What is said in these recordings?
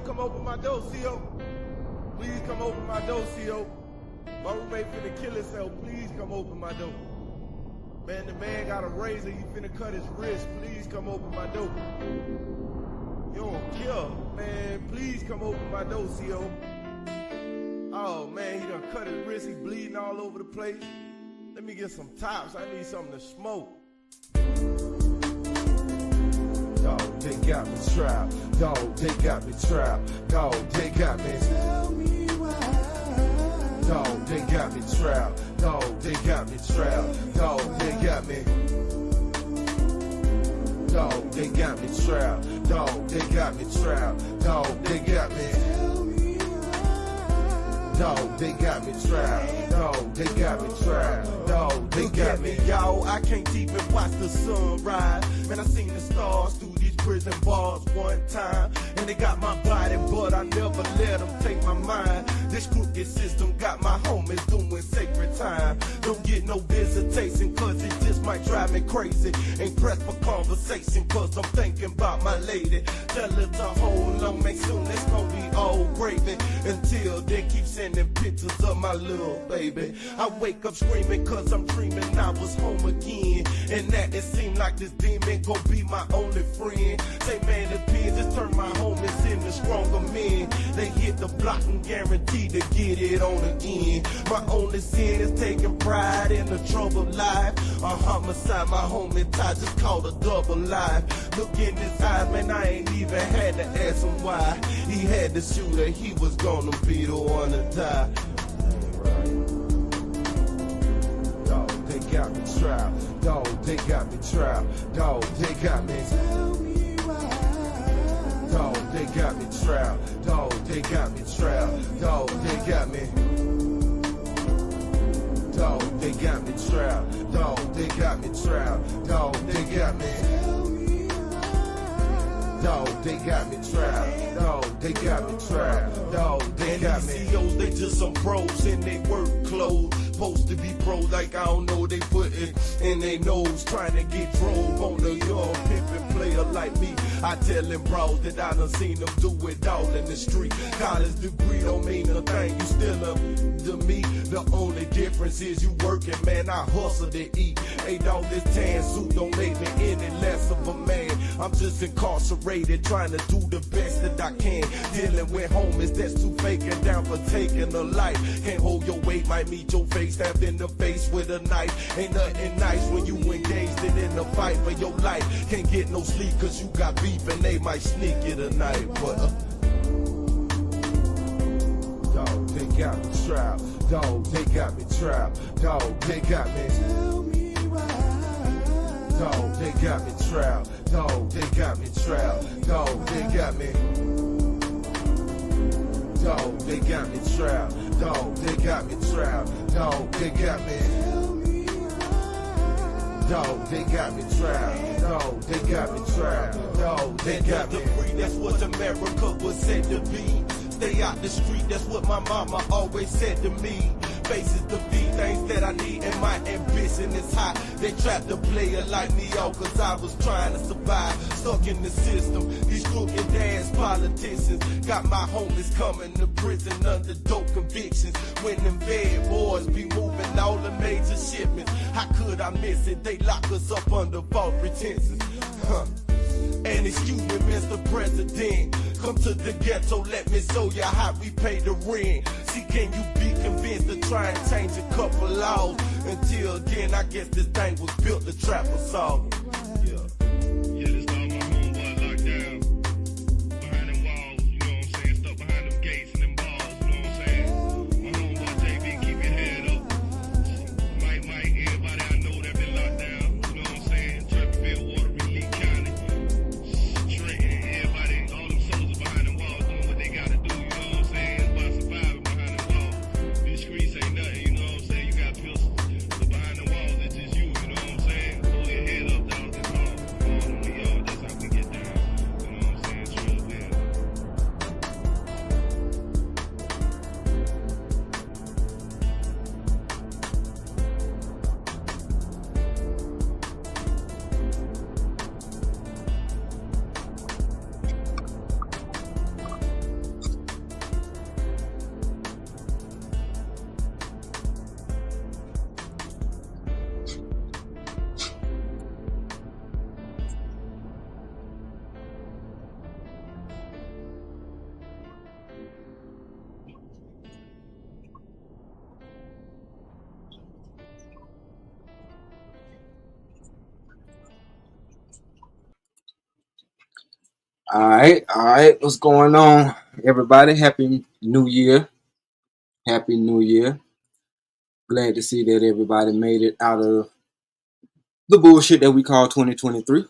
come open my door, CO. Please come open my door, CO. My roommate finna kill himself. Please come open my door. Man, the man got a razor. He finna cut his wrist. Please come open my door. You don't care. Man, please come open my door, CO. Oh, man, he done cut his wrist. He bleeding all over the place. Let me get some tops. I need something to smoke. Dog, they got me trapped. Dog, they got me trapped. Dog, they got me. Tell me why. Dog, they got me trapped. Dog, they got me trapped. Dog, they got me. Dog, they got me trapped. Dog, they got me trapped. Dog, they got me. Dog, they got me trapped. Dog, they got me trapped. Dog, they got me. Y'all, I can't even watch the sun rise. Man, I seen the stars through these prison bars one time, and they got my body, but I never let them take my mind. This crooked system got my homies doing sacred time. Don't get no visitation, cause it just might drive me crazy. Ain't pressed for conversation, cause I'm thinking about my lady. Tell her to hold on, make soon it's gonna be all gravy. Until they keep sending pictures of my little baby. I wake up screaming cause I'm dreaming I was home again, and that it seemed like this demon gon' be my only friend. Say man, the pen just turn my homies into stronger men. They hit the block and guaranteed to get it on again. My only sin is taking pride in the troubled life. A homicide, my homie Ty just called a double life. Look in his eyes, man, I ain't even had to ask him why. He had to shoot her, he was gonna be the one to die. Dog, they got me trapped. Dog, they got me trapped. Dog, they got me. Tell me why. Dog, they got me trapped. Dog, they got me trapped. Dog, they got me. Dog, they got me trapped. Dog, they got me trapped. Dog, they got me. Dog, they got me trapped. Dog, they got me trapped. Dog, they got me. And these CEOs, they just some pros in they work clothes. Supposed to be pro, like I don't know, they put it in their nose. Trying to get drove on the young pimpin' player like me. I tell them bros that I done seen them do it all in the street. College degree don't mean a thing, you still up to me. The only difference is you working, man, I hustle to eat. Hey dog, this tan suit don't make me any less of a man. I'm just incarcerated, trying to do the best that I can. Dealing with homies that's too fake and down for taking a life. Can't hold your weight, might meet your face, stabbed in the face with a knife. Ain't nothing nice when you engaged in a fight for your life. Can't get no sleep cause you got beef and they might sneak you tonight. But dog, they got me trapped. Dog, they got me trapped. Dog, they got me. Tell me why. Dog, they got me trapped. Dog, they got me trapped. Dog, they got me. Dog, they got me trapped. Dog, they got me trapped. Dog, they got me. Dog, they got me trapped. Dog, they got me trapped. Dog, they got me. That's what America was said to be. Stay out the street, that's what my mama always said to me. Faces to be things that I need, and my ambition is high. They tried to play it like me off cause I was trying to survive. Stuck in the system, these crooked ass politicians got my homies coming to prison under dope convictions. When them bad boys be moving all the major shipments, how could I miss it? They lock us up under false pretenses. And excuse me, Mr. President, come to the ghetto, let me show you how we pay the rent. See, can you be convinced to try and change a couple laws? Until then, I guess this thing was built to trap us all. Yeah. Yeah, this all my homeboys locked down behind them walls, you know what I'm saying? Stuck behind them gates and them balls, you know what I'm saying? My homeboy JB, keep your head up. Mike, everybody I know that been locked down, you know what I'm saying? Trapperville, Water, Lee County. Everybody, all them soldiers behind them walls doing what they gotta do, you know what I'm saying? It's about surviving behind them walls. These streets ain't nothing, you know what I'm saying? You got pistols, but behind the walls, it's just you know what I'm saying? Hold your head up, dog. All right. What's going on, everybody? Happy New Year. Happy New Year. Glad to see that everybody made it out of the bullshit that we call 2023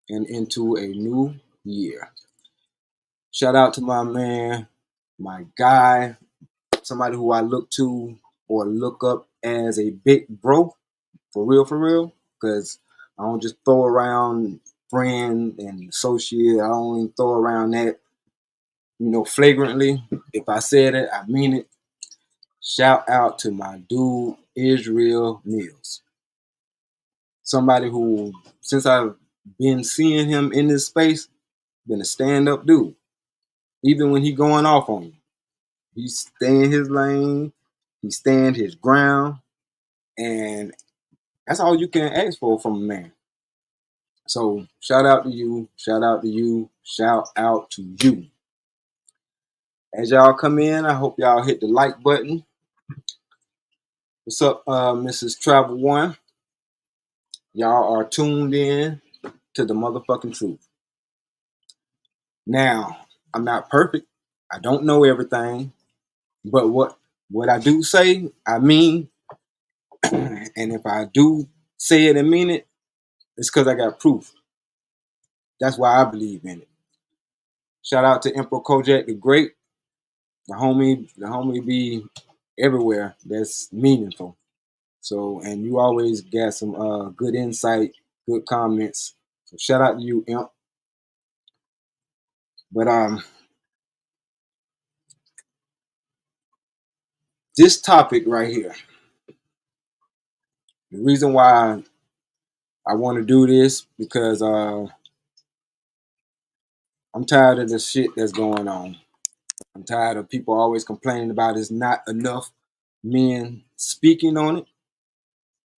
and into a new year. Shout out to my man, my guy, somebody who I look to or look up as a big bro, for real, because I don't just throw around friend and associate. I don't even throw around that, flagrantly. If I said it, I mean it. Shout out to my dude, Israel Mills. Somebody who, since I've been seeing him in this space, been a stand-up dude. Even when he going off on you, he stay in his lane, he stand his ground, and that's all you can ask for from a man. So shout out to you, shout out to you, shout out to you. As y'all come in, I hope y'all hit the like button. What's up, Mrs. Travel One? Y'all are tuned in to the motherfucking truth. Now, I'm not perfect. I don't know everything, but what I do say, I mean, and if I do say it and mean it, it's because I got proof. That's why I believe in it. Shout out to Emperor Kojak the Great, the homie be everywhere. That's meaningful. So, and you always got some good insight, good comments. So shout out to you, Imp. But this topic right here, the reason why I want to do this because I'm tired of the shit that's going on. I'm tired of people always complaining about it's not enough men speaking on it.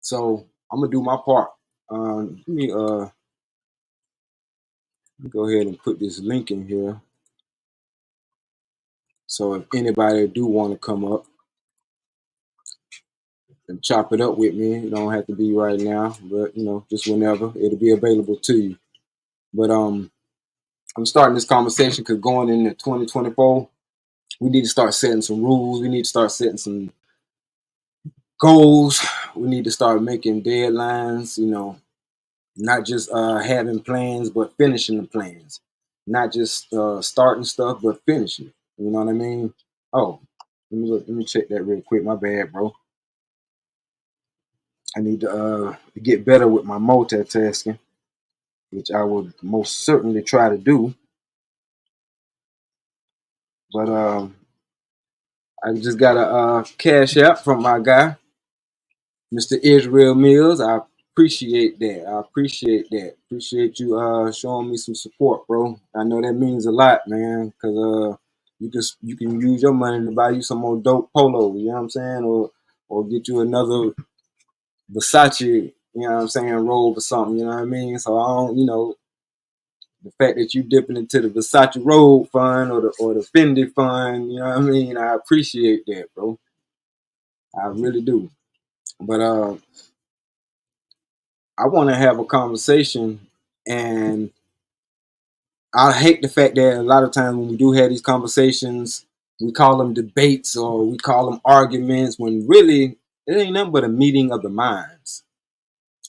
So I'm gonna do my part. Let me go ahead and put this link in here. So if anybody do want to come up and chop it up with me, it don't have to be right now, but just whenever it'll be available to you. But I'm starting this conversation because going into 2024, we need to start setting some rules. We need to start setting some goals. We need to start making deadlines, not just having plans, but finishing the plans. Not just starting stuff, but finishing it. You know what I mean? Oh, let me check that real quick. My bad, bro. I need to get better with my multitasking, which I will most certainly try to do. But I just got a cash out from my guy, Mr. Israel Mills. I appreciate that. I appreciate that. Appreciate you showing me some support, bro. I know that means a lot, man, because you can use your money to buy you some more dope polos, you know what I'm saying? Or get you another Versace, you know what I'm saying, robe or something, you know what I mean? So I don't, the fact that you dipping into the Versace robe fund or the Fendi fund, you know what I mean? I appreciate that, bro. I really do. But I want to have a conversation, and I hate the fact that a lot of times when we do have these conversations, we call them debates or we call them arguments when really it ain't nothing but a meeting of the minds.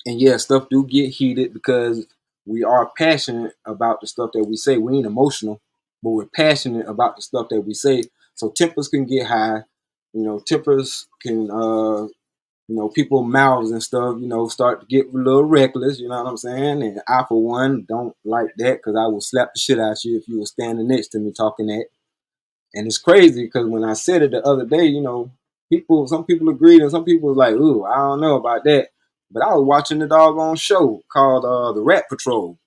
And yeah, stuff do get heated because we are passionate about the stuff that we say. We ain't emotional, but we're passionate about the stuff that we say. So tempers can get high. Tempers can people mouths and stuff, start to get a little reckless, you know what I'm saying? And I, for one, don't like that because I will slap the shit out of you if you were standing next to me talking that. And it's crazy because when I said it the other day, some people agreed and some people was like, ooh, I don't know about that. But I was watching the doggone show called The Rat Patrol.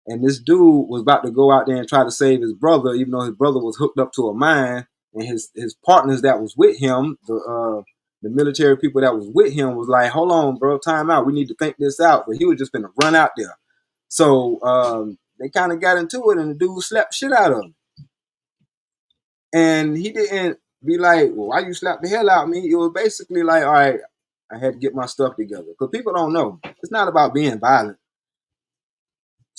And this dude was about to go out there and try to save his brother, even though his brother was hooked up to a mine. And his partners that was with him, the military people that was with him, was like, "Hold on, bro, time out. We need to think this out." But he was just gonna run out there. So they kind of got into it, and the dude slapped shit out of him. And he didn't be like, "Well, why you slap the hell out of me?" It was basically like, "All right, I had to get my stuff together." Because people don't know. It's not about being violent.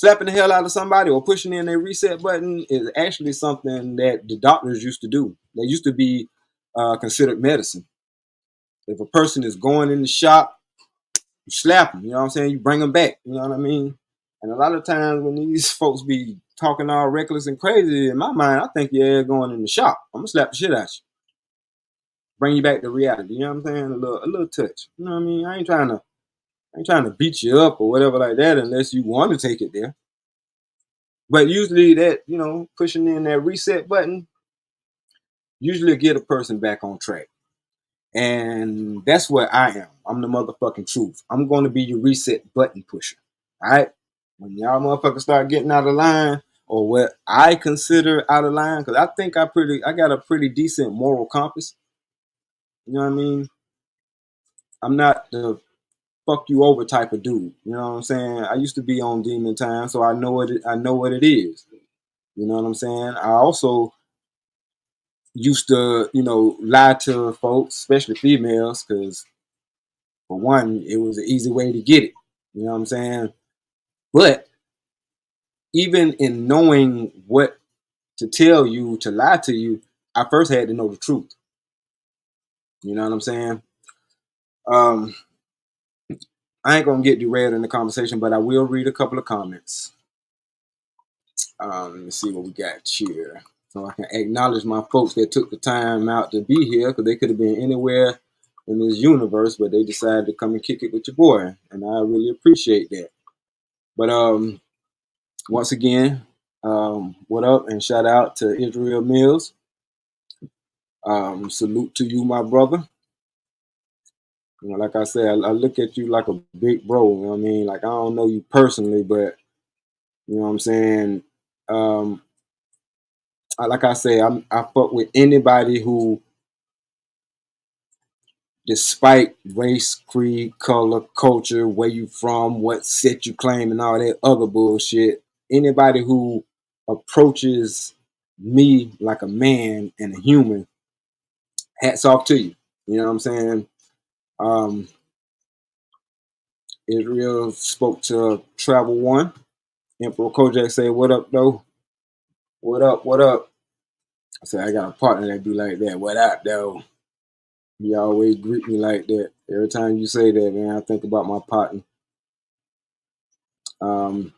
Slapping the hell out of somebody or pushing in a reset button is actually something that the doctors used to do. They used to be considered medicine. If a person is going in the shop, you slap them, you know what I'm saying? You bring them back, you know what I mean? And a lot of times when these folks be talking all reckless and crazy, in my mind, I think you're going in the shop. I'm gonna slap the shit out you, bring you back to reality. You know what I'm saying? A little touch. You know what I mean? I ain't trying to beat you up or whatever like that unless you want to take it there. But usually that, pushing in that reset button usually get a person back on track. And that's what I am. I'm the motherfucking truth. I'm going to be your reset button pusher. All right? When y'all motherfuckers start getting out of line, or what I consider out of line, because I think I got a pretty decent moral compass. You know what I mean? I'm not the fuck you over type of dude. You know what I'm saying? I used to be on demon time, so I know what it is. You know what I'm saying? I also used to, lie to folks, especially females, because for one, it was an easy way to get it. You know what I'm saying? But even in knowing what to tell you, to lie to you, I first had to know the truth. You know what I'm saying? Um, I ain't gonna get derailed in the conversation, but I will read a couple of comments. Let me see what we got here. So I can acknowledge my folks that took the time out to be here, because they could have been anywhere in this universe, but they decided to come and kick it with your boy, and I really appreciate that. But once again, what up, and shout out to Israel Mills. Salute to you, my brother. Like I said, I look at you like a big bro. You know what I mean? Like, I don't know you personally, but you know what I'm saying. Like I say, I fuck with anybody who, despite race, creed, color, culture, where you from, what set you claim, and all that other bullshit. Anybody who approaches me like a man and a human, hats off to you. You know what I'm saying? Israel spoke to Travel One. Emperor Kojak said, "What up, though? What up? What up?" I said, "I got a partner that be like that. What up, though?" He always greet me like that. Every time you say that, man, I think about my partner. Let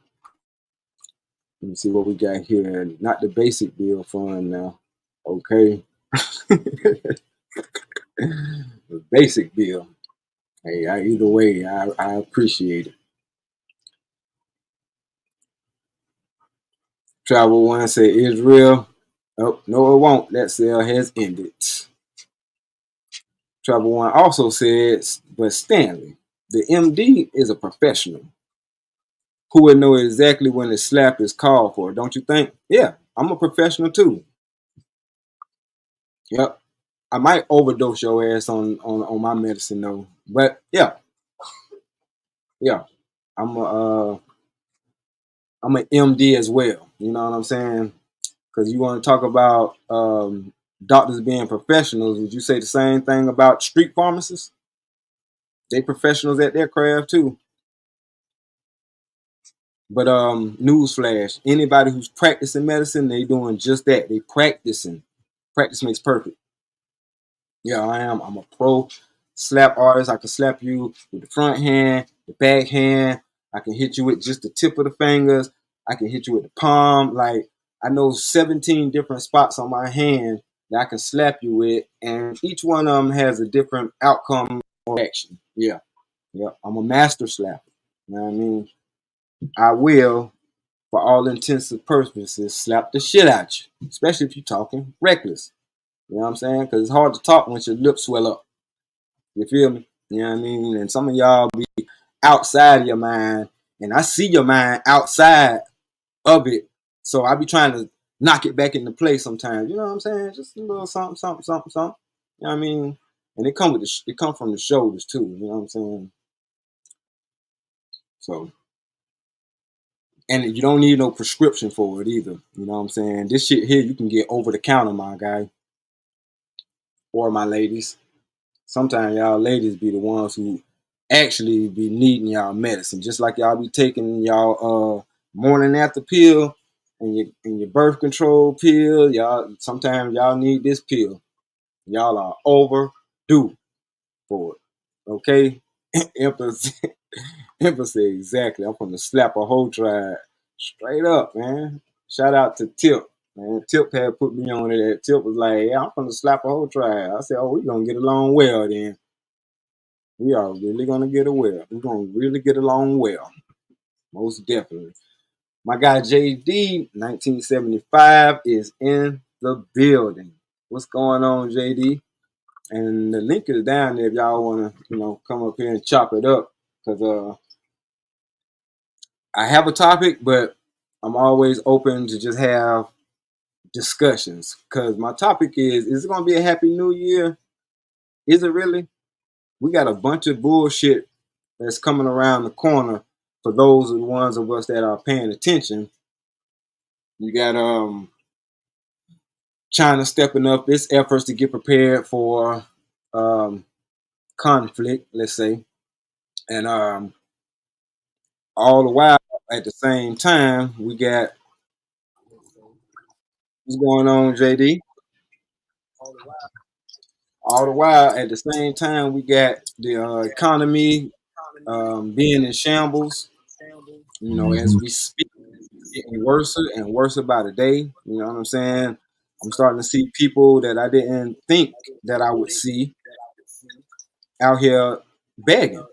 me see what we got here. Not the basic bill fund now. Okay. The basic bill. Hey, either way, I appreciate it. Travel One said, Israel. Oh, no, it won't. That sale has ended. Travel One also says, but Stanley, the MD is a professional who would know exactly when the slap is called for, don't you think? Yeah, I'm a professional too. Yep. I might overdose your ass on my medicine though. But yeah, I'm a I'm an MD as well. You know what I'm saying? Because you want to talk about doctors being professionals. Would you say the same thing about street pharmacists? They professionals at their craft too. But newsflash: anybody who's practicing medicine, they doing just that. They practicing. Practice makes perfect. Yeah, I am. I'm a pro slap artist. I can slap you with the front hand, the back hand. I can hit you with just the tip of the fingers. I can hit you with the palm. Like, I know 17 different spots on my hand that I can slap you with, and each one of them has a different outcome or action. Yeah. I'm a master slapper. You know what I mean? I will, for all intents and purposes, slap the shit out you, especially if you're talking reckless. You know what I'm saying? Because it's hard to talk once your lips swell up. You feel me? You know what I mean? And some of y'all be outside of your mind, and I see your mind outside of it. So I be trying to knock it back into place sometimes. You know what I'm saying? Just a little something, something, something, something. You know what I mean? And it come from the shoulders too. You know what I'm saying? So, and you don't need no prescription for it either. You know what I'm saying? This shit here you can get over the counter, my guy, or my ladies. Sometimes y'all ladies be the ones who actually be needing y'all medicine, just like y'all be taking y'all morning after pill and your birth control pill. Y'all sometimes y'all need this pill. Y'all are overdue for it. Okay? Empress Empress said exactly. I'm gonna slap a whole tribe. Straight up, man. Shout out to Tip. Man, Tip had put me on it. Tip was like, yeah, I'm gonna slap a whole tribe. I said, oh, we're gonna get along well then. We are really gonna get a well. We're gonna really get along well. Most definitely. My guy JD, 1975, is in the building. What's going on, JD? And the link is down there if y'all wanna, come up here and chop it up. Cause I have a topic, but I'm always open to just have discussions. Cause my topic is it gonna be a happy new year? Is it really? We got a bunch of bullshit that's coming around the corner for those of the ones of us that are paying attention. You got China stepping up its efforts to get prepared for um, conflict, let's say, and all the while at the same time we got what's going on, JD. All the while at the same time we got the economy being in shambles. As we speak, getting worse and worse by the day. You know what I'm saying? I'm starting to see people that I didn't think that I would see out here begging.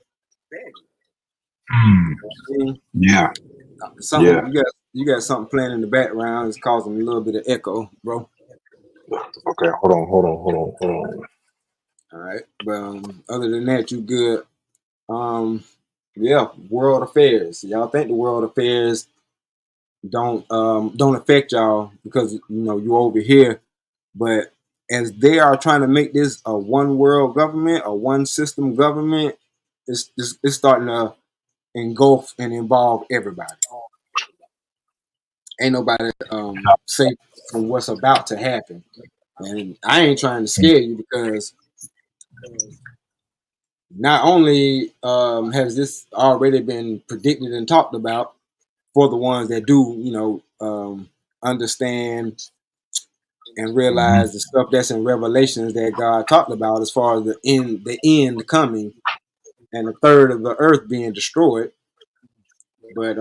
Mm, I mean, yeah, something yeah. you got something playing in the background. It's causing a little bit of echo, bro. Okay, hold on. All right, but other than that, you good. Um, yeah, world affairs. Y'all think the world affairs don't affect y'all because you over here, but as they are trying to make this a one world government, a one system government, it's starting to engulf and involve everybody. Ain't nobody safe from what's about to happen. And I ain't trying to scare you because not only has this already been predicted and talked about for the ones that do, understand and Mhm. realize the stuff that's in Revelations that God talked about as far as the end coming, and a third of the earth being destroyed. But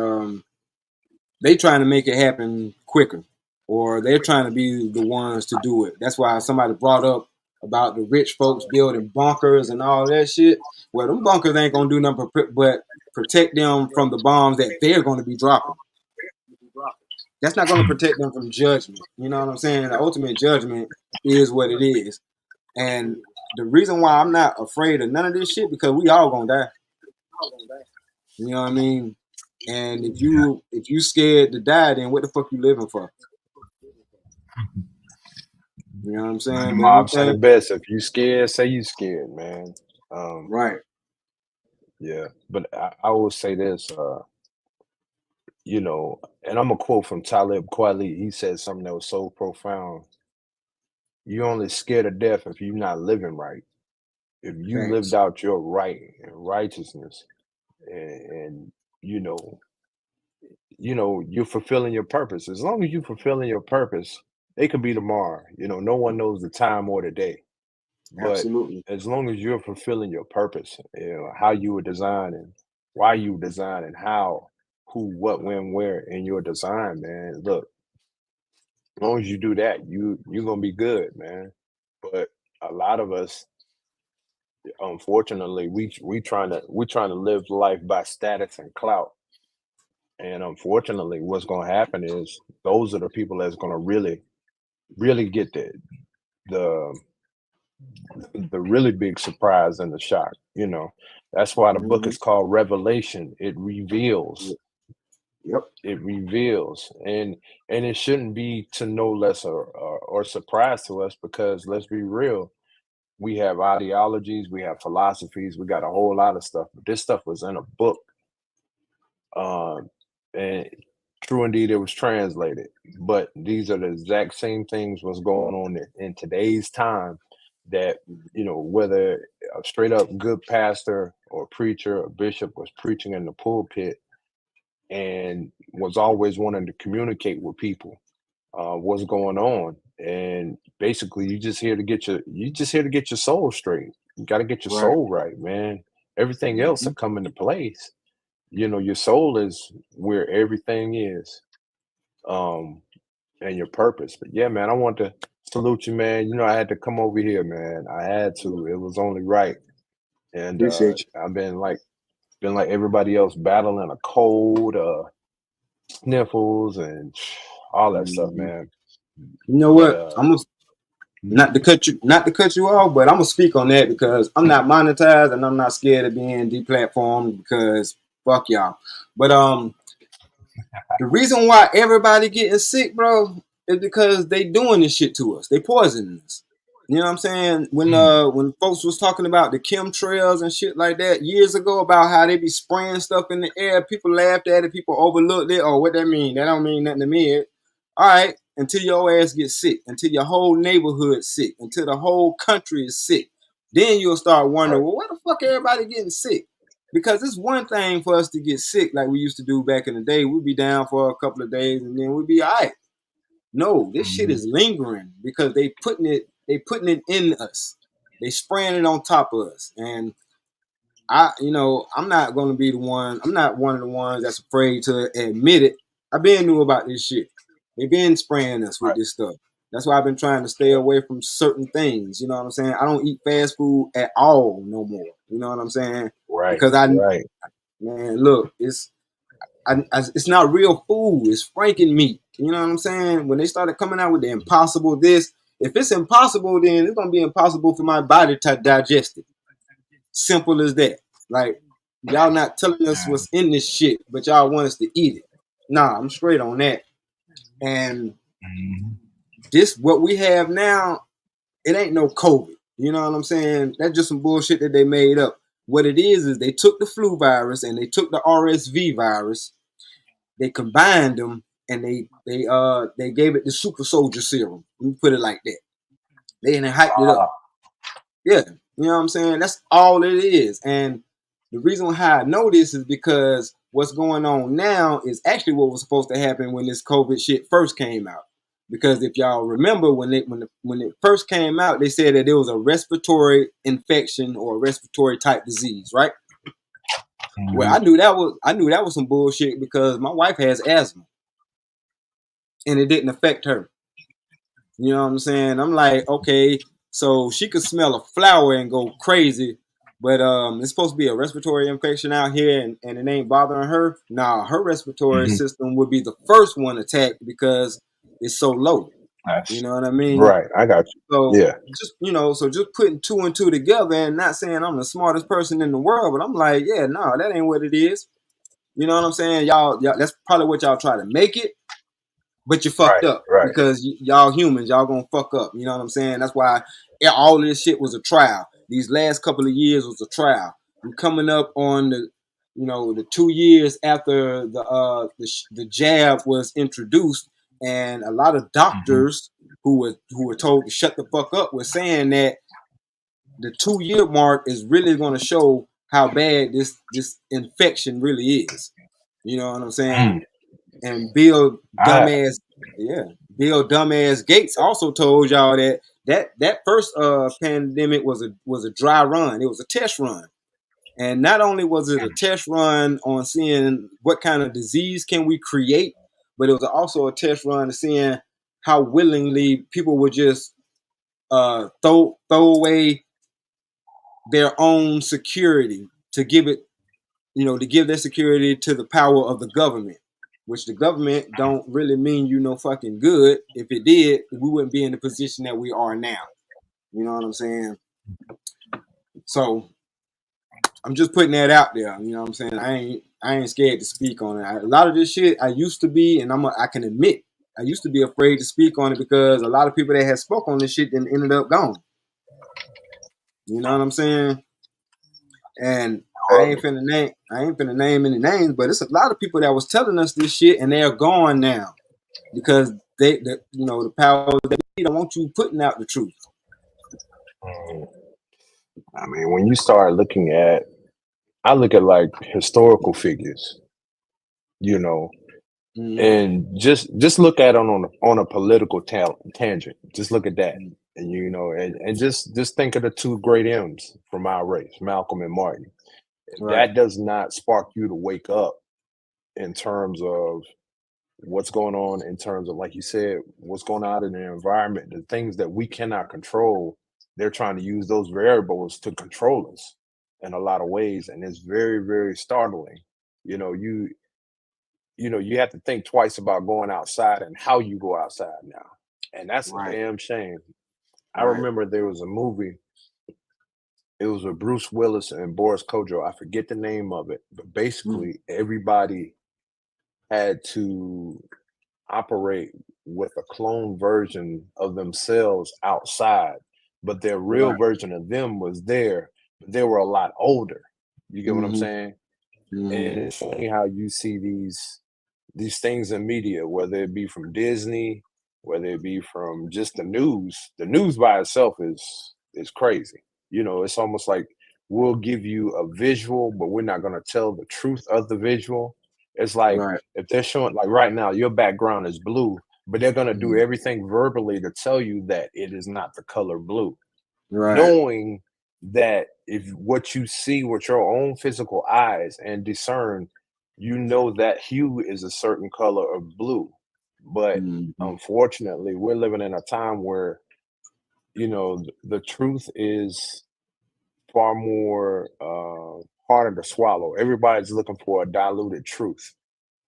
they trying to make it happen quicker, or they're trying to be the ones to do it. That's why somebody brought up about the rich folks building bunkers and all that shit. Well, them bunkers ain't gonna do nothing but protect them from the bombs that they're going to be dropping. That's not going to protect them from judgment. You know what I'm saying? The ultimate judgment is what it is. And the reason why I'm not afraid of none of this shit because we all gonna die. You know what I mean? And if you scared to die, then what the fuck you living for? You know what I'm Like the saying? But mob said anything, it best. If you scared, say you scared, man. Um, right? yeah. But I will say this, and I'm a quote from Talib Kweli. He said something that was so profound. You're only scared of death if you're not living right. If you lived Facts. out your right and righteousness, and you know, you're fulfilling your purpose. As long as you're fulfilling your purpose, it could be tomorrow. No one knows the time or the day. But Absolutely. as long as you're fulfilling your purpose, how you were designed and why you were designed and how, who, what, when, where in your design, man. Look, as long as you do that, you're gonna be good, man. But a lot of us, unfortunately, we trying to live life by status and clout. And unfortunately, what's gonna happen is those are the people that's gonna really, really get the the really big surprise and the shock. That's why the book Hmm. is called Revelation. It reveals. Yep. It reveals, and it shouldn't be to no less or surprise to us because let's be real, we have ideologies, we have philosophies, we got a whole lot of stuff. But this stuff was in a book, um, and true indeed, it was translated. But these are the exact same things what's going on in today's time. That whether a straight up good pastor or preacher or bishop was preaching in the pulpit, and was always wanting to communicate with people, what's going on. And basically you just here to get your soul straight. You got to get your Right. soul right, man. Everything else will Mhm. come into place. Your soul is where everything is. Um, and your purpose. But yeah, man, I want to salute you, man. I had to come over here, man. I had to. It was only right. And Appreciate I've been like everybody else battling a cold, sniffles and all you. that stuff, Mhm. man. You know But what? I'm gonna mhm. not to cut you off, but I'm gonna speak on that because I'm not monetized and I'm not scared of being deplatformed because fuck y'all. But the reason why everybody getting sick, bro, is because they doing this shit to us. They poisoning us. You know what I'm saying? Mm, When folks was talking about the chemtrails and shit like that years ago about how they be spraying stuff in the air, people laughed at it, people overlooked it. Oh, what that mean? That don't mean nothing to me. All right, until your ass gets sick, until your whole neighborhood sick, until the whole country is sick. Then you'll start wondering, right. well, where the fuck everybody getting sick? Because it's one thing for us to get sick like we used to do back in the day. We'd be down for a couple of days and then we'd be all right. No, this shit Mhm. is lingering because they putting it in us. They spraying it on top of us. And I'm not gonna be the one. I'm not one of the ones that's afraid to admit it. I've been knew about this shit. They've been spraying us with Right. this stuff. That's why I've been trying to stay away from certain things. You know what I'm saying? I don't eat fast food at all no more. You know what I'm saying? Right. Because Right. man, look, it's not real food. It's Franken meat. You know what I'm saying? When they started coming out with the impossible this, if it's impossible, then it's gonna be impossible for my body to digest it. Simple as that. Like y'all not telling us Yeah. what's in this shit, but y'all want us to eat it. Nah, I'm straight on that. And Mhm. this what we have now, it ain't no COVID. You know what I'm saying? That's just some bullshit that they made up. What it is they took the flu virus and they took the RSV virus, they combined them and they gave it the super soldier serum. Let me put it like that. They didn't hyped it up. Ah. Yeah, you know what I'm saying? That's all it is. And the reason how I know this is because what's going on now is actually what was supposed to happen when this COVID shit first came out. Because if y'all remember when it first came out, they said that it was a respiratory infection or a respiratory type disease, right? Well, Mhm. I knew that was some bullshit because my wife has asthma and it didn't affect her. You know what I'm saying? I'm like, okay, so she could smell a flower and go crazy, but it's supposed to be a respiratory infection out here and it ain't bothering her. Nah, her respiratory Mhm. system would be the first one attacked because it's so low. You That's know what I mean? right. I got you. So Yeah. just putting two and two together and not saying I'm the smartest person in the world, but I'm like, yeah, no, that ain't what it is. You know what I'm saying? Y'all, that's probably what y'all try to make it, but you fucked Right. up Right. because y'all humans, y'all gonna fuck up. You know what I'm saying? That's why all of this shit was a trial. These last couple of years was a trial. I'm coming up on the 2 years after the jab was introduced, and a lot of Mhm. doctors who were told to shut the fuck up were saying that the 2 year mark is really going to show how bad this infection really is. You know what I'm saying? Mm. And Bill I dumbass, yeah, Bill dumbass Gates also told y'all that first pandemic was a dry run. It was a test run, and not only was it a test run on seeing what kind of disease can we create, but it was also a test run to seeing how willingly people would just throw away their own security to give it to give their security to the power of the government, which the government don't really mean no fucking good. If it did, we wouldn't be in the position that we are now. You know what I'm saying? So I'm just putting that out there. You know what I'm saying? I ain't scared to speak on it. A lot of this shit I used to be, and I can admit I used to be afraid to speak on it because a lot of people that had spoke on this shit then ended up gone. You know what I'm saying? And I ain't finna name any names, but it's a lot of people that was telling us this shit and they're gone now because the powers that be don't want you putting out the truth. I mean, when you start looking at, I look at like historical figures. you know. Mm-hmm. And just look at it on a political tangent. Just look at that, and and just think of the two great M's from our race, Malcolm and Martin. If Right. that does not spark you to wake up in terms of what's going on, in terms of, like you said, what's going on in the environment, the things that we cannot control, they're trying to use those variables to control us in a lot of ways, and it's very, very startling. You know, you have to think twice about going outside and how you go outside now. And that's a Right. damn shame. I Right. remember there was a movie, it was with Bruce Willis and Boris Kodjoe. I forget the name of it, but Mm-hmm. basically everybody had to operate with a clone version of themselves outside, but their real Right. version of them was there, but they were a lot older. You get what I'm Mm-hmm. saying? Mm-hmm. And it's funny how you see these things in media, whether it be from Disney, whether it be from just the news. The news by itself is crazy. It's almost like we'll give you a visual, but we're not going to tell the truth of the visual. It's like Right. if they're showing, like right now, your background is blue, but they're going to do Mm-hmm. everything verbally to tell you that it is not the color blue, Right. knowing that if what you see with your own physical eyes and discern, that hue is a certain color of blue. But Mm-hmm. unfortunately, we're living in a time where, the truth is far more harder to swallow. Everybody's looking for a diluted truth.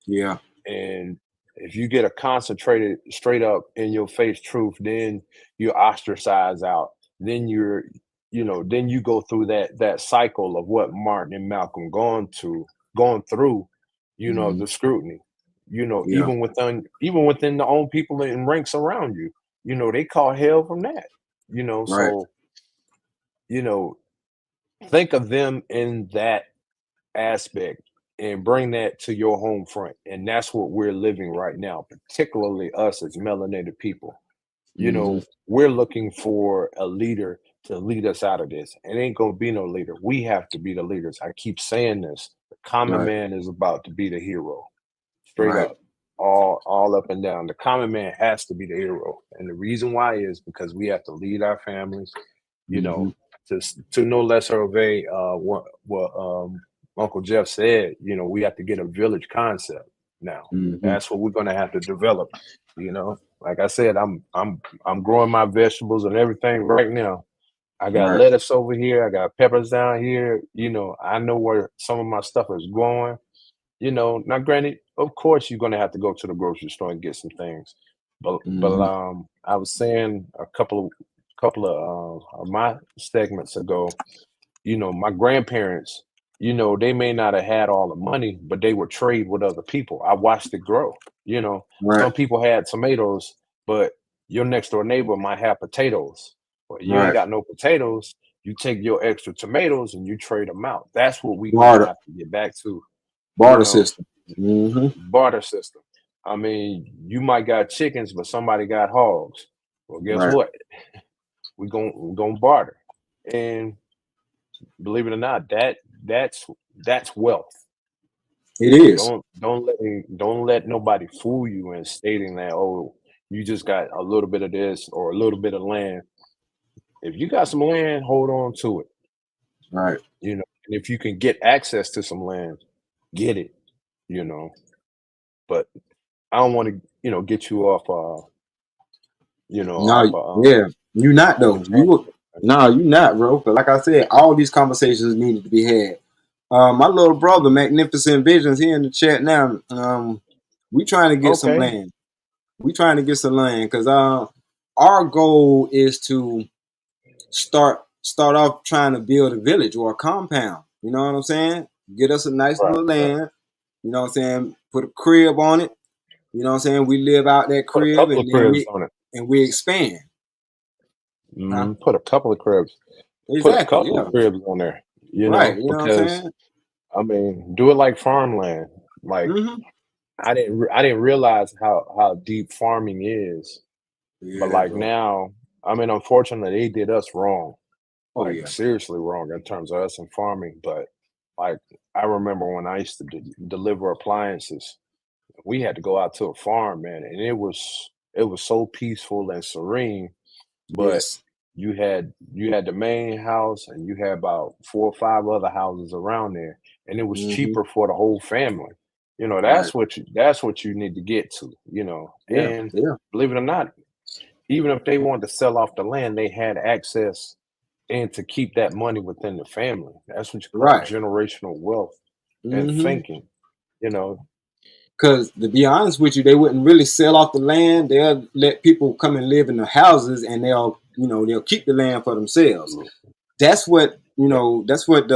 Yeah. And if you get a concentrated, straight up in your face truth, then you ostracize out. Then then you go through that cycle of what Martin and Malcolm going through, Mm-hmm. the scrutiny. Yeah. Even within the own people in ranks around you, they call hell from that. Right. So, you know, think of them in that aspect and bring that to your home front. And that's what we're living right now, particularly us as melanated people. Mm-hmm. We're looking for a leader to lead us out of this. It ain't gonna be no leader. We have to be the leaders. I keep saying this. The common Right. man is about to be the hero. Straight Right. up. All up and down. The common man has to be the hero. And the reason why is because we have to lead our families, you Mm-hmm. know, to no lesser of a what Uncle Jeff said, we have to get a village concept now. Mm-hmm. That's what we're gonna have to develop. Like I said, I'm growing my vegetables and everything right now. I got Right. lettuce over here, I got peppers down here. I know where some of my stuff is growing. Now granted, of course you're gonna have to go to the grocery store and get some things. But Mm-hmm. I was saying a couple of my segments ago, my grandparents, they may not have had all the money, but they would trade with other people. I watched it grow. Right. Some people had tomatoes, but your next door neighbor might have potatoes. But you ain't Right. got no potatoes. You take your extra tomatoes and you trade them out. That's what we're gonna Barter. have to get back to, you Barter know, system. Mm-hmm. barter system. I mean, you might got chickens, but somebody got hogs. Well, guess Right. what? We gonna barter. And believe it or not, that's wealth. It is. Don't let nobody fool you in stating that, oh, you just got a little bit of this or a little bit of land. If you got some land, hold on to it. Right. And if you can get access to some land, get it. You know, but I don't want to get you off No, um yeah, you not on the though. You target. no, you not, bro. But like I said, all these conversations needed to be had. My little brother, Magnificent Visions, here in the chat now. We trying to get some Okay, land. We trying to get some land because our goal is to start off trying to build a village or a compound. You know what I'm saying? Get us a nice right, little right. land. You know what I'm saying? Put a crib on it. You know what I'm saying? We live out that Put a crib couple and of then cribs we on it. expand. Huh? Put a couple of cribs. Put a Exactly. couple of Yeah. cribs on there. Right. You know what I'm Because saying? I mean, do it like farmland. Like Mm-hmm. I didn't realize how deep farming is. But Yeah, like bro. now, I mean, unfortunately, they did us wrong, Oh like yeah. seriously wrong in terms of us and farming. But Like I remember when I used to deliver appliances, we had to go out to a farm, man, and it was so peaceful and serene. But Yes. you had the main house, and you had about 4 or 5 other houses around there, and it was Mm-hmm. cheaper for the whole family. Right. That's what you need to get to. Yeah. And Yeah. believe it or not, even if they wanted to sell off the land, they had access and to keep that money within the family. That's what you call Right. generational wealth and Mm-hmm. thinking. You know, Because to be honest with you, they wouldn't really sell off the land. They'll let people come and live in the houses, and they'll keep the land for themselves. That's what Yep. That's what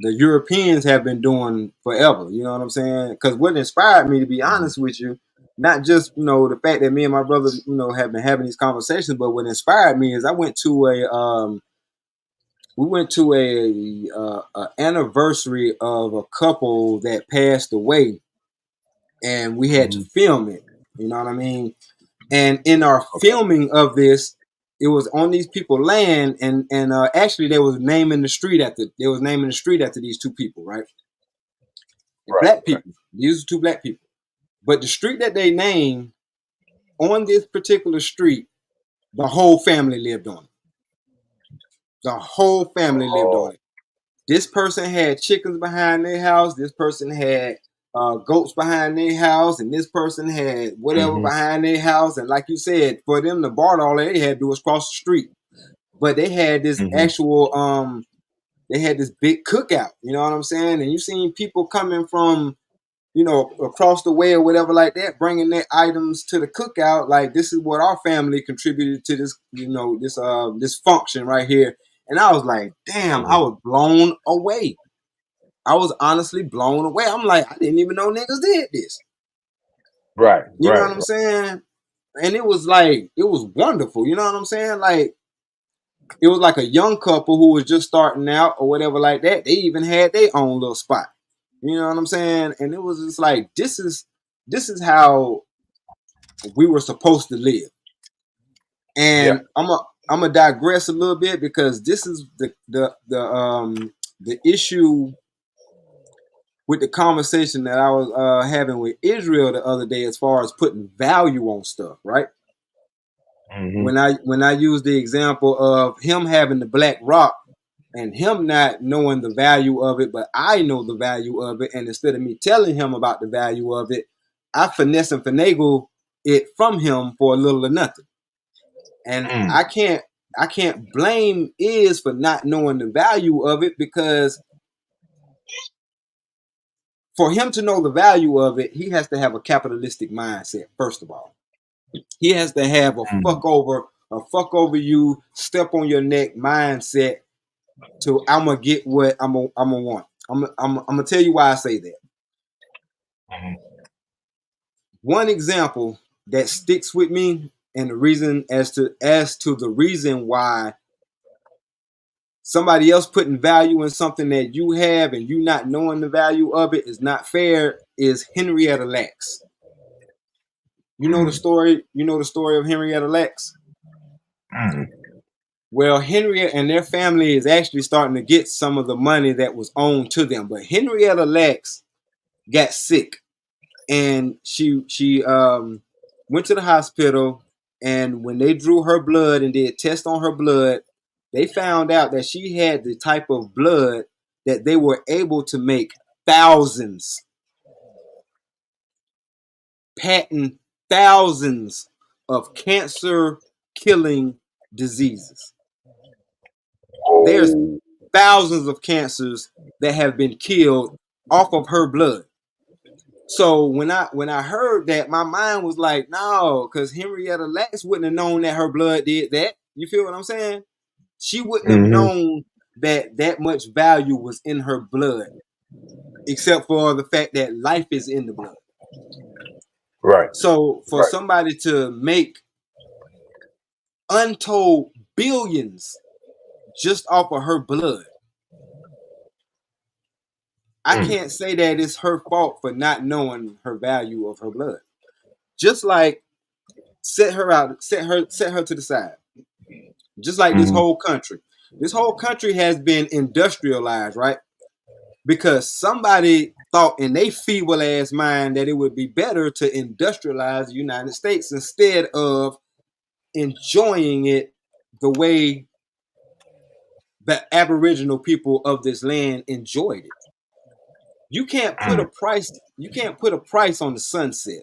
the Europeans have been doing forever. You know what I'm saying? Because what inspired me, to be Mhm. honest with you, not just the fact that me and my brother have been having these conversations, but what inspired me is I went to a anniversary of a couple that passed away, and we had to Mhm. film it. You know what I mean? And in our Okay. filming of this, it was on these people land, and actually they was naming the street after these two people, right? Right. Black Right. people. These are two black people. But the street that they named, on this particular street, the whole family lived on it. The whole family lived on Oh. it. This person had chickens behind their house. This person had goats behind their house, and this person had whatever Mhm. behind their house. And like you said, for them to barter, all they had to do was cross the street. But they had this Mhm. actual they had this big cookout. You know what I'm saying? And you seen people coming from across the way or whatever like that, bringing their items to the cookout. Like, this is what our family contributed to this, this function right here. And I was like, damn, I Mhm. was blown away. I was honestly blown away. I'm like, I didn't even know niggas did this. Right. You know Right. what I'm saying? And it was like, it was wonderful. You know what I'm saying? Like, it was like a young couple who was just starting out or whatever like that. They even had their own little spot. You know what I'm saying? And it was just like, this is how we were supposed to live. Yeah. And I'm gonna digress a little bit, because this is the issue with the conversation that I was having with Israel the other day, as far as putting value on stuff, right? Mhm. When I use the example of him having the black rock and him not knowing the value of it, but I know the value of it, and instead of me telling him about the value of it, I finesse and finagle it from him for a little or nothing. And Mm. I can't blame Iz for not knowing the value of it, because for him to know the value of it, he has to have a capitalistic mindset. First of all, he has to have Mm. a fuck over you, step on your neck mindset. To I'm gonna get what I'm gonna want. I'm gonna tell you why I say that. Mhm. One example that sticks with me, and the reason as to the reason why somebody else putting value in something that you have and you not knowing the value of it is not fair, is Henrietta Lacks. You know the Mm. story. You know the story of Henrietta Lacks. Mm. Well, Henrietta and their family is actually starting to get some of the money that was owed to them, but Henrietta Lacks got sick, and she went to the hospital, and when they drew her blood and did tests on her blood, they found out that she had the type of blood that they were able to make thousands, patent thousands of cancer killing diseases. There's Oh. thousands of cancers that have been killed off of her blood. So when I heard that, my mind was like, no, because Henrietta Lacks wouldn't have known that her blood did that. You feel what I'm saying? She wouldn't have Mhm. known that that much value was in her blood, except for the fact that life is in the blood. Right. So for Right. somebody to make untold billions just off of her blood, I Mm. can't say that it's her fault for not knowing her value of her blood. Just like set her to the side. Just like this Mhm. whole country. This whole country has been industrialized, right? because somebody thought in their feeble ass mind that it would be better to industrialize the United States instead of enjoying it the way the Aboriginal people of this land enjoyed it. You can't put a price. You can't put a price on the sunset.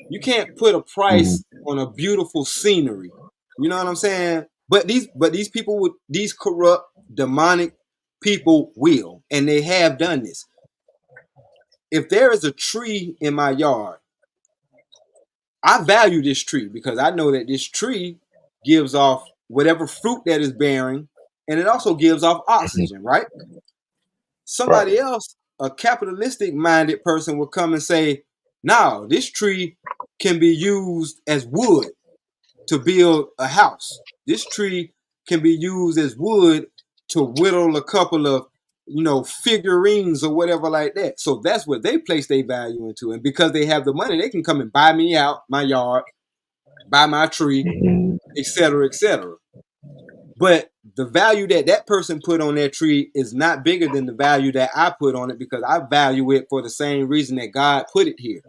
You can't put a price on a beautiful scenery. You know what I'm saying? But these people with these corrupt, demonic people will, and they have done this. If there is a tree in my yard, I value this tree because I know that this tree gives off whatever fruit that is bearing, and it also gives off oxygen, right? Right. Somebody else, a capitalistic minded person, will come and say, no, this tree can be used as wood to build a house. This tree can be used as wood to whittle a couple of, figurines or whatever like that. So that's what they place their value into. And because they have the money, they can come and buy me out my yard, buy my tree, etc., etc. But the value that that person put on that tree is not bigger than the value that I put on it, because I value it for the same reason that God put it here,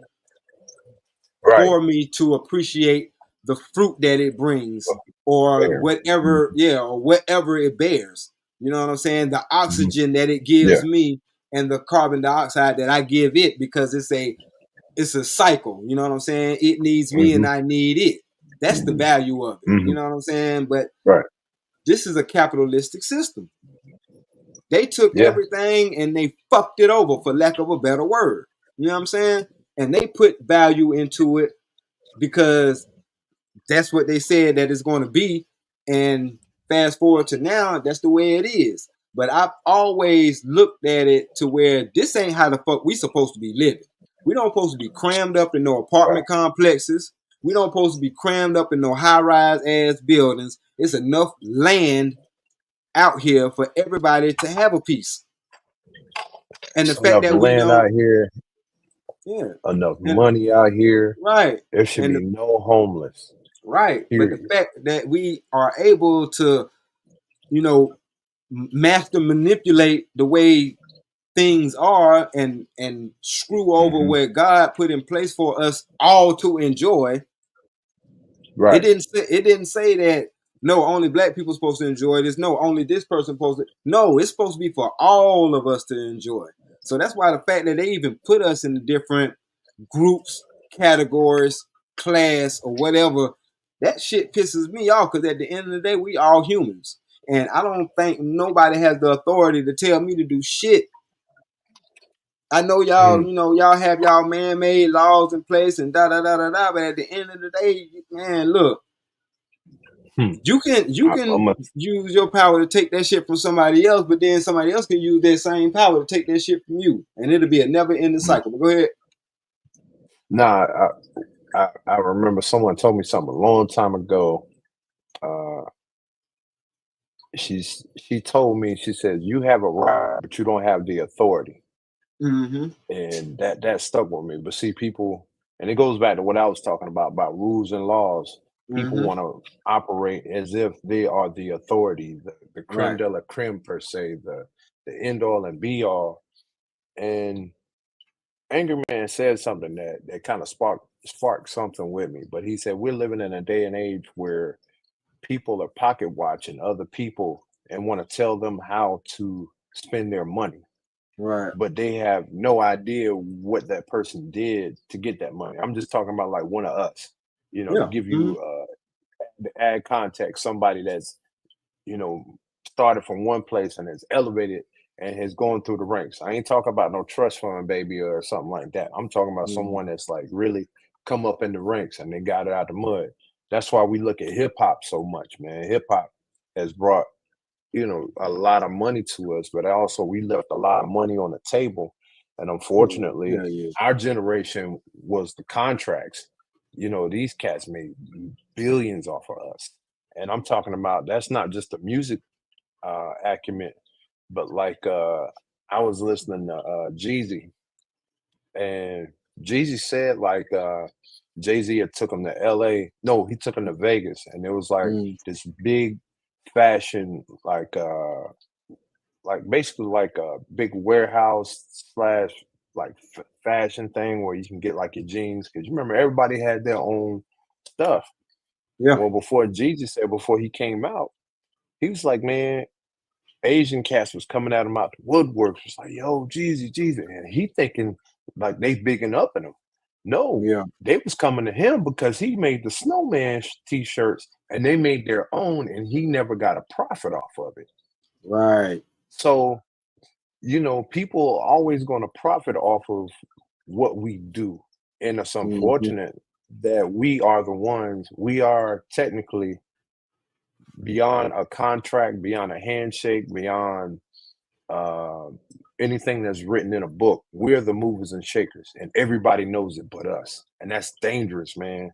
Right. for me to appreciate the fruit that it brings, or Fair. whatever, or whatever it bears. You know what I'm saying? The oxygen that it gives Yeah. me and the carbon dioxide that I give it, because it's a cycle. You know what I'm saying? It needs me and I need it. That's the value of it. You know what I'm saying? But Right. this is a capitalistic system. They took Yeah. everything and they fucked it over, for lack of a better word. You know what I'm saying? And they put value into it because that's what they said that it's going to be. And fast forward to now, that's the way it is. But I've always looked at it to where this ain't how the fuck we supposed to be living. We don't supposed to be crammed up in no apartment complexes. We don't supposed to be crammed up in no high-rise ass buildings. It's enough land out here for everybody to have a piece. And the It's fact enough that we land out don't, here, yeah, enough and money out here. right, There should and be no homeless. right, but the Period. fact that we are able to, you know, master manipulate the way things are, and screw over Mm-hmm. what God put in place for us all to enjoy. Right. It didn't say that no, only black people supposed to enjoy this. No, only this person supposed to. No, it's supposed to be for all of us to enjoy. So that's why the fact that they even put us in the different groups, categories, class, or whatever, that shit pisses me off, because at the end of the day, we all humans. And I don't think nobody has the authority to tell me to do shit. I know y'all, y'all have y'all man-made laws in place and da da da da da. But at the end of the day, man, look, you I'm can a, use your power to take that shit from somebody else, but then somebody else can use that same power to take that shit from you, and it'll be a never-ending cycle. But go ahead. nah. I remember someone told me something a long time ago. Uh, she told me, she said, you have a right, but you don't have the authority. Mm-hmm. And that stuck with me. But see, people, and it goes back to what I was talking about rules and laws. People Mm-hmm. want to operate as if they are the authority, the creme Right. de la creme per se, the end all and be all. And Angry Man said something that kind of sparked something with me. But he said we're living in a day and age where people are pocket watching other people and want to tell them how to spend their money, Right. but they have no idea what that person did to get that money. I'm just talking about like one of us, to Yeah. give Mm-hmm. you the add context, somebody that's, you know, started from one place and has elevated and has gone through the ranks. I ain't talking about no trust fund baby or something like that. I'm talking about Mm-hmm. someone that's like really come up in the ranks and they got it out the mud. That's why we look at hip hop so much, man. Hip hop has brought, a lot of money to us, but also we left a lot of money on the table. And unfortunately, Hell yeah. our generation was the contracts. These cats made billions off of us. And I'm talking about, that's not just the music acumen, but like I was listening to Jeezy, and Jeezy said like Jay-Z had took him to LA. No, he took him to Vegas, and it was like Mm-hmm. this big fashion like basically like a big warehouse slash like fashion thing where you can get like your jeans because you remember everybody had their own stuff. Yeah. Well, before Jesus said before he came out, he was like, man, Asian cats was coming at him out the woodworks. It's like, yo, Jeezy, Jeezy. And he thinking like they bigging up in him. No, Yeah. they was coming to him because he made the snowman t-shirts and they made their own and he never got a profit off of it. Right. So, people are always going to profit off of what we do. And it's Hmm. unfortunate that we are technically beyond a contract, beyond a handshake, beyond uh, anything that's written in a book. We're the movers and shakers, and everybody knows it but us. And that's dangerous, man,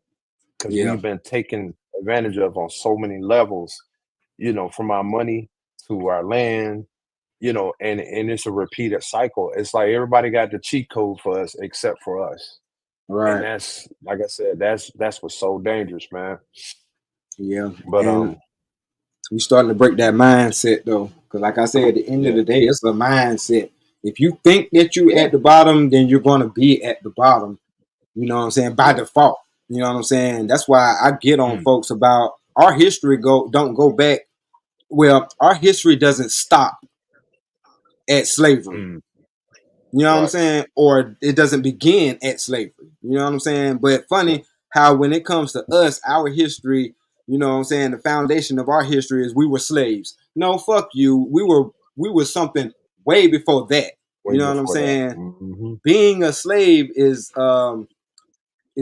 because Yeah. we've been taken advantage of on so many levels, from our money to our land, and it's a repeated cycle. It's like everybody got the cheat code for us except for us. And Right. that's like I said, that's what's so dangerous, man. Yeah. But And we starting to break that mindset though, because like I said, at the end of yeah, the day, it's a mindset. If you think that you yeah, at the bottom, then you're gonna be at the bottom. You know what I'm saying? By yeah. default. You know what I'm saying? That's why I get on Mm, folks about our history don't go back. Well, our history doesn't stop at slavery. mm, You know what I'm right. saying? Or it doesn't begin at slavery. You know what I'm saying? But Yeah. funny how when it comes to us, our history, you know what I'm saying, the foundation of our history is we were slaves. No, fuck you. We were something way before that. Way You know what I'm before that. saying? Hmm. Being a slave is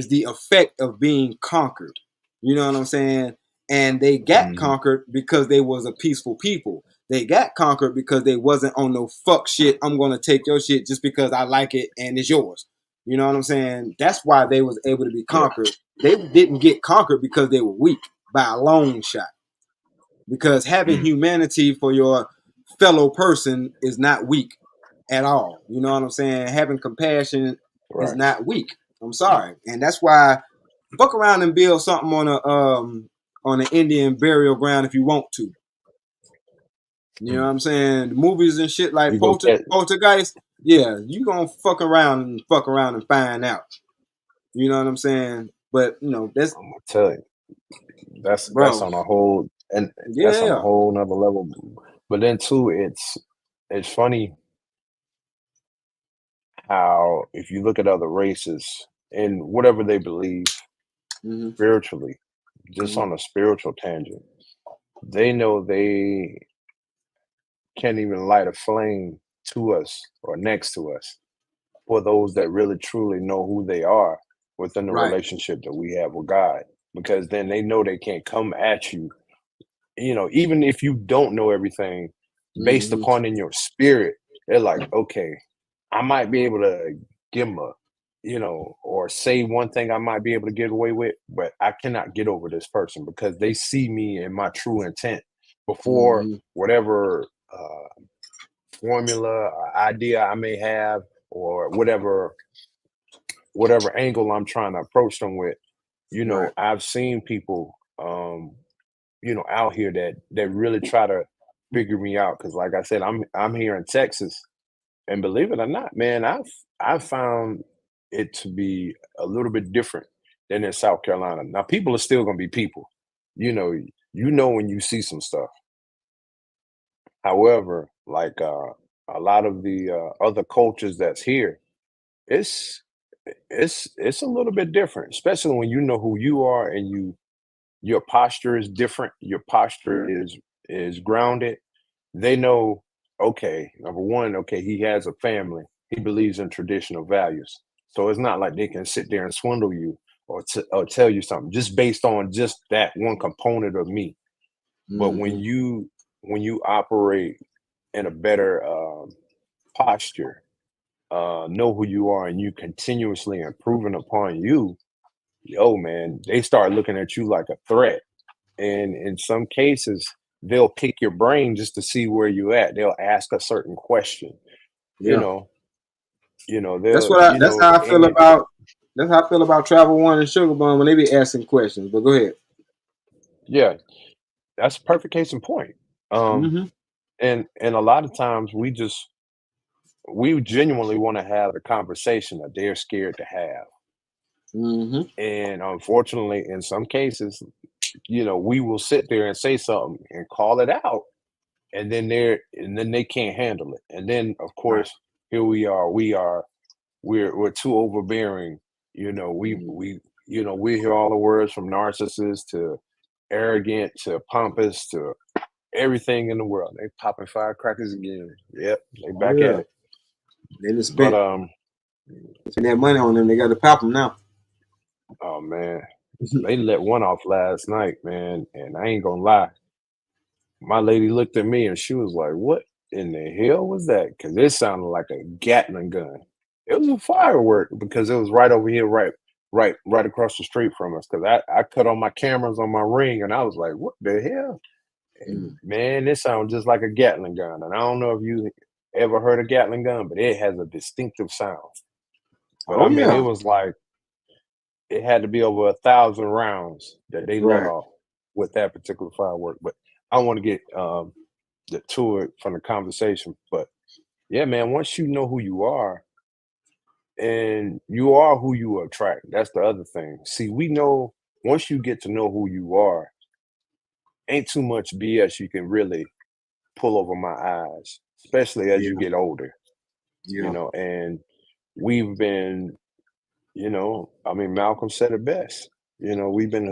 the effect of being conquered. You know what I'm saying? And they got Hmm. conquered because they was a peaceful people. They got conquered because they wasn't on no fuck shit. I'm gonna take your shit just because I like it and it's yours. You know what I'm saying? That's why they was able to be Yeah. conquered. They didn't get conquered because they were weak by a long shot. Because having Mm, humanity for your fellow person is not weak at all. You know what I'm saying? Having compassion is right. not weak. I'm sorry. And that's why fuck around and build something on an Indian burial ground if you want to. You know Mm. what I'm saying? The movies and shit like You go catch. Poltergeist, yeah, you gonna fuck around and find out. You know what I'm saying? But that's I'm gonna tell you, that's bro. on a whole, and that's on a Yeah. whole nother level. But then too, it's funny how if you look at other races and whatever they believe Hmm. spiritually, just Hmm. on a spiritual tangent, they know they can't even light a flame to us or next to us for those that really truly know who they are within the Right. relationship that we have with God. Because then they know they can't come at you, even if you don't know everything, based Hmm. upon in your spirit, they're like, okay, I might be able to give them or say one thing I might be able to get away with, but I cannot get over this person because they see me in my true intent before Hmm. whatever formula or idea I may have or whatever angle I'm trying to approach them with. Right. I've seen people out here that really try to figure me out because like I said, I'm here in Texas, and believe it or not, man, I've found it to be a little bit different than in South Carolina. Now people are still gonna be people. When you see some stuff. However, like a lot of the other cultures that's here, it's it's a little bit different, especially when you know who you are and your posture is different. Your posture is grounded. They know, okay, number one, okay, he has a family. He believes in traditional values. So it's not like they can sit there and swindle you or tell you something just based on just that one component of me. But Hmm. when you operate in a better posture, know who you are, and you continuously improving upon you, yo, man, they start looking at you like a threat. And in some cases, they'll pick your brain just to see where you at. They'll ask a certain question, you Yeah. know, That's they'll, what I. That's how I feel and about. That's how I feel about Travel One and Sugar Bun when they be asking questions. But go ahead. yeah, that's a perfect case in point. Um, Hmm. And a lot of times we genuinely want to have the conversation that they're scared to have. Mm-hmm. And unfortunately, in some cases, we will sit there and say something and call it out, and then they can't handle it. And then of Right. course, here we're too overbearing. We hear all the words from narcissist to arrogant to pompous to everything in the world. They popping firecrackers again. Yep, they Oh back at yeah. it. They just But spend that money on them. They got to pop them now. oh man, they let one off last night, man, and I ain't gonna lie. My lady looked at me and she was like, "What in the hell was that?" Because it sounded like a Gatling gun. It was a firework because it was right over here, right across the street from us. Because I cut on my cameras on my ring, and I was like, "What the hell?" And Mm. man, it sounded just like a Gatling gun. And I don't know if you ever heard a Gatling gun, but it has a distinctive sound. But Oh I mean, it yeah. was like it had to be over 1,000 rounds that they let Right. off with that particular firework. But I want to get to it from the conversation. But yeah, man, once you know who you are and you are who you attract, that's the other thing. See, we know once you get to know who you are, ain't too much BS you can really pull over my eyes, especially as you Yeah. get older, Yeah. and we've been, I mean, Malcolm said it best. We've been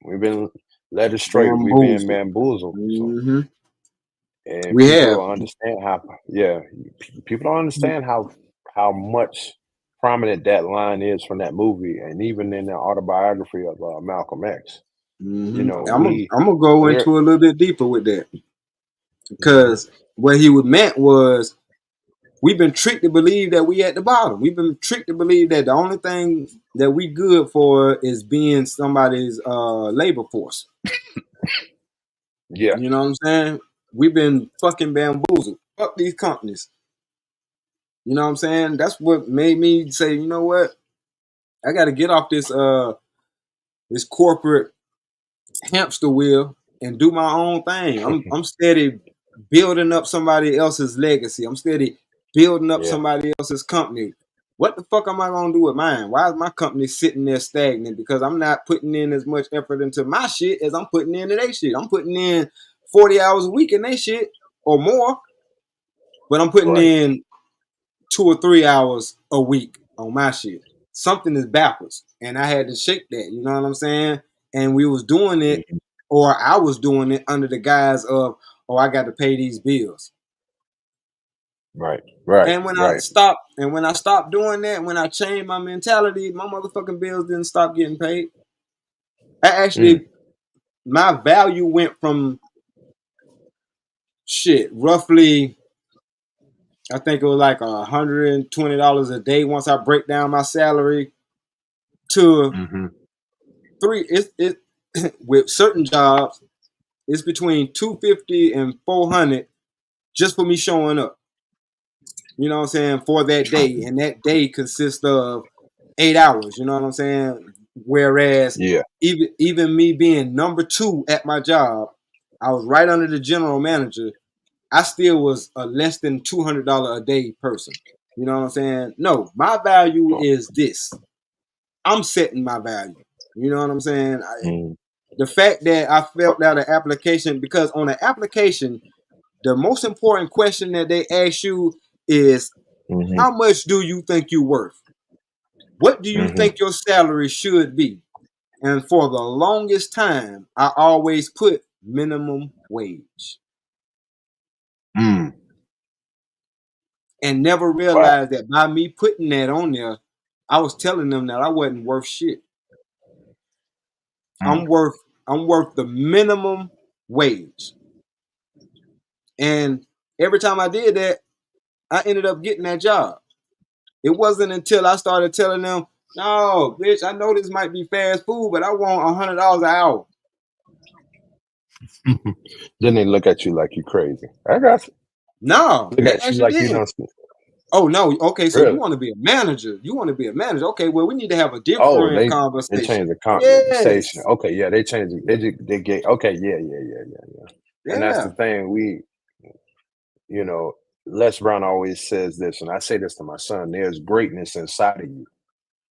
we've been led astray, we've been Bamboozled. bamboozled. So, Mm-hmm. and We people have. don't understand how, yeah, people don't understand how much prominent that line is from that movie, and even in the autobiography of Malcolm X. Mm-hmm. We I'm gonna go we're into a little bit deeper with that mhm, because what he would meant was we've been tricked to believe that we at the bottom. We've been tricked to believe that the only thing that we good for is being somebody's labor force. yeah, You know what I'm saying? We've been fucking bamboozled. Fuck these companies. You know what I'm saying? That's what made me say, you know what? I got to get off this corporate hamster wheel and do my own thing. I'm steady building up somebody else's legacy. I'm steady building up yeah, somebody else's company. What the fuck am I gonna do with mine? Why is my company sitting there stagnant? Because I'm not putting in as much effort into my shit as I'm putting into their shit. I'm putting in 40 hours a week in their shit or more, but I'm putting right, in 2 or 3 hours a week on my shit. Something is backwards, and I had to shake that. You know what I'm saying? And we was doing it, mhm, or I was doing it under the guise of, oh, I got to pay these bills. right, right, And right, when I stopped doing that, when I changed my mentality, my motherfucking bills didn't stop getting paid. I mm, actually, my value went from shit roughly. I think it was like $120 a day once I break down my salary to mhm, three. It with certain jobs, it's between 250 and 400 just for me showing up. You know what I'm saying, for that day, and that day consists of 8 hours. You know what I'm saying. Whereas yeah, even me being number two at my job, I was right under the general manager. I still was a less than $200 a day person. You know what I'm saying? No, my value oh, is this. I'm setting my value. You know what I'm saying? mm, The fact that I filled out an application, because on the application, the most important question that they ask you is mhm, how much do you think you're worth? What do you mhm, think your salary should be? And for the longest time, I always put minimum wage mm, and never wow, realized that by me putting that on there, I was telling them that I wasn't worth shit. mm, I'm worth I'm worth the minimum wage. And every time I did that, I ended up getting that job. It wasn't until I started telling them, no, bitch, I know this might be fast food, but I want $100 an hour. then they look at you like you crazy. I got you. No, Look they at you actually like you didn't. don't speak. Oh no, okay, so you Really? want to be a manager. You want to be a manager. Okay, well, we need to have a Oh, different they conversation. changed the conversation. Yes. Okay, yeah, they changed it. They get okay, yeah, yeah, yeah, yeah, yeah. And that's Yeah. the thing. you know, Les Brown always says this, and I say this to my son: there's greatness inside of you.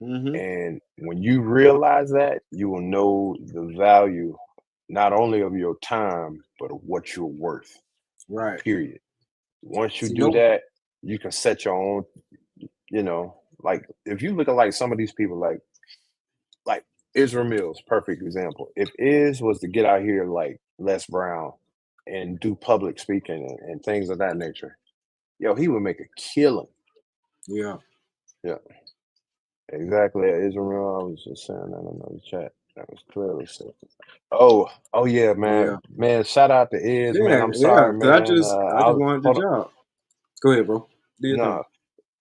Mm-hmm. And when you realize that, you will know the value not only of your time, but of what you're worth, Right. period. Once you See, do no. that, you can set your own, like if you look at like some of these people, like Israel Mills, perfect example. If Iz was to get out here like Les Brown and do public speaking and things of that nature, yo, he would make a killing. Yeah. Yeah, exactly. Israel, I was just saying that in another chat. That was clearly said. Oh yeah, man. Yeah. Man, shout out to Iz, man. Yeah. I'm Yeah. sorry, Cause I man. just I I just was wanted the hold on. job. Go ahead, bro. Do your thing. No,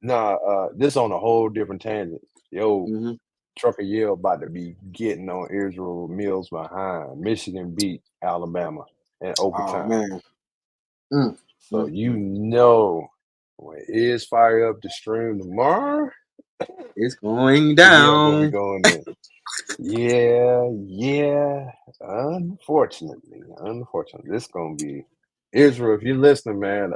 no, this on a whole different tangent. Yo, Mm-hmm. Trucker Yell about to be getting on Israel Mills behind. Michigan beat Alabama in Oh overtime. man. Mm, So mm, you mm. know when Iz fire up the stream tomorrow, It's going Yell gonna be down. going in. Yeah, yeah. Unfortunately, this gonna be Israel. If you're listening, man,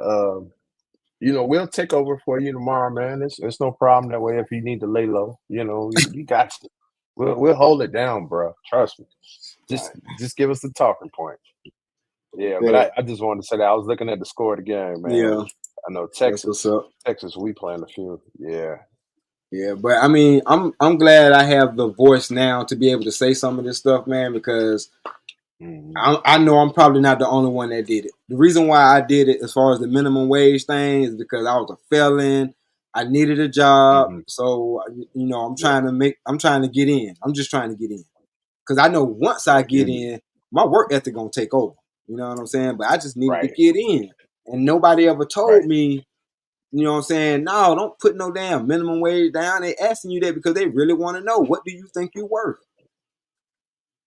we'll take over for you tomorrow, man. It's no problem that way. If you need to lay low, we got you. We'll hold it down, bro. Trust me. Just Right. just give us the talking point. Yeah, but Bet. I just wanted to say that I was looking at the score of the game, man. Yeah. I know That's what's up. Texas, we playing a few. Yeah. Yeah, but I mean, I'm glad I have the voice now to be able to say some of this stuff, man, because Hmm. I know I'm probably not the only one that did it. The reason why I did it, as far as the minimum wage thing, is because I was a felon. I needed a job, Hmm. so Yeah. I'm trying to get in. I'm just trying to get in because I know once I Yeah. get in, my work ethic gonna take over. You know what I'm saying? But I just needed to Right. get in, and nobody ever told Right. me. You know what I'm saying? No, don't put no damn minimum wage down. They asking you that because they really want to know, what do you think you're worth?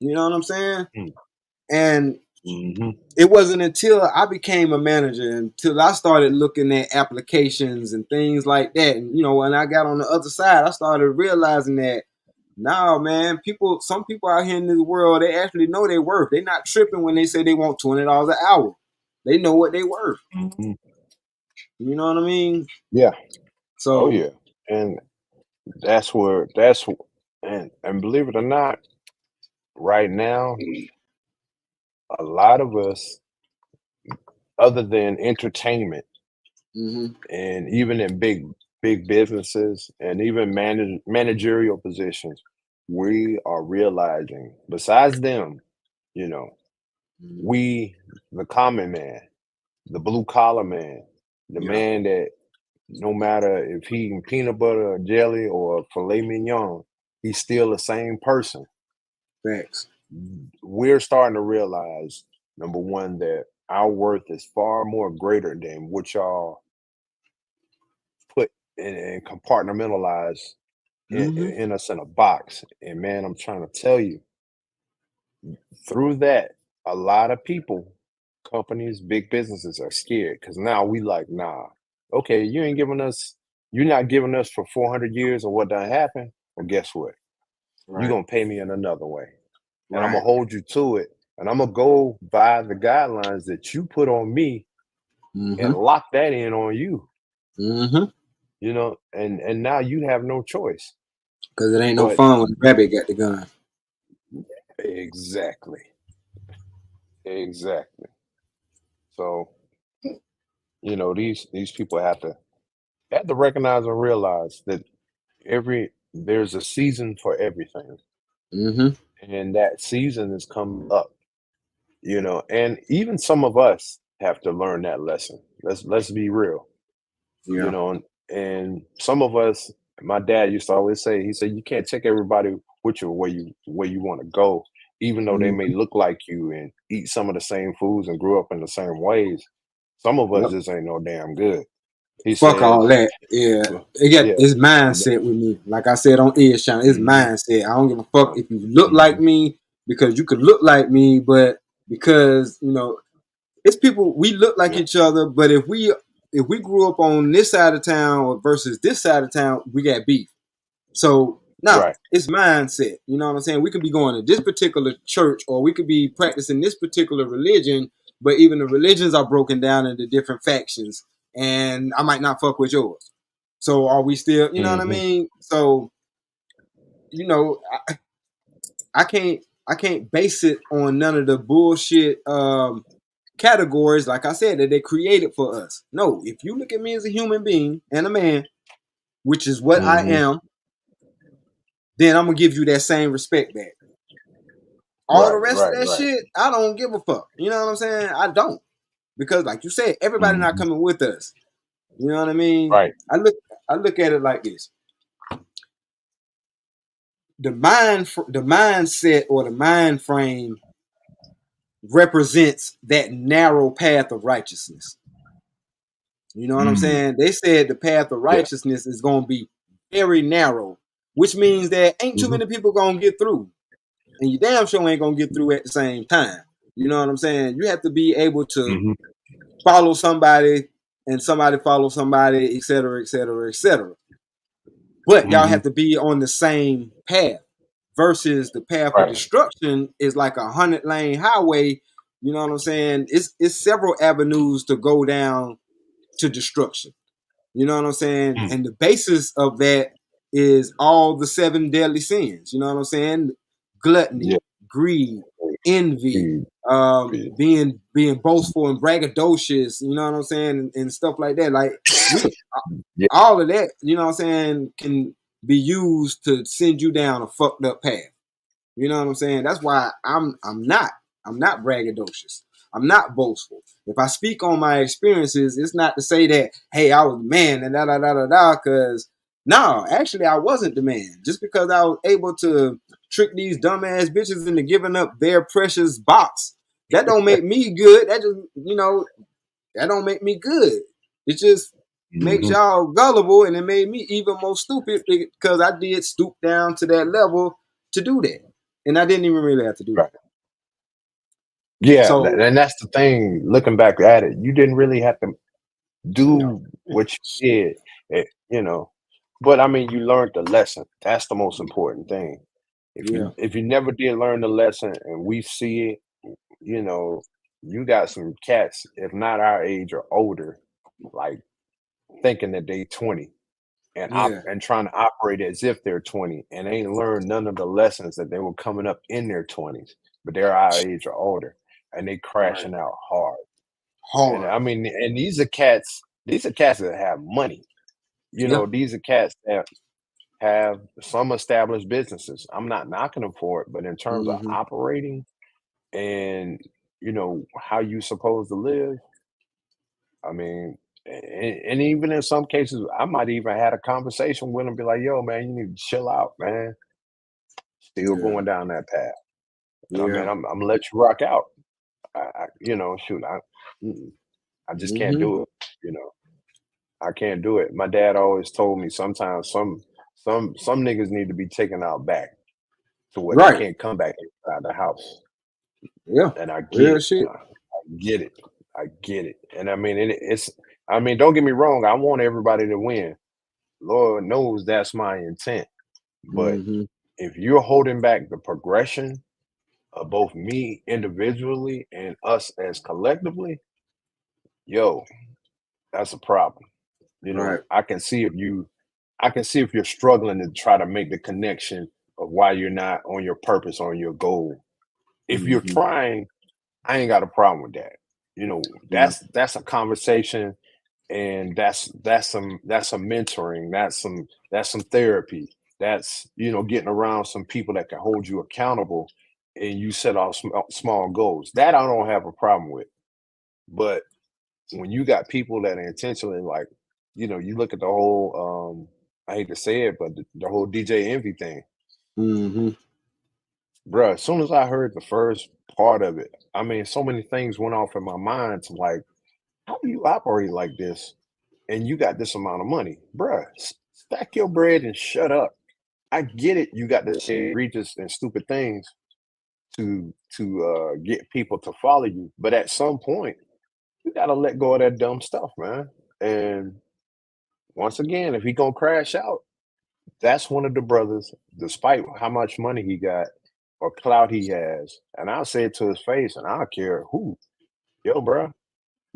You know what I'm saying? And Mm-hmm. it wasn't until I became a manager, until I started looking at applications and things like that. And when I got on the other side, I started realizing that no, man, some people out here in this world, they actually know their worth. They're not tripping when they say they want $20 an hour. They know what they worth. Hmm. You know what I mean? Yeah. Oh So, yeah. And and believe it or not, right now, a lot of us, other than entertainment mm-hmm, and even in big businesses and even managerial positions, we are realizing besides them, you know, mm-hmm, we, the common man, the blue collar man, the yeah, man that no matter if he eating peanut butter or jelly or filet mignon, he's still the same person. facts. We're starting to realize, number one, that our worth is far more greater than what y'all put and compartmentalize Mm-hmm, in us in a box. And man, I'm trying to tell you, through that, a lot of people, companies, big businesses are scared because now we like, nah, okay, you're not giving us for 400 years or what done happened. Well, guess what? You're right, gonna pay me in another way, and I'm gonna right. hold you to it, and I'm gonna go by the guidelines that you put on me and Mm-hmm, lock that in on you. mm-hmm. And now you have no choice. Because it ain't no But fun when the rabbit got the gun. exactly, exactly. So these people have to recognize and realize that there's a season for everything, Mm-hmm, and that season is coming up. And even some of us have to learn that lesson. Let's be real. you yeah. know, and, and some of us, my dad used to always say, he said, you can't take everybody with you where you want to go, even though they may Mm-hmm. look like you and eat some of the same foods and grew up in the same ways. Some of us Yep. just ain't no damn good. He Fuck all says, that. Yeah. well, It yeah. it's mindset with me. Like I said on Ears Channel, it's Mm-hmm. mindset. I don't give a fuck if you look like Mm-hmm. me, because you could look like me, but because it's people, we look like Yeah. each other, but if we grew up on this side of town versus this side of town, we got beef. So no, Right. it's mindset. You know what I'm saying? We could be going to this particular church, or we could be practicing this particular religion, but even the religions are broken down into different factions, and I might not fuck with yours. So are we still, you know what I Mm-hmm. mean? So, you know, I can't base it on none of the bullshit categories, like I said, that they created for us. No, if you look at me as a human being and a man, which is what I Mm-hmm. am, then I'm gonna give you that same respect back. All the Right, rest of right, that right. shit, I don't give a fuck. You know what I'm saying? I don't. Because like you said, everybody not Mm-hmm. coming with us. You know what I mean? Right. I look at it like this. The mindset or the mind frame represents that narrow path of righteousness. You know what I'm Mm. saying? They said the path of Yeah. righteousness is going to be very narrow, which means that ain't too Mm-hmm. many people going to get through. And you damn sure ain't going to get through at the same time. You know what I'm saying? You have to be able to Mm-hmm. follow somebody and somebody follow somebody, et cetera, et cetera, et cetera. But y'all Mm-hmm. have to be on the same path versus the path of Right. destruction is like 100-lane highway. You know what I'm saying? It's several avenues to go down to destruction. You know what I'm saying? Mm. And the basis of that is all the 7 deadly sins. You know what I'm saying? Yeah. Gluttony, greed, envy, Speed. Speed. being boastful and braggadocious. You know what I'm saying? And stuff like that. Like we Yeah. all of that, you know what I'm saying, can be used to send you down a fucked up path. You know what I'm saying? That's why I'm not braggadocious. I'm not boastful. If I speak on my experiences, it's not to say that, hey, I was the man and da da da da da, because no, actually I wasn't the man. Just because I was able to trick these dumbass bitches into giving up their precious box, that don't make me good. That just, you know, that don't make me good. It just makes Mm-hmm. y'all gullible, and it made me even more stupid because I did stoop down to that level to do that, and I didn't even really have to do Right. that. Yeah, So and that's the thing. Looking back at it, you didn't really have to no, do what you shit, did. You know, but I mean, you learned the lesson. That's the most important thing. yeah, If you never did learn the lesson, and we see it, you know, you got some cats, if not our age or older, like thinking that they 20 yeah, and trying to operate as if they're 20 and ain't learned none of the lessons that they were coming up in their 20s, but they're our age or older, and they right, crashing out hard. And hard, I mean, and these are cats that have money. You yeah, know, these are cats that have some established businesses. I'm not knocking them for it, but in terms of mm-hmm, operating and how you supposed to live, I mean, and even in some cases, I might even had a conversation with them, be like, "Yo, man, you need to chill out, man. Still yeah, going down that path." And I mean, yeah, I'm gonna let you rock out. Shoot, mm-mm, I just can't mm-hmm, do it. You know, I can't do it. My dad always told me sometimes some niggas need to be taken out back to where they right, can't come back inside the house. yeah, And I get real it. shit, I get it. I get it. And I mean, it's. I mean, don't get me wrong. I want everybody to win. Lord knows that's my intent. But mm-hmm, if you're holding back the progression of both me individually and us as collectively, yo, that's a problem. right, I can see if you're struggling to try to make the connection of why you're not on your purpose, on your goal. If you're mm-hmm, trying, I ain't got a problem with that. yeah, That's a conversation, and that's some mentoring, that's some therapy. That's getting around some people that can hold you accountable, and you set off small goals. That I don't have a problem with. But when you got people that are intentionally like, you look at the whole I hate to say it, but the whole DJ Envy thing, mm-hmm, bruh. As soon as I heard the first part of it, I mean, so many things went off in my mind to like, how do you operate like this? And you got this amount of money, bruh. Stack your bread and shut up. I get it. You got to say egregious and stupid things to get people to follow you, but at some point, you got to let go of that dumb stuff, man. And once again, if he gonna crash out, that's one of the brothers, despite how much money he got or clout he has. And I'll say it to his face, and I don't care who. yo, bro,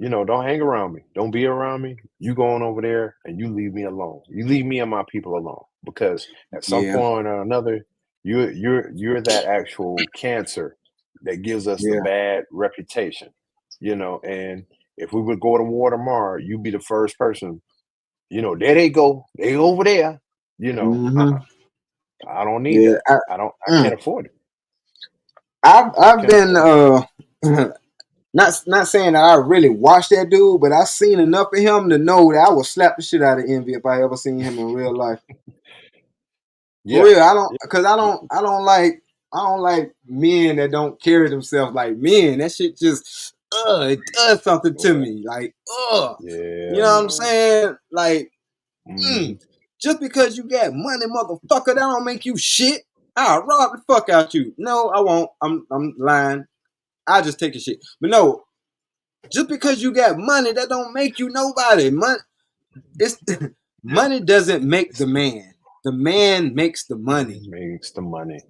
don't hang around me. Don't be around me. You going over there and you leave me alone. You leave me and my people alone. Because at some Yeah, point or another, you're that actual cancer that gives us the yeah. bad reputation. And if we would go to war tomorrow, you be the first person, there they go. They over there. Mm-hmm. I don't need Yeah. that. I Mm. can't afford it. I've Can't been afford it. not saying that I really watched that dude, but I've seen enough of him to know that I would slap the shit out of Envy if I ever seen him in real life. For Yeah. real, I don't, Yeah. cause I don't like men that don't carry themselves like men. That shit just, it does something to Yeah. me. Like, you Yeah, know what I'm man. saying? Like, Hmm. just because you got money, motherfucker, that don't make you shit. I'll rob the fuck out you. No, I won't. I'm lying. I'll just take your shit. But no, just because you got money, that don't make you nobody. It's Yeah. money doesn't make the man. The man makes the money. Makes the money.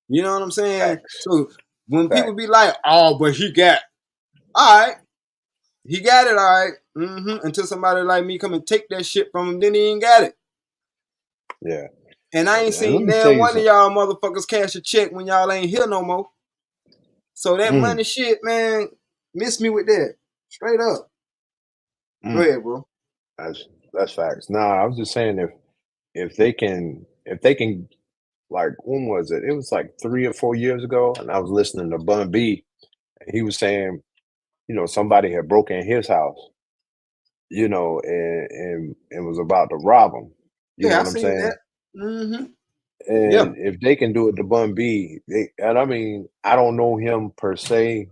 You know what I'm saying? Facts. So when people be Facts. like, "Oh, but he got all right, he got it all right," until somebody like me come and take that shit from him, then he ain't got it. Yeah. And I ain't And let seen me tell damn you one of something. y'all motherfuckers cash a check when y'all ain't here no more. So that Mm, money shit, man, miss me with that. Straight up. Go mm. ahead, bro. That's facts. Nah, I was just saying if they can like when was it? It was like 3 or 4 years ago, and I was listening to Bun B, and he was saying, somebody had broken in his house, and was about to rob him. You know Yeah, I what I'm seen that. saying? Mm-hmm. Yeah. And if they can do it to Bun B, and I mean, I don't know him per se,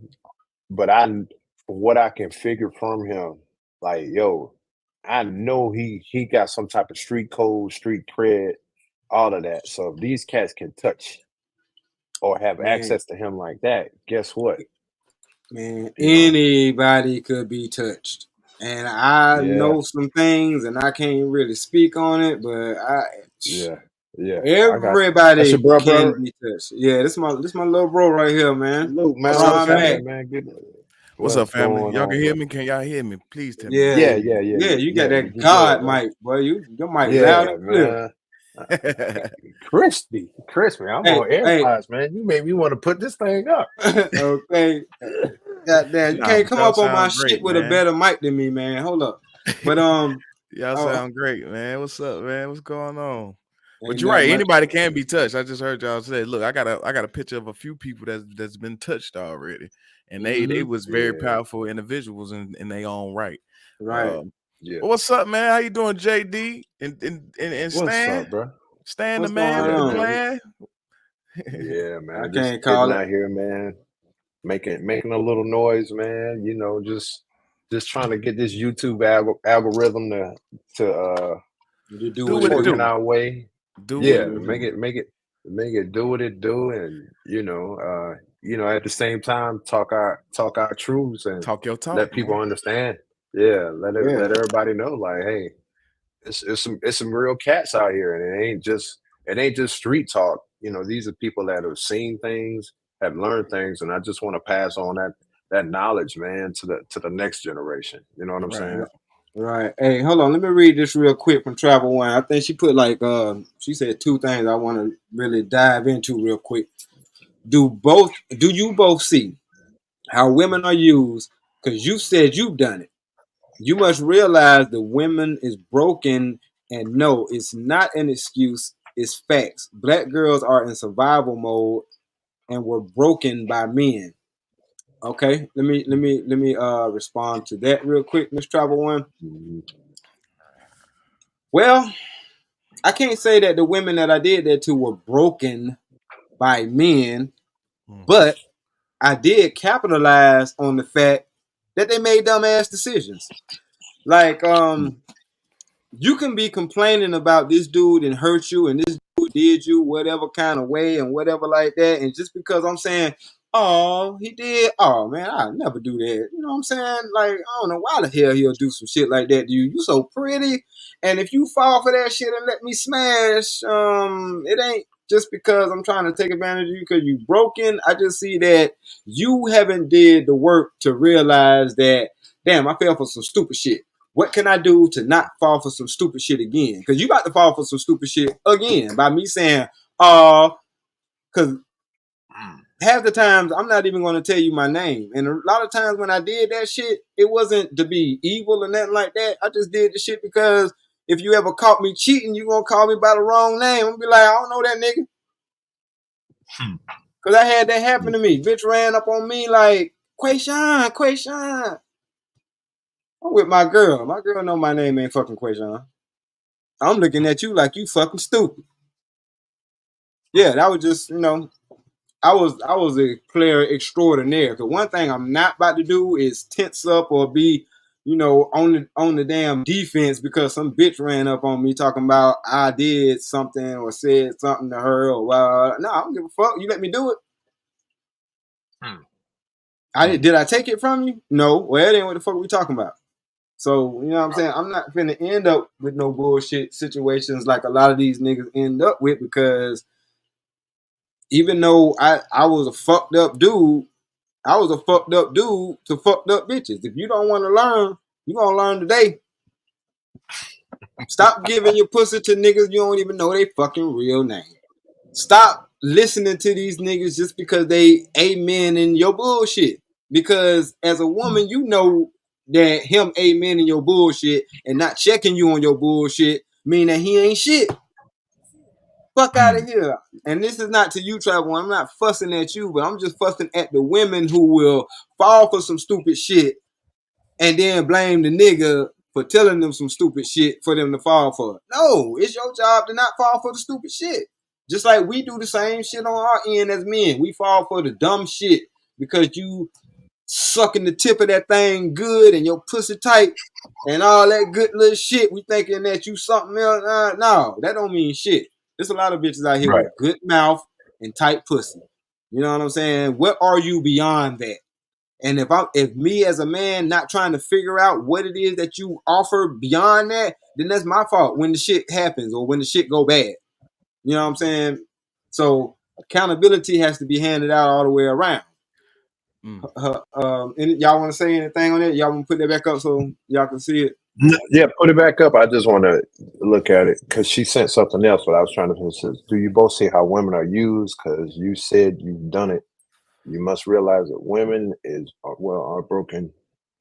but from what I can figure from him, like, yo, I know he got some type of street code, street cred, all of that. So if these cats can touch or have Man, access to him like that, guess what? man, You know, anybody could be touched. And I yeah, know some things and I can't really speak on it, but yeah, yeah. I got you. That's your everybody can brother, be touched. Yeah, this my little bro right here, man. Luke, man. What's Ron Mac. happening, man? Good. What's up, What's family? going Y'all can on, hear bro? me? Can y'all hear me? Please tell me you Yeah, can Yeah, hear yeah, yeah, yeah, you got yeah. that You good, God bro? mic, boy. Your mic loud Yeah, and clear. man. Uh, me. crispy, crispy. I'm Hey, on hey, AirPods, man. You made me want to put this thing up. okay. Goddamn, you Nah, can't but come y'all up on my sound shit great, with a man. better mic than me, man. Hold up. But Y'all oh, sound great, man. What's up, man? What's going on? But ain't you're nothing right. much. Anybody can be touched. I just heard y'all say, look, I got a picture of a few people that's been touched already, and they Mm-hmm. was very Yeah, powerful individuals in their own right. Right. Um, yeah. but what's up, man? How you doing, JD and What's Stan? up, bro? Stan the What's going man Yeah, with the on? man. plan. Yeah, I man. Just can't getting call it. out here, man. Making a little noise, man. Just trying to get this YouTube algorithm to You do Do what what it it work in do. do. our way. Do what Yeah, it Mm-hmm. make it do what it do, and at the same time talk our truths and Talk your talk, let people man. understand. Yeah, Yeah. let everybody know, like, hey, it's some real cats out here, and it ain't just street talk. These are people that have seen things, have learned things, and I just want to pass on that knowledge, man, to the next generation. You know what I'm Right. saying? Right. Hey, hold on. Let me read this real quick from Travel One. I think she put like she said two things I want to really dive into real quick. Do you both see how women are used? Because you said you've done it. You must realize the women is broken, and no, it's not an excuse, it's facts. Black girls are in survival mode and were broken by men. Okay, let me respond to that real quick, Miss Travel One. Mhm. Well, I can't say that the women that I did that to were broken by men, Mm. but I did capitalize on the fact that they made dumbass decisions. Like, you can be complaining about this dude and hurt you, and this dude did you whatever kind of way and whatever like that, and just because I'm saying, oh, he did, oh man, I'll never do that. You know what I'm saying? Like, I don't know why the hell he'll do some shit like that to you. You so pretty, and if you fall for that shit and let me smash, it ain't. just because I'm trying to take advantage of you because you broken. I just see that you haven't did the work to realize that, damn, I fell for some stupid shit. What can I do to not fall for some stupid shit again? Because you about to fall for some stupid shit again by me saying, because half the times I'm not even going to tell you my name. And a lot of times when I did that shit, it wasn't to be evil or nothing like that. I just did the shit because if you ever caught me cheating, you going to call me by the wrong name. I'm going to be like, I don't know that nigga. Because I had that happen to me. Bitch ran up on me like, Quayshawn. I'm with my girl. My girl know my name ain't fucking Quayshawn. I'm looking at you like you fucking stupid. Yeah, that was just, I was a player extraordinaire. Cause one thing I'm not about to do is tense up or be, on the damn defense because some bitch ran up on me talking about I did something or said something to her or no, I don't give a fuck. You let me do it. Did I take it from you? No. Well, then what the fuck are we talking about? So, you know what I'm saying? I'm not finna end up with no bullshit situations like a lot of these niggas end up with because even though I was a fucked up dude, I was a fucked up dude to fucked up bitches. If you don't want to learn, you gonna learn today. Stop giving your pussy to niggas you don't even know they fucking real name. Stop listening to these niggas just because they amen in your bullshit. Because as a woman, you know that him amen in your bullshit and not checking you on your bullshit mean that he ain't shit. Fuck out of here. And this is not to you, Travel. I'm not fussing at you, but I'm just fussing at the women who will fall for some stupid shit and then blame the nigga for telling them some stupid shit for them to fall for it. No, it's your job to not fall for the stupid shit. Just like we do the same shit on our end as men. We fall for the dumb shit because you sucking the tip of that thing good and your pussy tight and all that good little shit. We thinking that you something else. No, that don't mean shit. There's a lot of bitches out here Right. with good mouth and tight pussy. You know what I'm saying? What are you beyond that? And if me as a man not trying to figure out what it is that you offer beyond that, then that's my fault when the shit happens or when the shit go bad. You know what I'm saying? So accountability has to be handed out all the way around. And y'all want to say anything on it? Y'all want to put that back up so y'all can see it? Yeah, put it back up. I just want to look at it because she sent something else. But I was trying to finish. Do you both see how women are used? Because you said you've done it. You must realize that women are broken,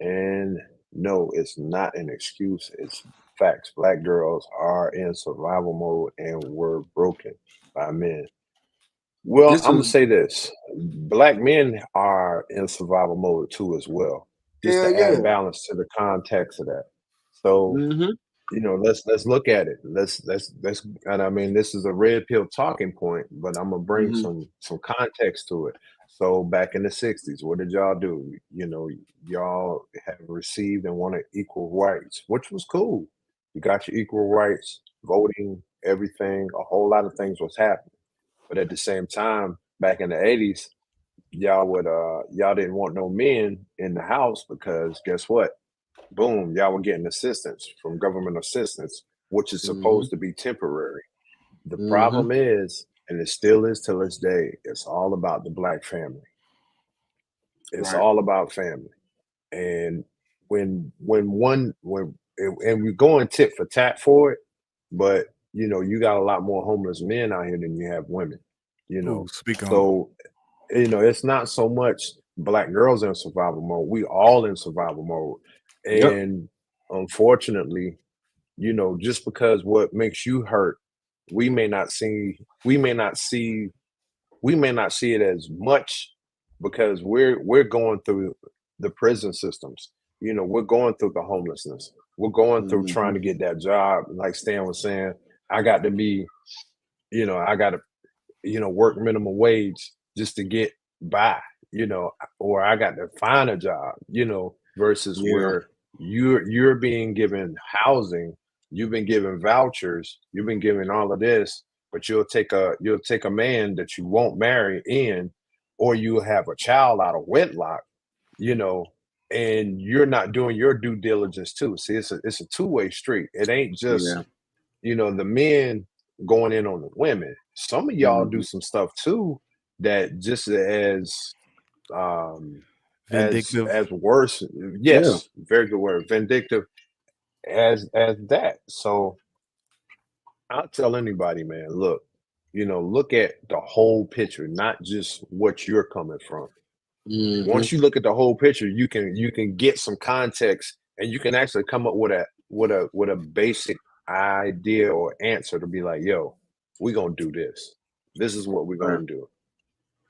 and no, it's not an excuse. It's facts. Black girls are in survival mode, and we're broken by men. Well, This I'm gonna was say this: black men are in survival mode too, as well. Just hell to add yeah. balance to the context of that. So Mm-hmm. let's look at it. Let's and I mean this is a red pill talking point, but I'm gonna bring Mm-hmm. some context to it. So back in the 60s, what did y'all do? Y'all have received and wanted equal rights, which was cool. You got your equal rights, voting, everything, a whole lot of things was happening. But at the same time, back in the 80s, y'all didn't want no men in the house because guess what? Boom, y'all were getting assistance from government assistance, which is Mm-hmm. supposed to be temporary. The Mm-hmm. problem is, and it still is till this day, it's all about the black family. It's Right. all about family. And and we're going tit for tat for it, but you got a lot more homeless men out here than you have women, you Ooh, know. speak on it. So, it's not so much black girls in survival mode. We all in survival mode. Yep. And unfortunately, just because what makes you hurt, we may not see, we may not see, we may not see it as much because we're going through the prison systems. We're going through the homelessness. We're going through Mm-hmm. trying to get that job. Like Stan was saying, I got to be, I got to, work minimum wage just to get by, or I got to find a job, versus Yeah. where you're being given housing, you've been given vouchers, you've been given all of this, but you'll take a man that you won't marry in, or you have a child out of wedlock, you know, and you're not doing your due diligence too. See, it's a two-way street. It ain't just Yeah. the men going in on the women. some of y'all do some stuff too that just um Vindictive. as worse. Yeah. Yes, very good word. Vindictive as that. So I'll tell anybody, man, look, look at the whole picture, not just what you're coming from. Mm-hmm. Once you look at the whole picture, you can get some context, and you can actually come up with a basic idea or answer to be like, yo, we're gonna do this. This is what we're Right. gonna do.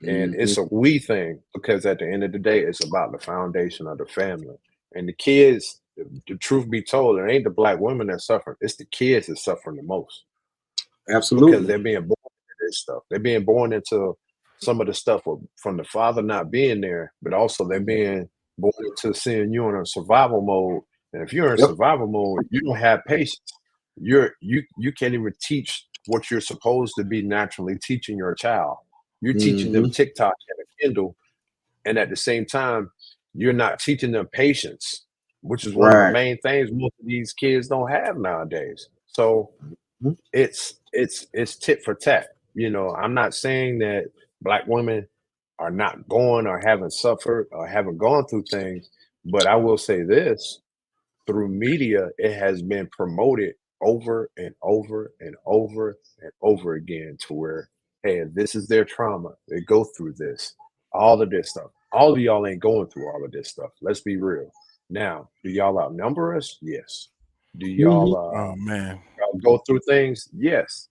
And Mm-hmm. it's a we thing, because at the end of the day, it's about the foundation of the family. And the kids, the truth be told, it ain't the black women that suffer, it's the kids that suffering the most, because Absolutely. they're being born into this stuff. They're being born into some of the stuff from the father not being there, but also they're being born into seeing you in a survival mode. And if you're in Yep. survival mode, you don't have patience. You can't even teach what you're supposed to be naturally teaching your child. You're teaching them Mm-hmm. TikTok and a Kindle, and at the same time, you're not teaching them patience, which is one of the Right. main things most of these kids don't have nowadays. So Mhm. it's tit for tat. I'm not saying that black women are not going or haven't suffered or haven't gone through things, but I will say this: through media, it has been promoted over and over and over and over again, to where, hey, this is their trauma. They go through this, all of this stuff. All of y'all ain't going through all of this stuff. Let's be real. Now, do y'all outnumber us? Yes. Do Mm-hmm. Oh man. y'all go through things? Yes.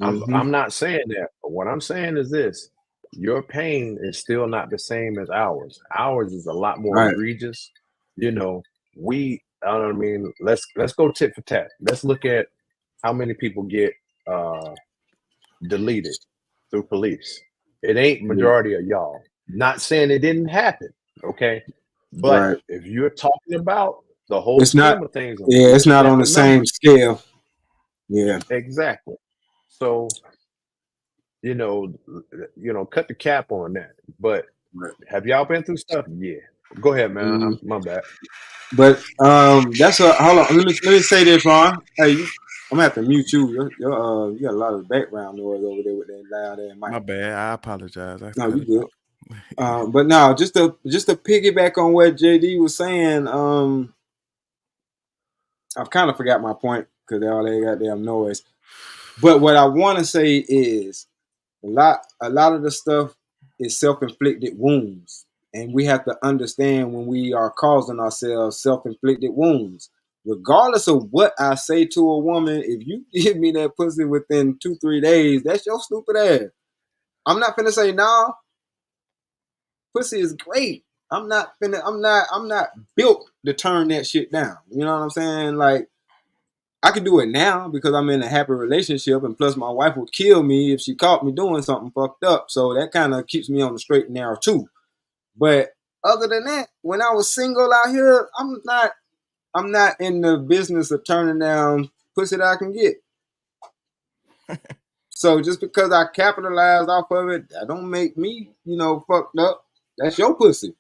I'm Mm-hmm. I'm not saying that, but what I'm saying is this: your pain is still not the same as ours. Ours is a lot more Right. egregious. You know, I don't know what I mean. Let's go tit for tat. Let's look at how many people get uh deleted through police. It ain't Yeah. majority of y'all. Not saying it didn't happen, okay? But Right. if you're talking about the whole It's not. scheme of things, and Yeah. we're It's looking not at on the the same numbers, scale. Yeah. exactly. So, you know, cut the cap on that. But Right. have y'all been through stuff? Yeah. Go ahead, man. Mm. I'm my bad. But that's a hold on. Let me say this, Ron. Hey, I'm gonna have to mute you. You got a lot of background noise over there with that loud ass My mic. bad. I apologize. I No, cut you it good. out. But no, just to piggyback on what JD was saying. I've kind of forgot my point because all that goddamn noise. But what I want to say is a lot of the stuff is self-inflicted wounds, and we have to understand when we are causing ourselves self-inflicted wounds. Regardless of what I say to a woman, if you give me that pussy within 2-3 days, that's your stupid ass. I'm not finna say nah. Pussy is great. I'm not built to turn that shit down. You know what I'm saying? Like, I could do it now because I'm in a happy relationship, and plus my wife would kill me if she caught me doing something fucked up. So that kind of keeps me on the straight and narrow too. But other than that, when I was single out here, I'm not in the business of turning down pussy that I can get. So just because I capitalized off of it, that don't make me, fucked up. That's your pussy.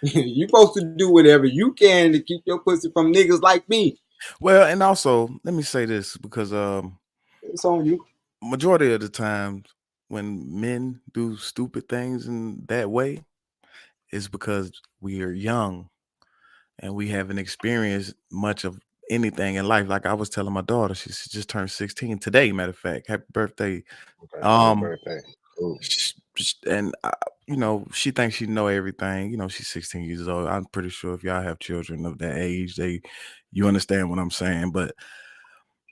You supposed to do whatever you can to keep your pussy from niggas like me. Well, and also let me say this because It's on you. majority of the times when men do stupid things in that way is because we are young and we haven't experienced much of anything in life. Like I was telling my daughter, she just turned 16 today. Matter of fact, happy birthday. Okay, happy Um, birthday. Ooh. and she thinks she know everything. She's 16 years old. I'm pretty sure if y'all have children of that age, you understand what I'm saying. But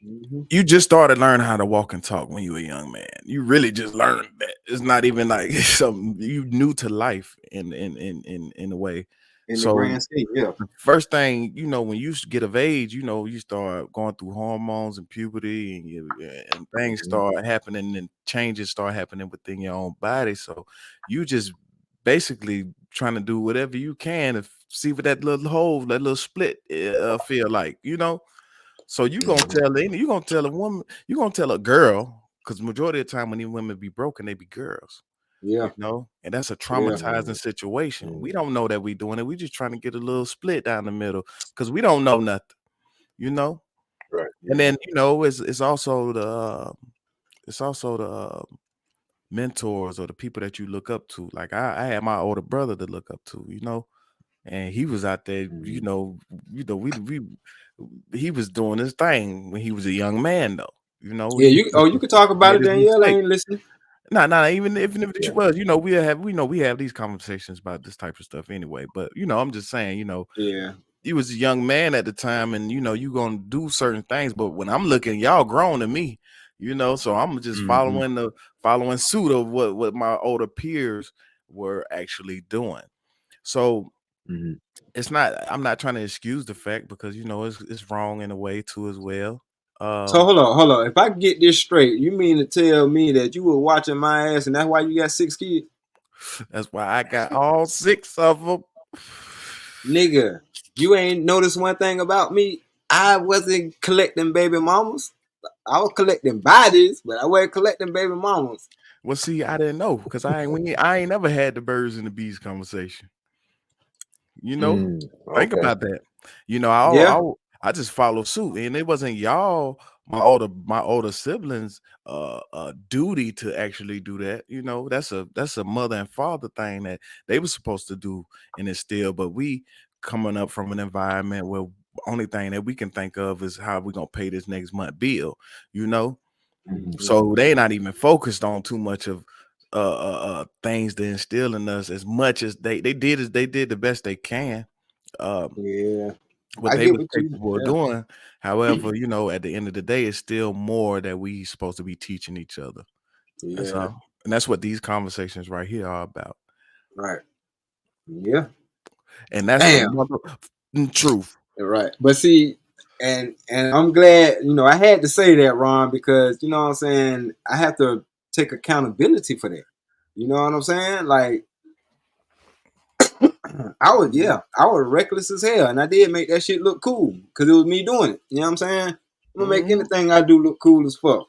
Mm-hmm. you just started learning how to walk and talk when you were a young man. You really just learned that. It's not even like something you new to life in a way. In the So grand scheme, yeah. the first thing, when you get of age, you start going through hormones and puberty, and things Mhm. start happening and changes start happening within your own body. So you just basically trying to do whatever you can to see what that little hole, that little split feel like, So you gonna tell a woman, you gonna tell a girl, because majority of the time when these women be broken, they be girls. Yeah. And that's a Yeah. traumatizing situation. We Mhm. don't know that we doing it. We just trying to get a little split down the middle because we don't know nothing, you know. Right. And then it's also the mentors or the people that you look up to. Like I had my older brother to look up to, you know, and he was out there, we he was doing his thing when he was a young man though. You know, Yeah, you could talk about made it, his Danielle. I mistake. ain't listening. Nah, even if Yeah. you was, we have these conversations about this type of stuff anyway. But I'm just saying, Yeah. you was a young man at the time, and you gonna do certain things. But when I'm looking, y'all grown to me, so I'm just Mm-hmm. following suit of what my older peers were actually doing. So Mm-hmm. I'm not trying to excuse the fact, because it's wrong in a way too as well. So Um, hold on. If I get this straight, you mean to tell me that you were watching my ass, and that's why you got 6 kids, that's why I got all 6 of them. nigga? You ain't noticed one thing about me. I wasn't collecting baby mamas. I was collecting bodies, but I wasn't collecting baby mamas. Well, see, I didn't know, because I ain't never had the birds and the bees conversation. Think Okay. about that. Yeah. I just follow suit, and it wasn't y'all, my older siblings, duty to actually do that. That's a mother and father thing that they were supposed to do and instill. But we coming up from an environment where only thing that we can think of is how we gonna pay this next month bill. You know, Mm-hmm. so they not even focused on too much of things to instill in us, as much as they did the best they can. Um, Yeah. what I they get was what you. capable of Yeah. doing. However, at the end of the day, it's still more that we supposed to be teaching each other. That's Yeah. all. And that's what these conversations right here are about. Right. Yeah. And that's the Damn. mother truth. Right. But see, and I'm glad, I had to say that, Ron, because you know what I'm saying, I have to take accountability for that. You know what I'm saying? Like I was reckless as hell, and I did make that shit look cool because it was me doing it. You know what I'm saying? I'm gonna make Mhm. anything I do look cool as fuck.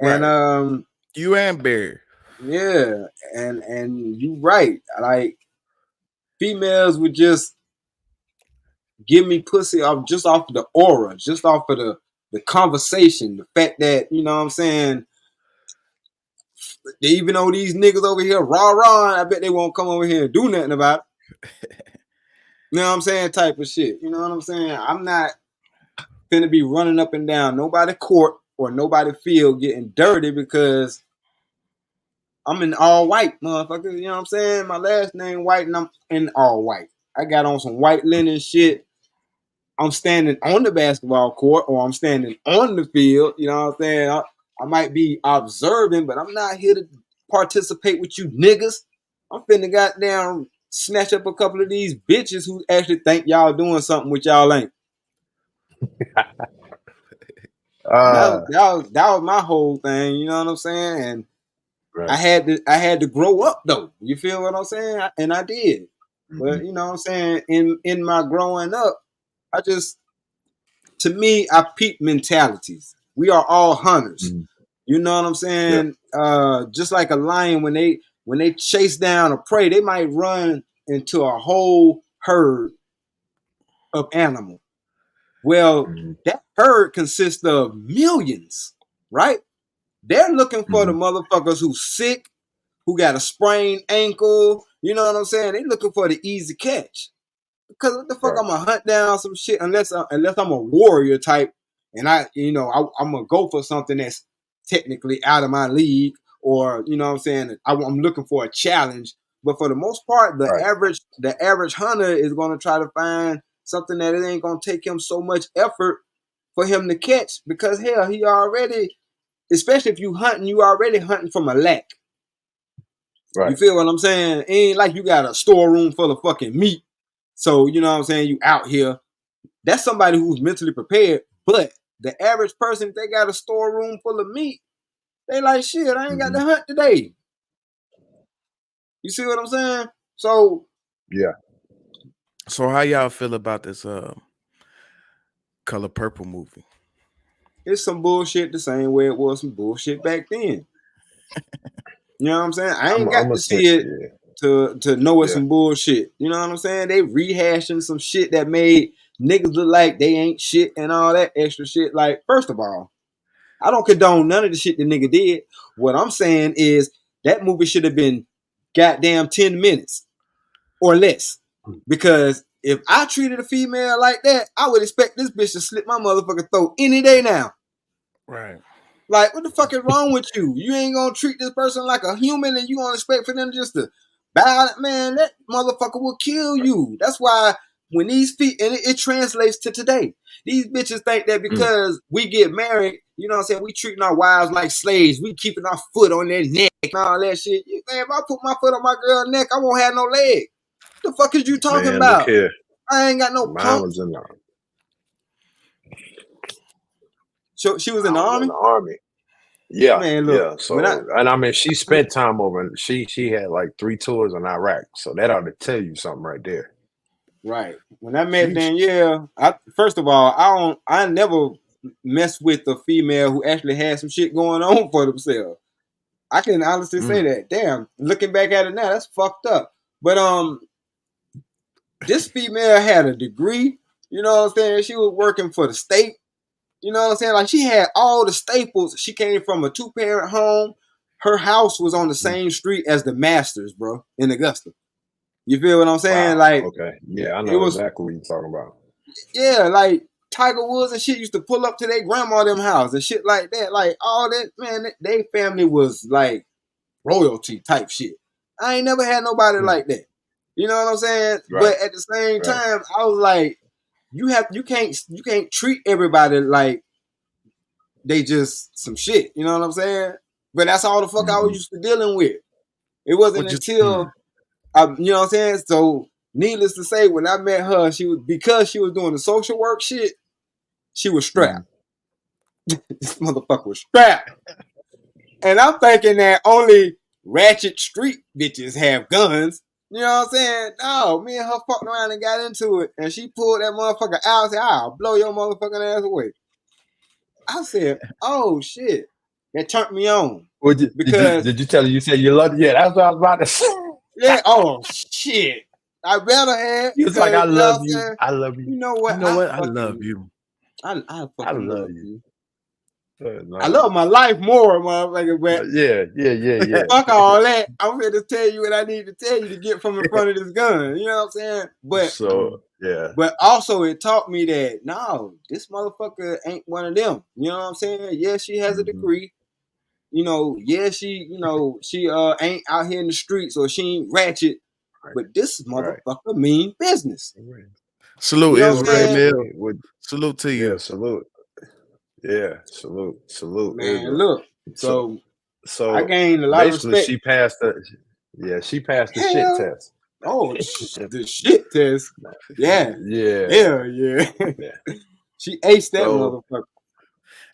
And Right. You and Barry. yeah, and you right. Like females would just give me pussy off of the aura, just off of the conversation, the fact that you know what I'm saying. Even though these niggas over here rah rah, I bet they won't come over here and do nothing about it. You know what I'm saying? Type of shit. You know what I'm saying? I'm not finna be running up and down nobody court or nobody field getting dirty because I'm in all white, motherfucker. You know what I'm saying? My last name white and I'm in all white. I got on some white linen shit. I'm standing on the basketball court or I'm standing on the field. You know what I'm saying? I might be observing, but I'm not here to participate with you niggas. I'm finna goddamn snatch up a couple of these bitches who actually think y'all doing something which y'all ain't. Uh, That was my whole thing. You know what I'm saying? And right. I had to grow up though. You feel what I'm saying? And I did. Mm-hmm. But you know what I'm saying? In my growing up, I just to me, I peep mentalities. We are all hunters. Mm-hmm. You know what I'm Yeah. saying? Just like a lion, when they chase down a prey, they might run into a whole herd of animal. Well, Mm-hmm. that herd consists of millions, right? They're looking for the Mm-hmm. motherfuckers who's sick, who got a sprained ankle. You know what I'm saying? They looking for the easy catch. Because what the fuck, Right. I'm gonna hunt down some shit unless I'm a warrior type, and I'm gonna go for something that's technically out of my league, or you know what I'm saying, I'm looking for a challenge. But for the most part, Right. the average hunter is gonna try to find something that it ain't gonna take him so much effort for him to catch, because hell, he already, especially if you already hunting from a lack. You Right. feel what I'm saying? It ain't like you got a storeroom full of fucking meat. So, you know what I'm saying? You out here. That's somebody who's mentally prepared. But the average person, if they got a storeroom full of meat, they like, shit, I ain't got Mm-hmm. to hunt today. You see what I'm saying? So, Yeah. So how y'all feel about this Color Purple movie? it's some bullshit the same way it was some bullshit back then. You know what I'm saying? I ain't I'm got gonna to say, see it yeah. to know it's Yeah. some bullshit. You know what I'm saying? They rehashing some shit that made niggas look like they ain't shit and all that extra shit. Like, first of all, I don't condone none of the shit the nigga did. What I'm saying is that movie should have been goddamn 10 minutes or less. Because if I treated a female like that, I would expect this bitch to slit my motherfucking throat any day now. Right. Like, what the fuck is wrong with you? You ain't gonna treat this person like a human and you gonna expect for them just to bow? Man, that motherfucker will kill you. That's why when these and it translates to today. These bitches think that because we get married, you know what I'm saying, we treating our wives like slaves. We keeping our foot on their neck and all that shit. Man, if I put my foot on my girl's neck, I won't have no leg. What the fuck is you talking Man, look about? here. I ain't got no Mine pump. was in the She was in the army? army. Yeah, Man, look, yeah. So, and I mean, she spent time over, and she had like 3 tours in Iraq. So that ought to tell you something right there. Right. When I met Danielle, first of all, I never messed with a female who actually had some shit going on for themselves. I can honestly say that. Damn, looking back at it now, that's fucked up. But this female had a degree. You know what I'm saying? She was working for the state. You know what I'm saying? Like, she had all the staples. She came from a 2-parent home. Her house was on the same street as the Masters, bro, in Augusta. You feel what I'm saying? Wow. Like, Okay. Yeah, I know exactly what you're talking about. Yeah, like Tiger Woods and shit used to pull up to their grandma them house and shit like that. Like, all that, man, their family was like royalty type shit. I ain't never had nobody like that. You know what I'm saying? Right. But at the same time, I was like, you can't treat everybody like they just some shit. You know what I'm saying? But that's all the fuck I was used to dealing with. It wasn't until you know what I'm saying? So needless to say, when I met her, because she was doing the social work shit, she was strapped. This motherfucker was strapped. And I'm thinking that only ratchet street bitches have guns. You know what I'm saying? No, me and her fucked around and got into it. And she pulled that motherfucker out and said, I'll blow your motherfucking ass away. I said, oh shit. That turned me on. Well, did you tell her you said you loved her? Yeah, that's what I was about to say. Yeah, oh shit. I better have. He was like, I love you. I love you. You know what? You know what? I love you. I fucking love you. No. I love my life more, motherfucker. But yeah. Fuck all that. I'm here to tell you what I need to tell you to get from in front of this gun. You know what I'm saying? But so yeah. But also it taught me that no, this motherfucker ain't one of them. You know what I'm saying? Yeah, she has a degree. You know, yeah, she ain't out here in the streets or she ain't ratchet. But this motherfucker mean business. Salute, you know Israel. Salute to you. Yeah, salute. Yeah, salute. Man, Israel. look. So I gained a lot of respect. Basically, she passed the shit test. Oh, the shit test. Yeah. She aced that motherfucker.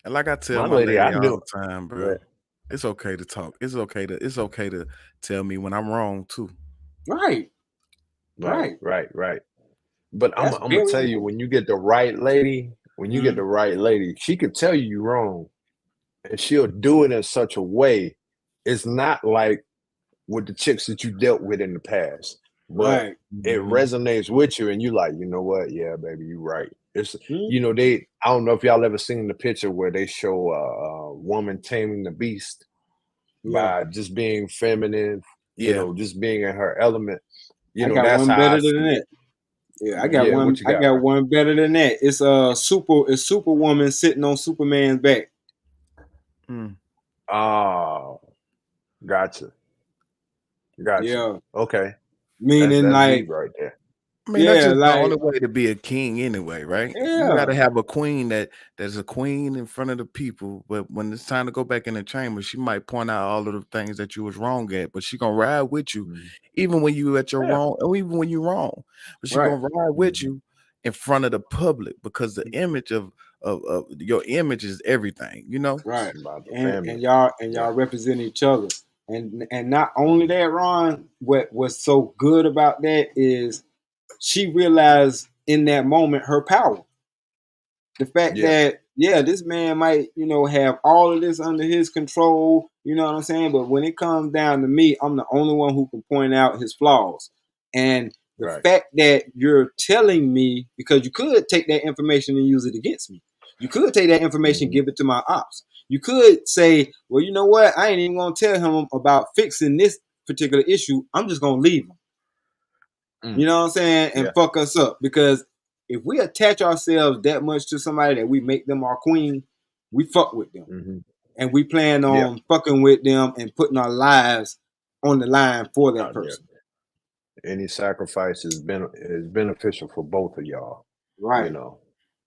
And like I tell my lady all the time, bro, it's okay to talk. It's okay to tell me when I'm wrong too. Right. But I'm gonna tell you, when you get the right lady, she could tell you you're wrong, and she'll do it in such a way. It's not like with the chicks that you dealt with in the past, but it resonates with you, and you like, you know what? Yeah, baby, you're right. It's you know, I don't know if y'all ever seen the picture where they show a woman taming the beast by just being feminine, you know, just being in her element. You know, that's how better than that. Yeah, I got one. I got one better than that. It's Superwoman sitting on Superman's back. Oh, gotcha. Yeah. Okay. Meaning that's like deep right there. I mean, that's just the only way to be a king anyway, right? Yeah. You got to have a queen that's a queen in front of the people, but when it's time to go back in the chamber, she might point out all of the things that you was wrong at, but she gonna ride with you, even when you at your wrong, or even when you're wrong. But she gonna ride with you in front of the public because the image of your image is everything, you know? Right. And y'all represent each other. And not only that, Ron, what's so good about that is she realized in that moment her power. The fact that, this man might, have all of this under his control, you know what I'm saying? But when it comes down to me, I'm the only one who can point out his flaws. And the fact that you're telling me, because you could take that information and use it against me. You could take that information, give it to my ops. You could say, well, you know what? I ain't even gonna tell him about fixing this particular issue. I'm just gonna leave him. You know what I'm saying? And Yeah. fuck us up. Because if we attach ourselves that much to somebody that we make them our queen, we fuck with them. Mm-hmm. And we plan Yeah. on fucking with them and putting our lives on the line for that Yeah. person. Any sacrifice is beneficial for both of y'all. You Right. know,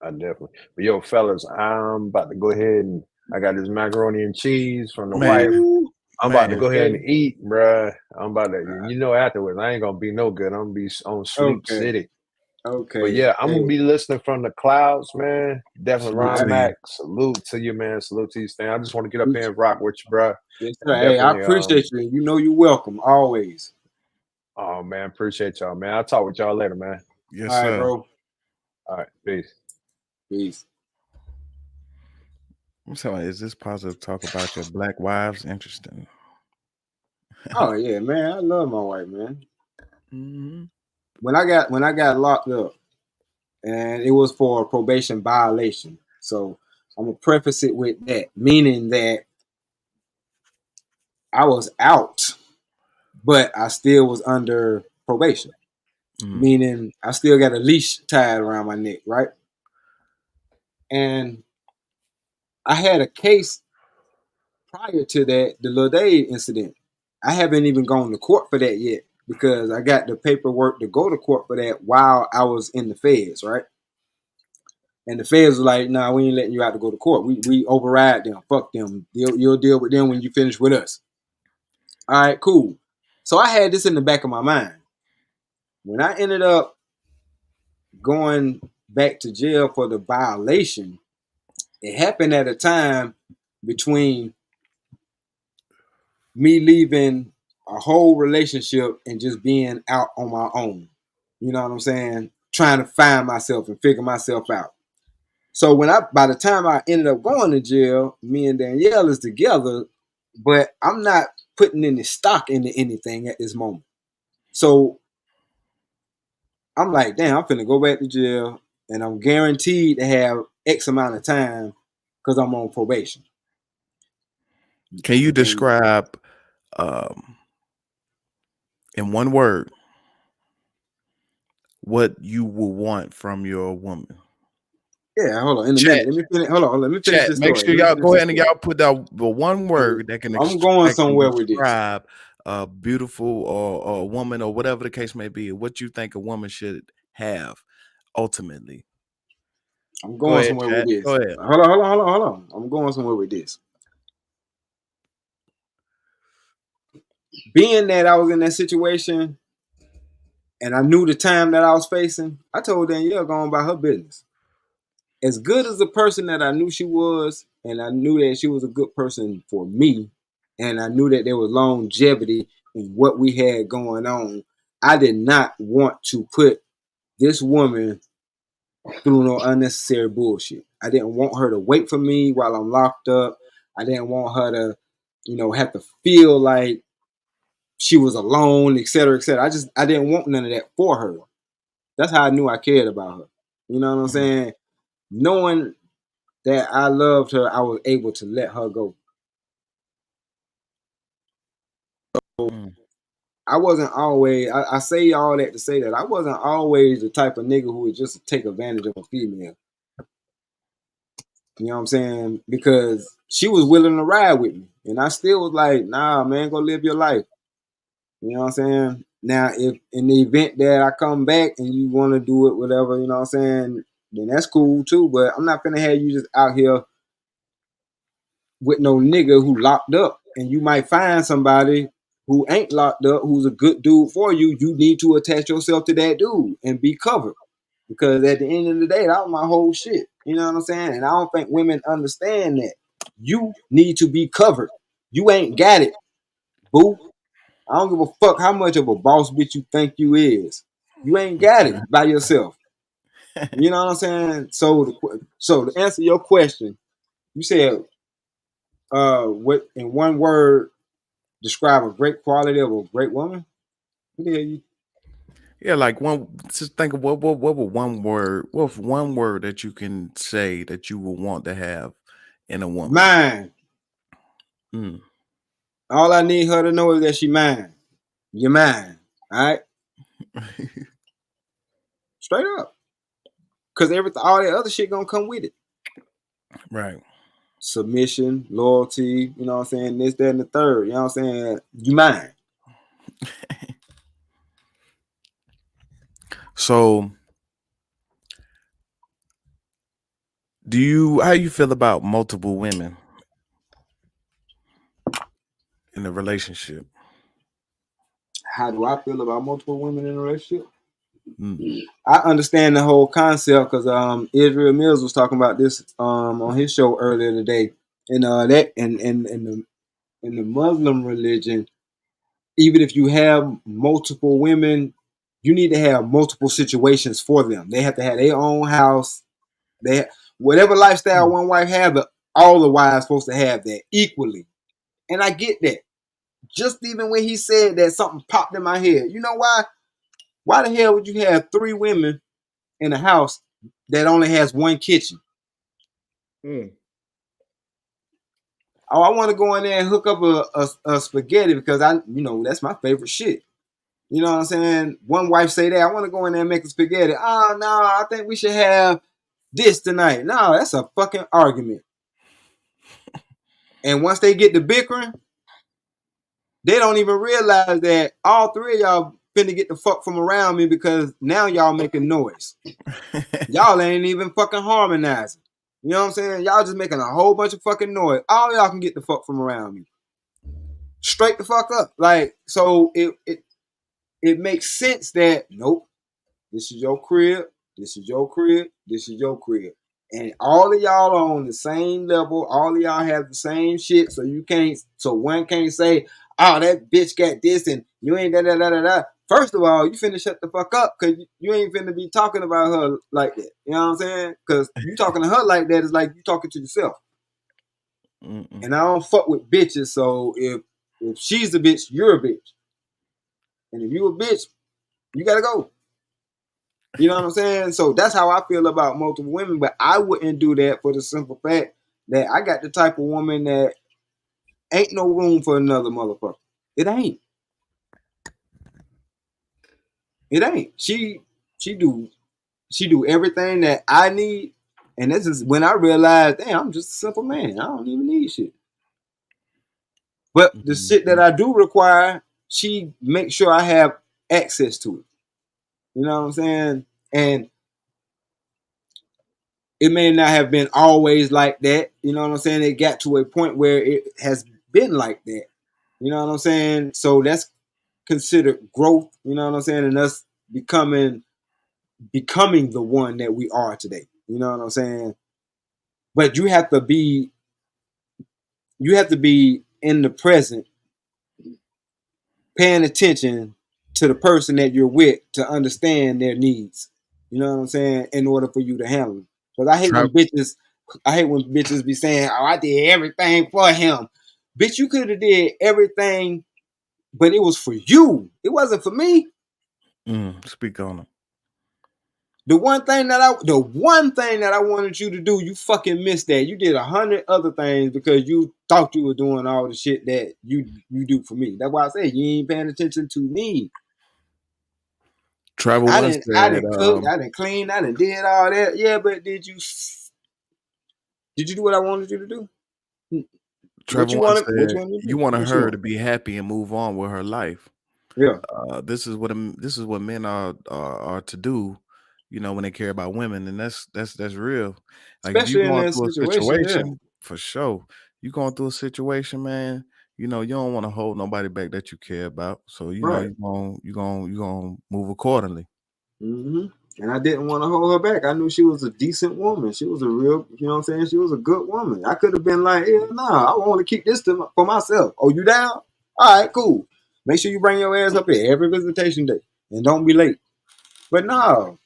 I definitely. But yo, fellas, I'm about to go ahead and I got this macaroni and cheese from the wife. Man, Ooh, I'm about to man. go ahead okay. and eat, bruh. I'm about to, you know, afterwards, I ain't gonna be no good. I'm gonna be on Sleep Okay. City. But Okay. yeah, I'm Hey. gonna be listening from the clouds, man. Definitely, Salute All Ron to right. you. Mac. Salute to you, man. Salute to you, Stan. I just want to get up here and rock with you, bruh. Yes, sir. And Hey, I definitely, appreciate you. And you know you're welcome always. oh man, appreciate y'all, man. I'll talk with y'all later, man. Yes, All right, sir. bro. All right, peace. Peace. I'm saying, is this positive talk about your black wives interesting? Oh yeah, man. I love my wife, man. Mm-hmm. When I got locked up, and it was for a probation violation. So I'm gonna preface it with that, meaning that I was out, but I still was under probation. Mm. Meaning I still got a leash tied around my neck, right? And I had a case prior to that, the Lil Dave incident. I haven't even gone to court for that yet because I got the paperwork to go to court for that while I was in the feds, right? And the feds were like, "Nah, we ain't letting you out to go to court. We override them. Fuck them. You'll deal with them when you finish with us." All right, cool. So I had this in the back of my mind. When I ended up going back to jail for the violation, it happened at a time between me leaving a whole relationship and just being out on my own. You know what I'm saying? Trying to find myself and figure myself out. So by the time I ended up going to jail, me and Danielle is together, but I'm not putting any stock into anything at this moment. So I'm like, damn, I'm finna go back to jail and I'm guaranteed to have X amount of time because I'm on probation. Can you And describe um, in one word what you will want from your woman? yeah, hold on. In a Chat, minute, let me finish. Hold on, let me finish chat. this Make story. sure Let me y'all finish go this ahead and story. y'all put out the one word that can I'm going that can somewhere with this. describe a beautiful or a woman or whatever the case may be. What you think a woman should have ultimately. I'm Go going ahead, somewhere with chat. this. Go ahead. Hold on. I'm going somewhere with this. Being that I was in that situation and I knew the time that I was facing, I told Danielle go on about her business. As good as the person that I knew she was, and I knew that she was a good person for me, and I knew that there was longevity in what we had going on, I did not want to put this woman through no unnecessary bullshit. I didn't want her to wait for me while I'm locked up. I didn't want her to, have to feel like she was alone, et cetera, et cetera. I didn't want none of that for her. That's how I knew I cared about her. You know what I'm Mm, saying? Knowing that I loved her, I was able to let her go. mm, I wasn't always, I say all that to say that I wasn't always the type of nigga who would just take advantage of a female. You know what I'm saying? Because she was willing to ride with me. And I still was like, nah, man, go live your life. You know what I'm saying? Now, if in the event that I come back and you want to do it, whatever, you know what I'm saying, then that's cool too. But I'm not gonna have you just out here with no nigga who locked up. And you might find somebody who ain't locked up, who's a good dude for you. You need to attach yourself to that dude and be covered. Because at the end of the day, that was my whole shit. You know what I'm saying? And I don't think women understand that. You need to be covered. You ain't got it, boo. I don't give a fuck how much of a boss bitch you think you is. You ain't got it by yourself. You know what I'm saying? So to answer your question, you said what in one word describe a great quality of a great woman? What the hell you yeah, like one. Just think of what would one word? What's one word that you can say that you would want to have in a woman. Mine. Mm. All I need her to know is that she mine. You're mine. All right? Straight up. Because all that other shit gonna come with it. Right. Submission, loyalty, you know what I'm saying? This, that, and the third. You know what I'm saying? You mine. So how you feel about multiple women in a relationship? How do I feel about multiple women in a relationship? Mm. I understand the whole concept because Israel Mills was talking about this on his show earlier today. And that in the Muslim religion, even if you have multiple women, you need to have multiple situations for them. They have to have their own house. Whatever lifestyle one wife have, but all the wives supposed to have that equally. And I get that. Just even when he said that, something popped in my head. You know why? Why the hell would you have 3 women in a house that only has one kitchen? Mm. Oh, I want to go in there and hook up a spaghetti because that's my favorite shit. You know what I'm saying? One wife say that I want to go in there and make a spaghetti. Oh no, I think we should have this tonight. No, that's a fucking argument. And once they get to bickering, they don't even realize that all 3 of y'all finna get the fuck from around me because now y'all making noise. Y'all ain't even fucking harmonizing. You know what I'm saying? Y'all just making a whole bunch of fucking noise. All y'all can get the fuck from around me. Straight the fuck up. Like, so it makes sense that nope, this is your crib, this is your crib, this is your crib. And all of y'all are on the same level. All of y'all have the same shit. So one can't say, oh, that bitch got this and you ain't da da da da da. First of all, you finna shut the fuck up because you ain't finna be talking about her like that. You know what I'm saying? Because you talking to her like that is like you talking to yourself. Mm-mm. And I don't fuck with bitches. So if she's a bitch, you're a bitch. And if you a bitch, you gotta go. You know what I'm saying? So that's how I feel about multiple women, but I wouldn't do that for the simple fact that I got the type of woman that ain't no room for another motherfucker. It ain't. It ain't. She do everything that I need, and this is when I realized, damn, I'm just a simple man. I don't even need shit. But the shit that I do require, she makes sure I have access to it. You know what I'm saying? And it may not have been always like that. You know what I'm saying? It got to a point where it has been like that. You know what I'm saying? So that's considered growth. You know what I'm saying? And us becoming the one that we are today. You know what I'm saying? But you have to be in the present, paying attention to the person that you're with to understand their needs. You know what I'm saying? In order for you to handle them. Because I hate when bitches be saying, "Oh, I did everything for him." Bitch, you could have did everything, but it was for you. It wasn't for me. Speak on it. The one thing that I wanted you to do, you fucking missed that. You did 100 other things because you thought you were doing all the shit that you do for me. That's why I say you ain't paying attention to me. Travel I once said, didn't cook, I didn't clean, I didn't did all that. Yeah, but did you do what I wanted you to do? What Travel you once wanted? What you said, wanted to you do? wanted What you her want? to be happy and move on with her life. Yeah, This is what men are to do, when they care about women, and that's real. Like if you especially in going that through a situation. Yeah, situation, for sure, you going through a situation, man. You don't want to hold nobody back that you care about. So right. you gonna move accordingly. Mm-hmm. And I didn't want to hold her back. I knew she was a decent woman. She was a real, you know what I'm saying? She was a good woman. I could have been like, hell nah, I want to keep this for myself. Oh, you down? All right, cool. Make sure you bring your ass up here every visitation day and don't be late. But no,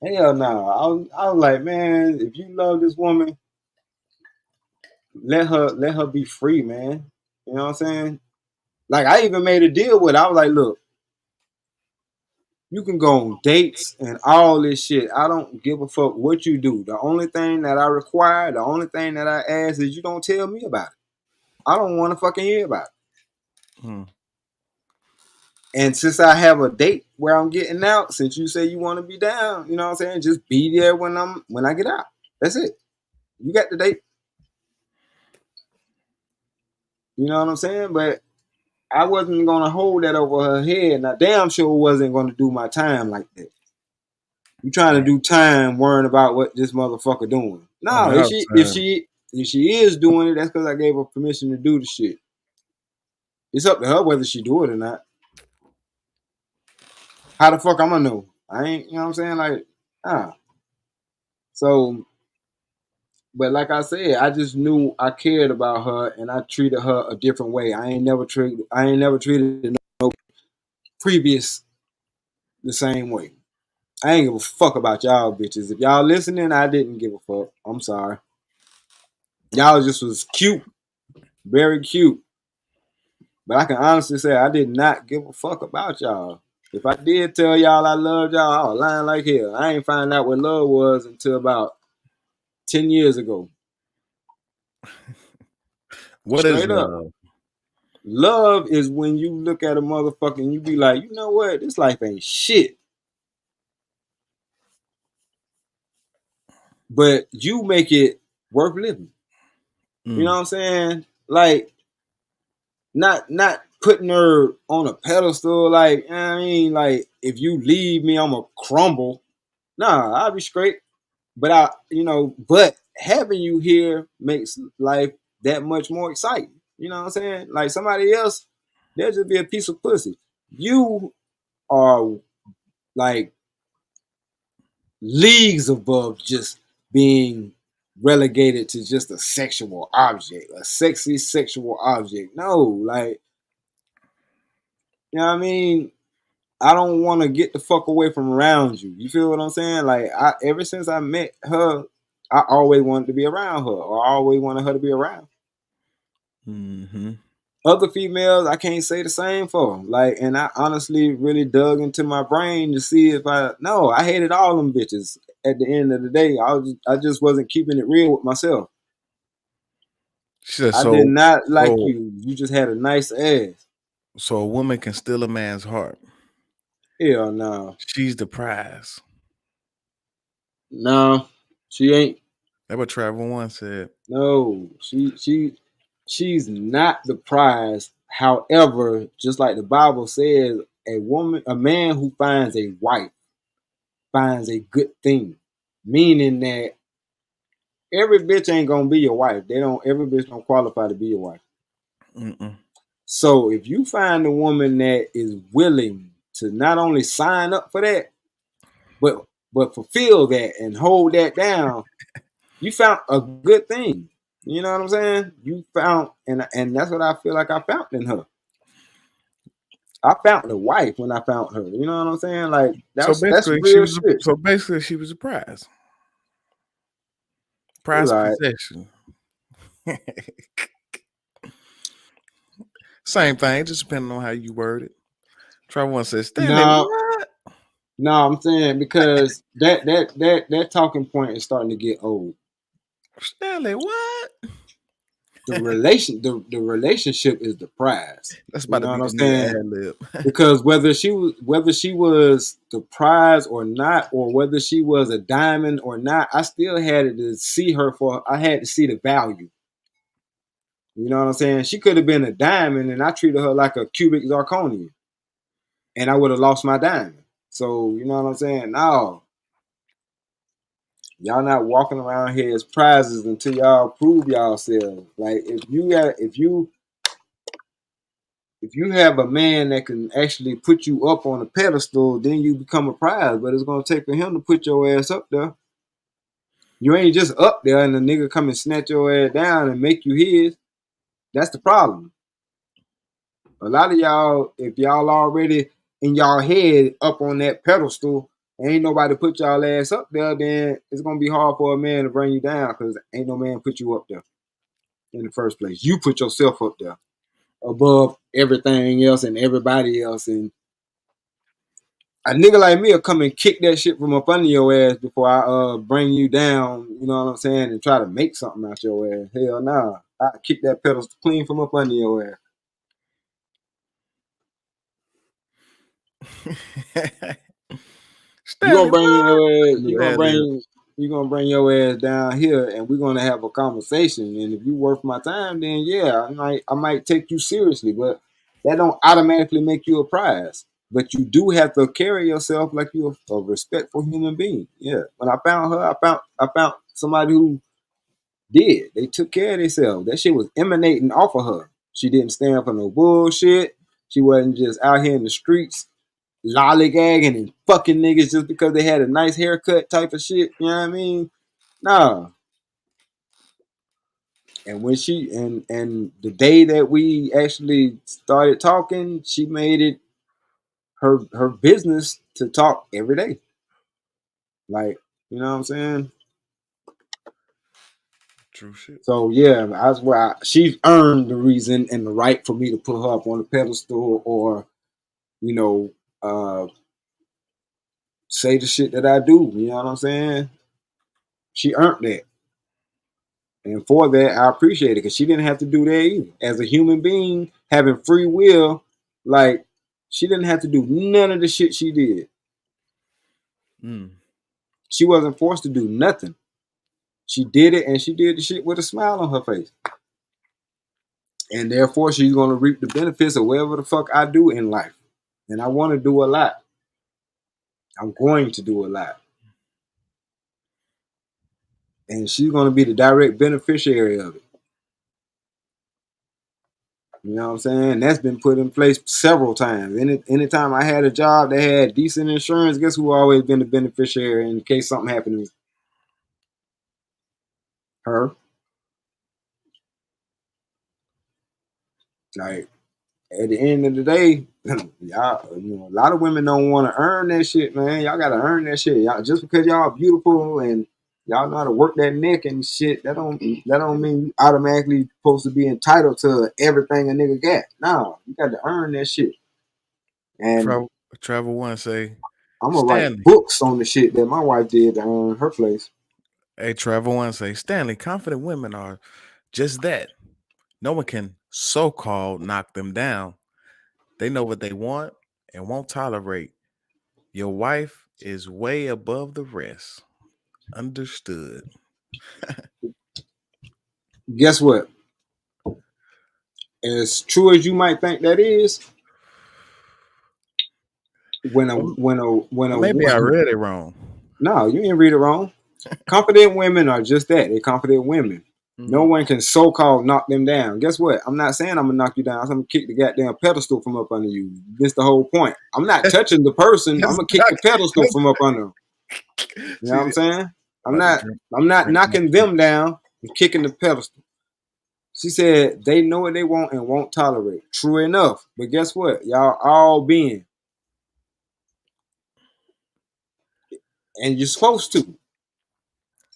hell no. I was like, man, if you love this woman, let her be free, man. You know what I'm saying? Like I even made a deal with her. I was like, look, You can go on dates and all this shit. I don't give a fuck what you do. The only thing that I require, the only thing that I ask is you don't tell me about it. I don't want to fucking hear about it. Hmm. And since I have a date where I'm getting out, since you say you want to be down, you know what I'm saying? Just be there when I get out. That's it. You got the date. You know what I'm saying? But I wasn't gonna hold that over her head. And I damn sure wasn't gonna do my time like that. You trying to Right. do time worrying about what this motherfucker doing. On No, the if house she if time. she if she is doing it, that's because I gave her permission to do the shit. It's up to her whether she do it or not. How the fuck I'm gonna know? I ain't, you know what I'm saying? Like, ah. So, but like I said, I just knew I cared about her and I treated her a different way. I ain't never treated no previous the same way. I ain't give a fuck about y'all bitches. If y'all listening, I didn't give a fuck. I'm sorry. Y'all just was cute, very cute. But I can honestly say I did not give a fuck about y'all. If I did tell y'all I loved y'all, I was lying like hell. I ain't find out what love was until about 10 years ago. What is Straight up. love? Love is when you look at a motherfucker and you be like, you know what? This life ain't shit. But you make it worth living. You know what I'm saying? Like, not putting her on a pedestal, like, you know what I mean, like, if you leave me, I'm gonna crumble. Nah, I'll be straight. But but having you here makes life that much more exciting. You know what I'm saying? Like somebody else, they'll just be a piece of pussy. You are like leagues above just being relegated to just a sexual object, a sexy sexual object. No, like, you know what I mean? I don't want to get the fuck away from around you. You feel what I'm saying? Like, ever since I met her, I always wanted to be around her, or I always wanted her to be around. Mm-hmm. Other females, I can't say the same for. Like, and I honestly really dug into my brain to see if I hated all them bitches. At the end of the day, I just wasn't keeping it real with myself. She said, I did so, not like so, you. You just had a nice ass. so a woman can steal a man's heart. Hell no. She's the prize. No, she ain't. That's what Travel One said. No, she's not the prize. However, just like the Bible says, a man who finds a wife finds a good thing. Meaning that every bitch ain't gonna be your wife. Every bitch don't qualify to be your wife. Mm-mm. So if you find a woman that is willing to not only sign up for that, but fulfill that and hold that down, you found a good thing. You know what I'm saying? You found, and that's what I feel like I found in her. I found a wife when I found her. You know what I'm saying? Like So that's basically, real shit. she was a prize. It was Prize all right. possession. Same thing, just depending on how you word it. Travel One says, Stanley, No, what? no, I'm saying because that talking point is starting to get old. Stanley, what? The relationship is the prize. That's You about to know be what I'm the new saying? ad lib. Because whether she was the prize or not, or whether she was a diamond or not, I still had to see her for. I had to see the value. You know what I'm saying? She could have been a diamond, and I treated her like a cubic zirconia, and I would have lost my diamond. So you know what I'm saying? No, y'all not walking around here as prizes until y'all prove yourselves. Like if you have a man that can actually put you up on a pedestal, then you become a prize. But it's gonna take for him to put your ass up there. You ain't just up there and the nigga come and snatch your ass down and make you his. That's the problem. A lot of y'all, if y'all already in y'all head up on that pedestal, ain't nobody put y'all ass up there, then it's gonna be hard for a man to bring you down because ain't no man put you up there in the first place. You put yourself up there above everything else and everybody else. And a nigga like me will come and kick that shit from up under your ass before I bring you down, you know what I'm saying, and try to make something out your ass. Hell nah. I kick that pedal clean from up under your ass. You gonna Stanley, bring what? your ass, New ad lib. you gonna bring your ass down here and we're gonna have a conversation. And if you worth my time, then yeah, I might take you seriously, but that don't automatically make you a prize. But you do have to carry yourself like you're a respectful human being. Yeah. When I found her, I found somebody who did. They took care of themselves. That shit was emanating off of her. She didn't stand for no bullshit. She wasn't just out here in the streets lollygagging and fucking niggas just because they had a nice haircut type of shit. You know what I mean? No. And when she and the day that we actually started talking, she made it her business to talk every day. Like, you know what I'm saying? True shit. So yeah, that's why she's earned the reason and the right for me to put her up on the pedestal or, you know, say the shit that I do. You know what I'm saying? She earned that. And for that, I appreciate it because she didn't have to do that either. As a human being, having free will, like, she didn't have to do none of the shit she did. Mm. She wasn't forced to do nothing. She did it and she did the shit with a smile on her face. And therefore, she's going to reap the benefits of whatever the fuck I do in life. And I want to do a lot. I'm going to do a lot. And she's going to be the direct beneficiary of it. You know what I'm saying? That's been put in place several times. Anytime I had a job that had decent insurance, guess who always been the beneficiary in case something happened to me? Her. Like, at the end of the day, y'all, a lot of women don't want to earn that shit, man. Y'all gotta earn that shit. Y'all just because y'all beautiful and y'all know how to work that neck and shit, that don't mean you automatically supposed to be entitled to everything a nigga got. No, you got to earn that shit. And Travel One say, I'm gonna write Stanley. books on the shit that my wife did to earn her place. Hey, Travel One say, Stanley, confident women are just that. No one can so-called knock them down. They know what they want and won't tolerate. Your wife is way above the rest. Understood. Guess what? As true as you might think that is, when a Well, when a when a maybe I read it wrong. no, you didn't read it wrong. Confident women are just that. They're confident women. No Mhm. one can so-called knock them down. Guess what? I'm not saying I'm gonna knock you down. I'm gonna kick the goddamn pedestal from up under you. That's the whole point. I'm not touching the person. I'm That's gonna kick not- the pedestal from up under them. You know what See, I'm saying? I'm about to not. drink, I'm not drink my knocking tea. them down. I'm kicking the pedestal. She said they know what they want and won't tolerate. True enough. But guess what? Y'all all being. And you're supposed to.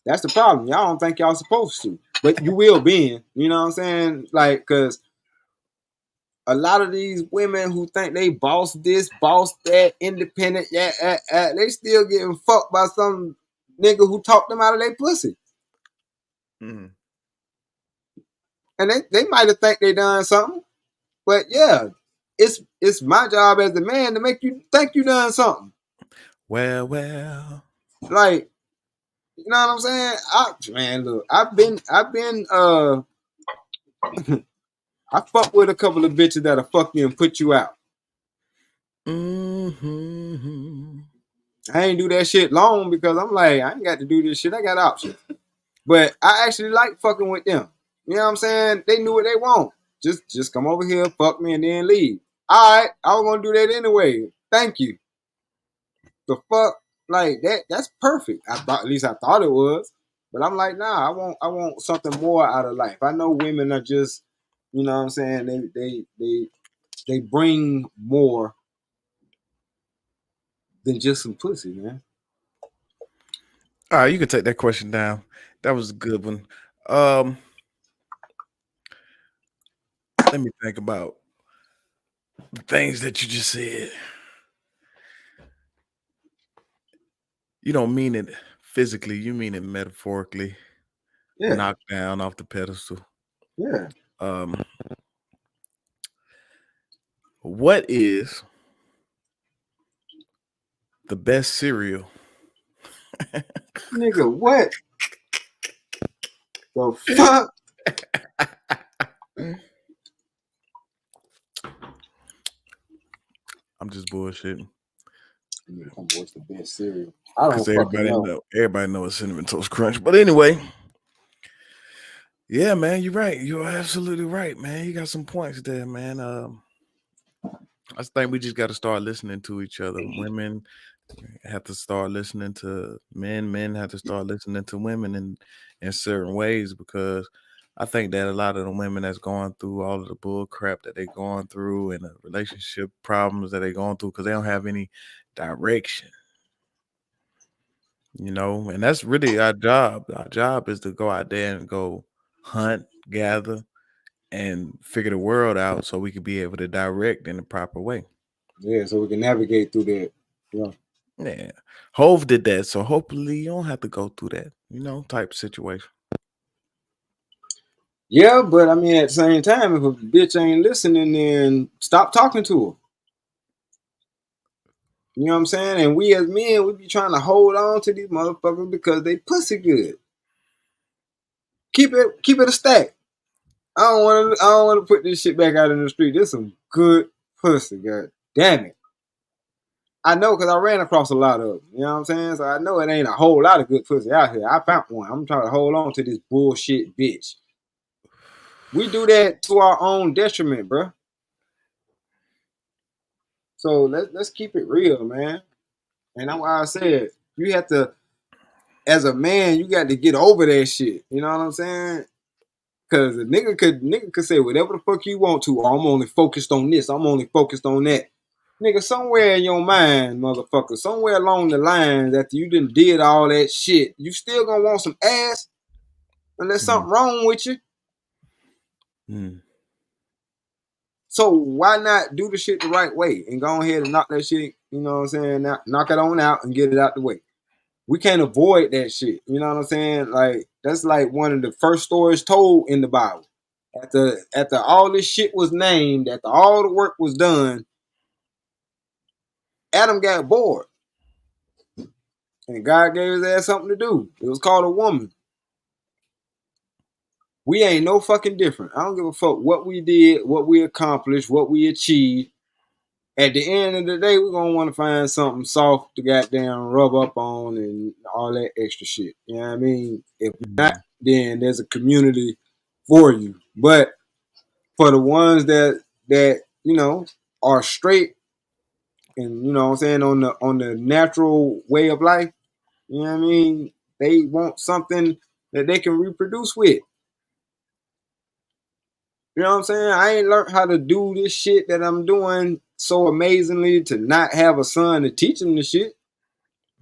That's the problem. Y'all don't think y'all supposed to. But you will be in. You know what I'm saying? Like, because a lot of these women who think they boss this, boss that, independent, they still getting fucked by some nigga who talked them out of their pussy. Mhm. And they might have think they done something. But yeah, it's my job as a man to make you think you done something. Well. Like, you know what I'm saying? Man, look, I've been I fuck with a couple of bitches that'll fuck you and put you out. Mm-hmm. I ain't do that shit long because I'm like, I ain't got to do this shit. I got options. But I actually like fucking with them. You know what I'm saying? They knew what they want. Just come over here, fuck me, and then leave. All right, I was gonna do that anyway. Thank you. The fuck, like that's perfect. I thought, at least I thought it was. But I'm like, nah, I want something more out of life. I know women are just, you know what I'm saying, they bring more than just some pussy, man. All right, you can take that question down. That was a good one. Um, let me think about the things that you just said. You don't mean it physically, you mean it metaphorically. Yeah, Knocked down off the pedestal. yeah. Um, what is the best cereal? Nigga, what the fuck? I'm just bullshitting. What's the best cereal? I don't Because fucking know. everybody knows Cinnamon Toast Crunch. But anyway, yeah, man, you're right. You're absolutely right, man. You got some points there, man. I think we just got to start listening to each other. Women have to start listening to men. Men have to start listening to women in certain ways, because I think that a lot of the women that's going through all of the bull crap that they're going through and the relationship problems that they're going through, because they don't have any direction. And that's really our job. Our job is to go out there and go hunt, gather, and figure the world out so we can be able to direct in the proper way. Yeah, so we can navigate through that. Yeah. Yeah. Hove did that, so hopefully you don't have to go through that, type situation. Yeah, but I mean, at the same time, if a bitch ain't listening, then stop talking to her. You know what I'm saying? And we as men, we be trying to hold on to these motherfuckers because they pussy good. Keep it a stack. I don't want to put this shit back out in the street. This some good pussy, god damn it. I know because I ran across a lot of them. You know what I'm saying? So I know it ain't a whole lot of good pussy out here. I found one. I'm trying to hold on to this bullshit bitch. We do that to our own detriment, bro. So let's keep it real, man. And that's why I said you have to, as a man, you got to get over that shit. You know what I'm saying? Cause a nigga could say whatever the fuck you want to. Oh, I'm only focused on this. I'm only focused on that. Nigga, somewhere in your mind, motherfucker, somewhere along the lines after you did all that shit, you still gonna want some ass unless something wrong with you. Mm. So why not do the shit the right way and go ahead and knock that shit, you know what I'm saying? Knock it on out and get it out the way. We can't avoid that shit. You know what I'm saying? Like, that's like one of the first stories told in the Bible. After all this shit was named, after all the work was done, Adam got bored. And God gave his ass something to do. It was called a woman. We ain't no fucking different. I don't give a fuck what we did, what we accomplished, what we achieved. At the end of the day, we're gonna want to find something soft to goddamn rub up on and all that extra shit. You know what I mean? If not, then there's a community for you. But for the ones that are straight and what I'm saying, on the natural way of life, you know what I mean? They want something that they can reproduce with. You know what I'm saying? I ain't learned how to do this shit that I'm doing so amazingly to not have a son to teach him the shit.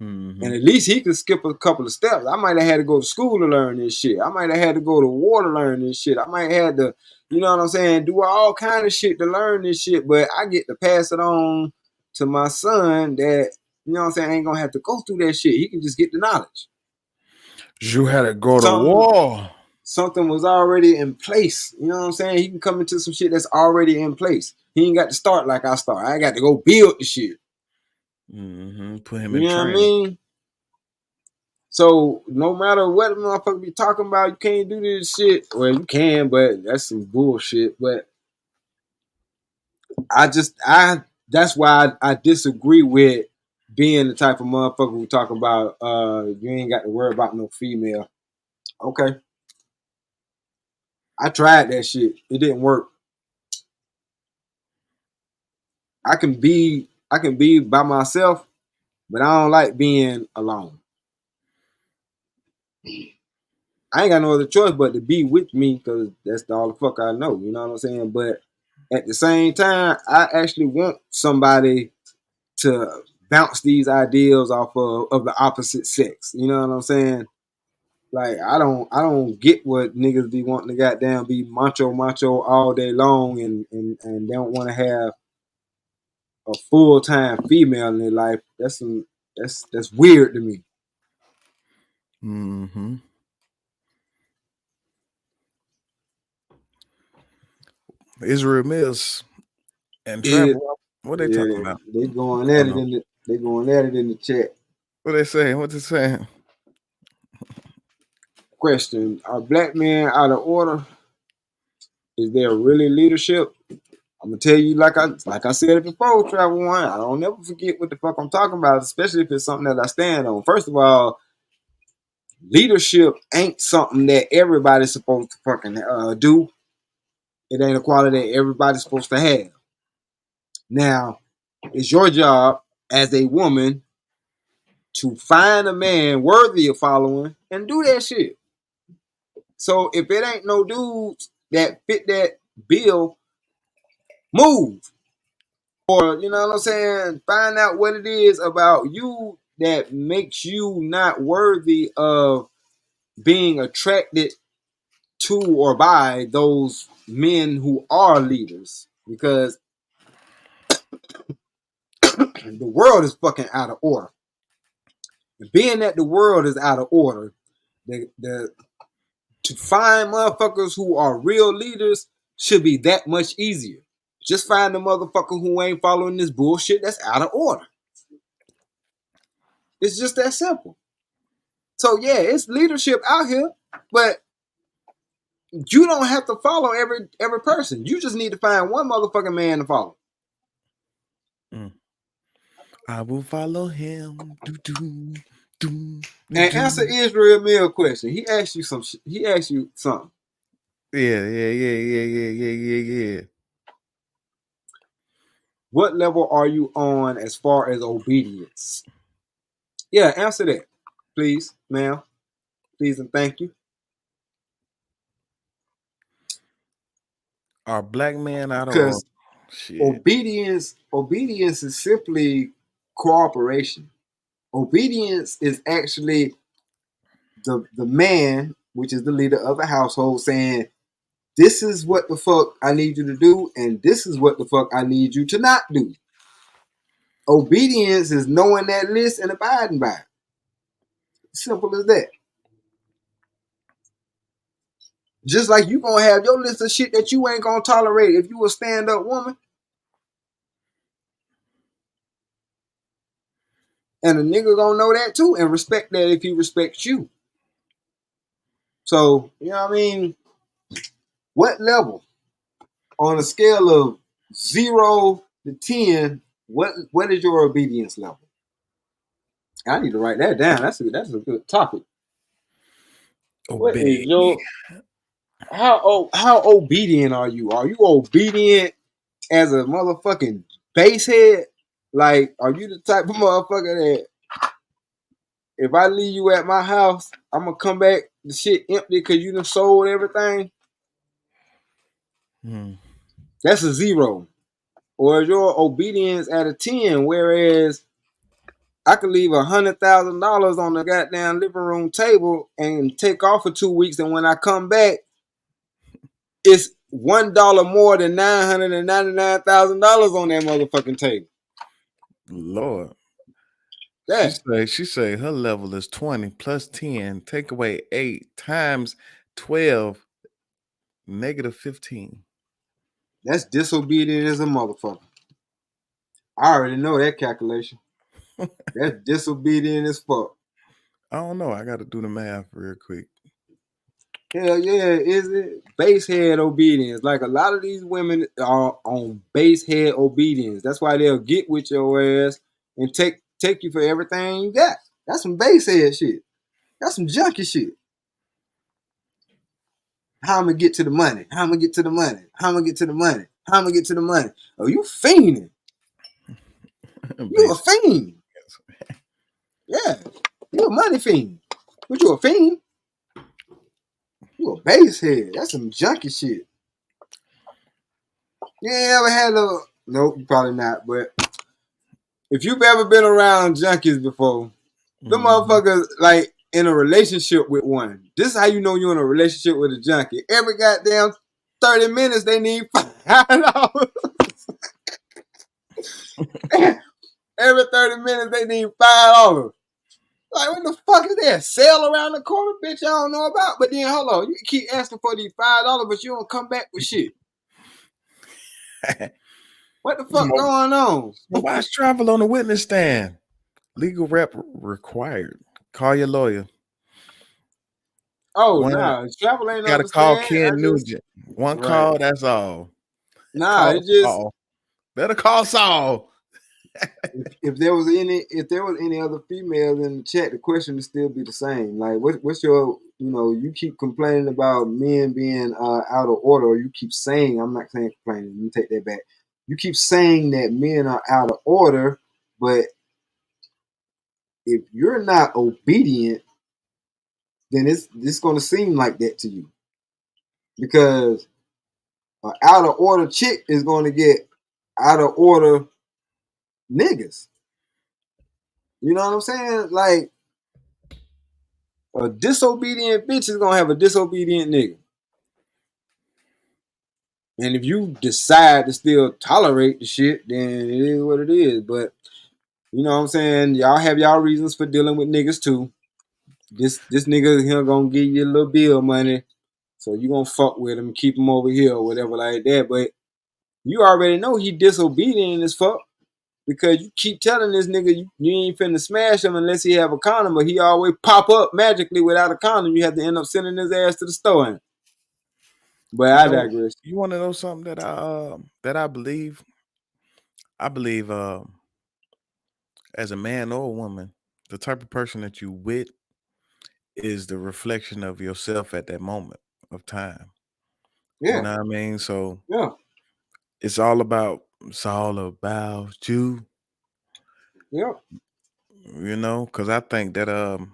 Mm-hmm. And at least he could skip a couple of steps. I might have had to go to school to learn this shit. I might have had to go to war to learn this shit. I might have had to, you know what I'm saying, do all kind of shit to learn this shit. But I get to pass it on to my son that, you know what I'm saying, ain't gonna have to go through that shit. He can just get the knowledge. You had to go to war. Something was already in place. You know what I'm saying? He can come into some shit that's already in place. He ain't got to start like I start. I got to go build the shit. Mm-hmm. Put him You in know training. what I mean? So no matter what motherfucker be talking about, you can't do this shit. Well, you can, but that's some bullshit. But that's why I disagree with being the type of motherfucker who talk about you ain't got to worry about no female. Okay. I tried that shit. It didn't work. I can be by myself, but I don't like being alone. I ain't got no other choice but to be with me because that's all the fuck I know. You know what I'm saying? But at the same time, I actually want somebody to bounce these ideals off of the opposite sex. You know what I'm saying? Like I don't get what niggas be wanting to goddamn be macho all day long and they don't want to have a full-time female in their life. That's weird to me. Mm-hmm. Israel Mills and Yeah, Travel. What they talking yeah, about? they going I at don't it know. in the chat. What they saying? What they saying? Question: Are black men out of order? Is there really leadership? I'm gonna tell you like I said it before, Travel One. I don't never forget what the fuck I'm talking about, especially if it's something that I stand on. First of all, leadership ain't something that everybody's supposed to fucking do. It ain't a quality that everybody's supposed to have. Now, it's your job as a woman to find a man worthy of following and do that shit. So if it ain't no dudes that fit that bill, move. Or, you know what I'm saying? Find out what it is about you that makes you not worthy of being attracted to or by those men who are leaders. Because the world is fucking out of order. And being that the world is out of order, the to find motherfuckers who are real leaders should be that much easier. Just find the motherfucker who ain't following this bullshit that's out of order. It's just that simple. So yeah, it's leadership out here, but you don't have to follow every person. You just need to find one motherfucking man to follow. Mm. I will follow him. And answer Israel Mill question. He asked you some. He asked you something. Yeah. What level are you on as far as obedience? Yeah, answer that, please, ma'am. Please and thank you. Are black men out of order? Because Shit. obedience is simply cooperation. Obedience is actually the man, which is the leader of the household, saying, "This is what the fuck I need you to do, and this is what the fuck I need you to not do." Obedience is knowing that list and abiding by it. Simple as that. Just like you gonna have your list of shit that you ain't gonna tolerate if you a stand up woman, and a nigga gonna know that too and respect that if he respects you. So you know what I mean. What level on a scale of 0 to 10? What is your obedience level? I need to write that down. That's a good topic. What is Obey. your how obedient are you? Are you obedient as a motherfucking basehead? Like, are you the type of motherfucker that if I leave you at my house, I'm gonna come back the shit empty because you done sold everything? Hmm. That's a 0. Or is your obedience at a 10? Whereas I could leave $100,000 on the goddamn living room table and take off for 2 weeks, and when I come back, it's $1 more than $999,000 on that motherfucking table. Lord. That She say her level is 20 plus 10, take away 8 times 12, -15. that's disobedient as a motherfucker. I already know that calculation. That's disobedient as fuck. I don't know. I got to do the math real quick. Hell yeah, is it? Base head obedience. Like a lot of these women are on base head obedience. That's why they'll get with your ass and take you for everything you got. That's some base head shit. That's some junky shit. How I'm gonna get to the money? How I'm gonna get to the money? How I'm gonna get to the money? How I'm gonna get to the money? Oh, you fiending. You a Base. fiend. Yeah. You a money fiend. But you a fiend? You a base head. That's some junky shit. You ain't ever had a nope, probably not, but if you've ever been around junkies before, the motherfuckers like in a relationship with one. This is how you know you're in a relationship with a junkie. Every goddamn 30 minutes they need $5. Every 30 minutes they need $5. Like, what the fuck is that? Sale around the corner, bitch, I don't know about. But then, hold on, you keep asking for these $5, but you don't come back with shit. What the fuck going on? Why travel on the witness stand? Legal rep required. Call your lawyer. Oh, nah, travel ain't Got to call understand. Ken Nugent. One right. call, that's all. Nah, Call it just Saul. Better call Saul. if there was any other females in the chat, the question would still be the same. Like, what's your, you keep complaining about men being out of order, or you keep saying, I'm not saying complaining, let me take that back. You keep saying that men are out of order, but if you're not obedient, then it's going to seem like that to you, because an out of order chick is going to get out of order niggas. You know what I'm saying? Like, a disobedient bitch is gonna have a disobedient nigga. And if you decide to still tolerate the shit, then it is what it is. But you know what I'm saying? Y'all have y'all reasons for dealing with niggas too. This nigga here gonna give you a little bill money, so you gonna fuck with him, keep him over here or whatever like that. But you already know he disobedient as fuck, because you keep telling this nigga you ain't finna smash him unless he have a condom, but he always pop up magically without a condom. You have to end up sending his ass to the store. But I digress. You want to know something that I believe? I believe as a man or a woman, the type of person that you with is the reflection of yourself at that moment of time. Yeah. You know what I mean? So Yeah. it's all about you. Yeah. You know, because I think that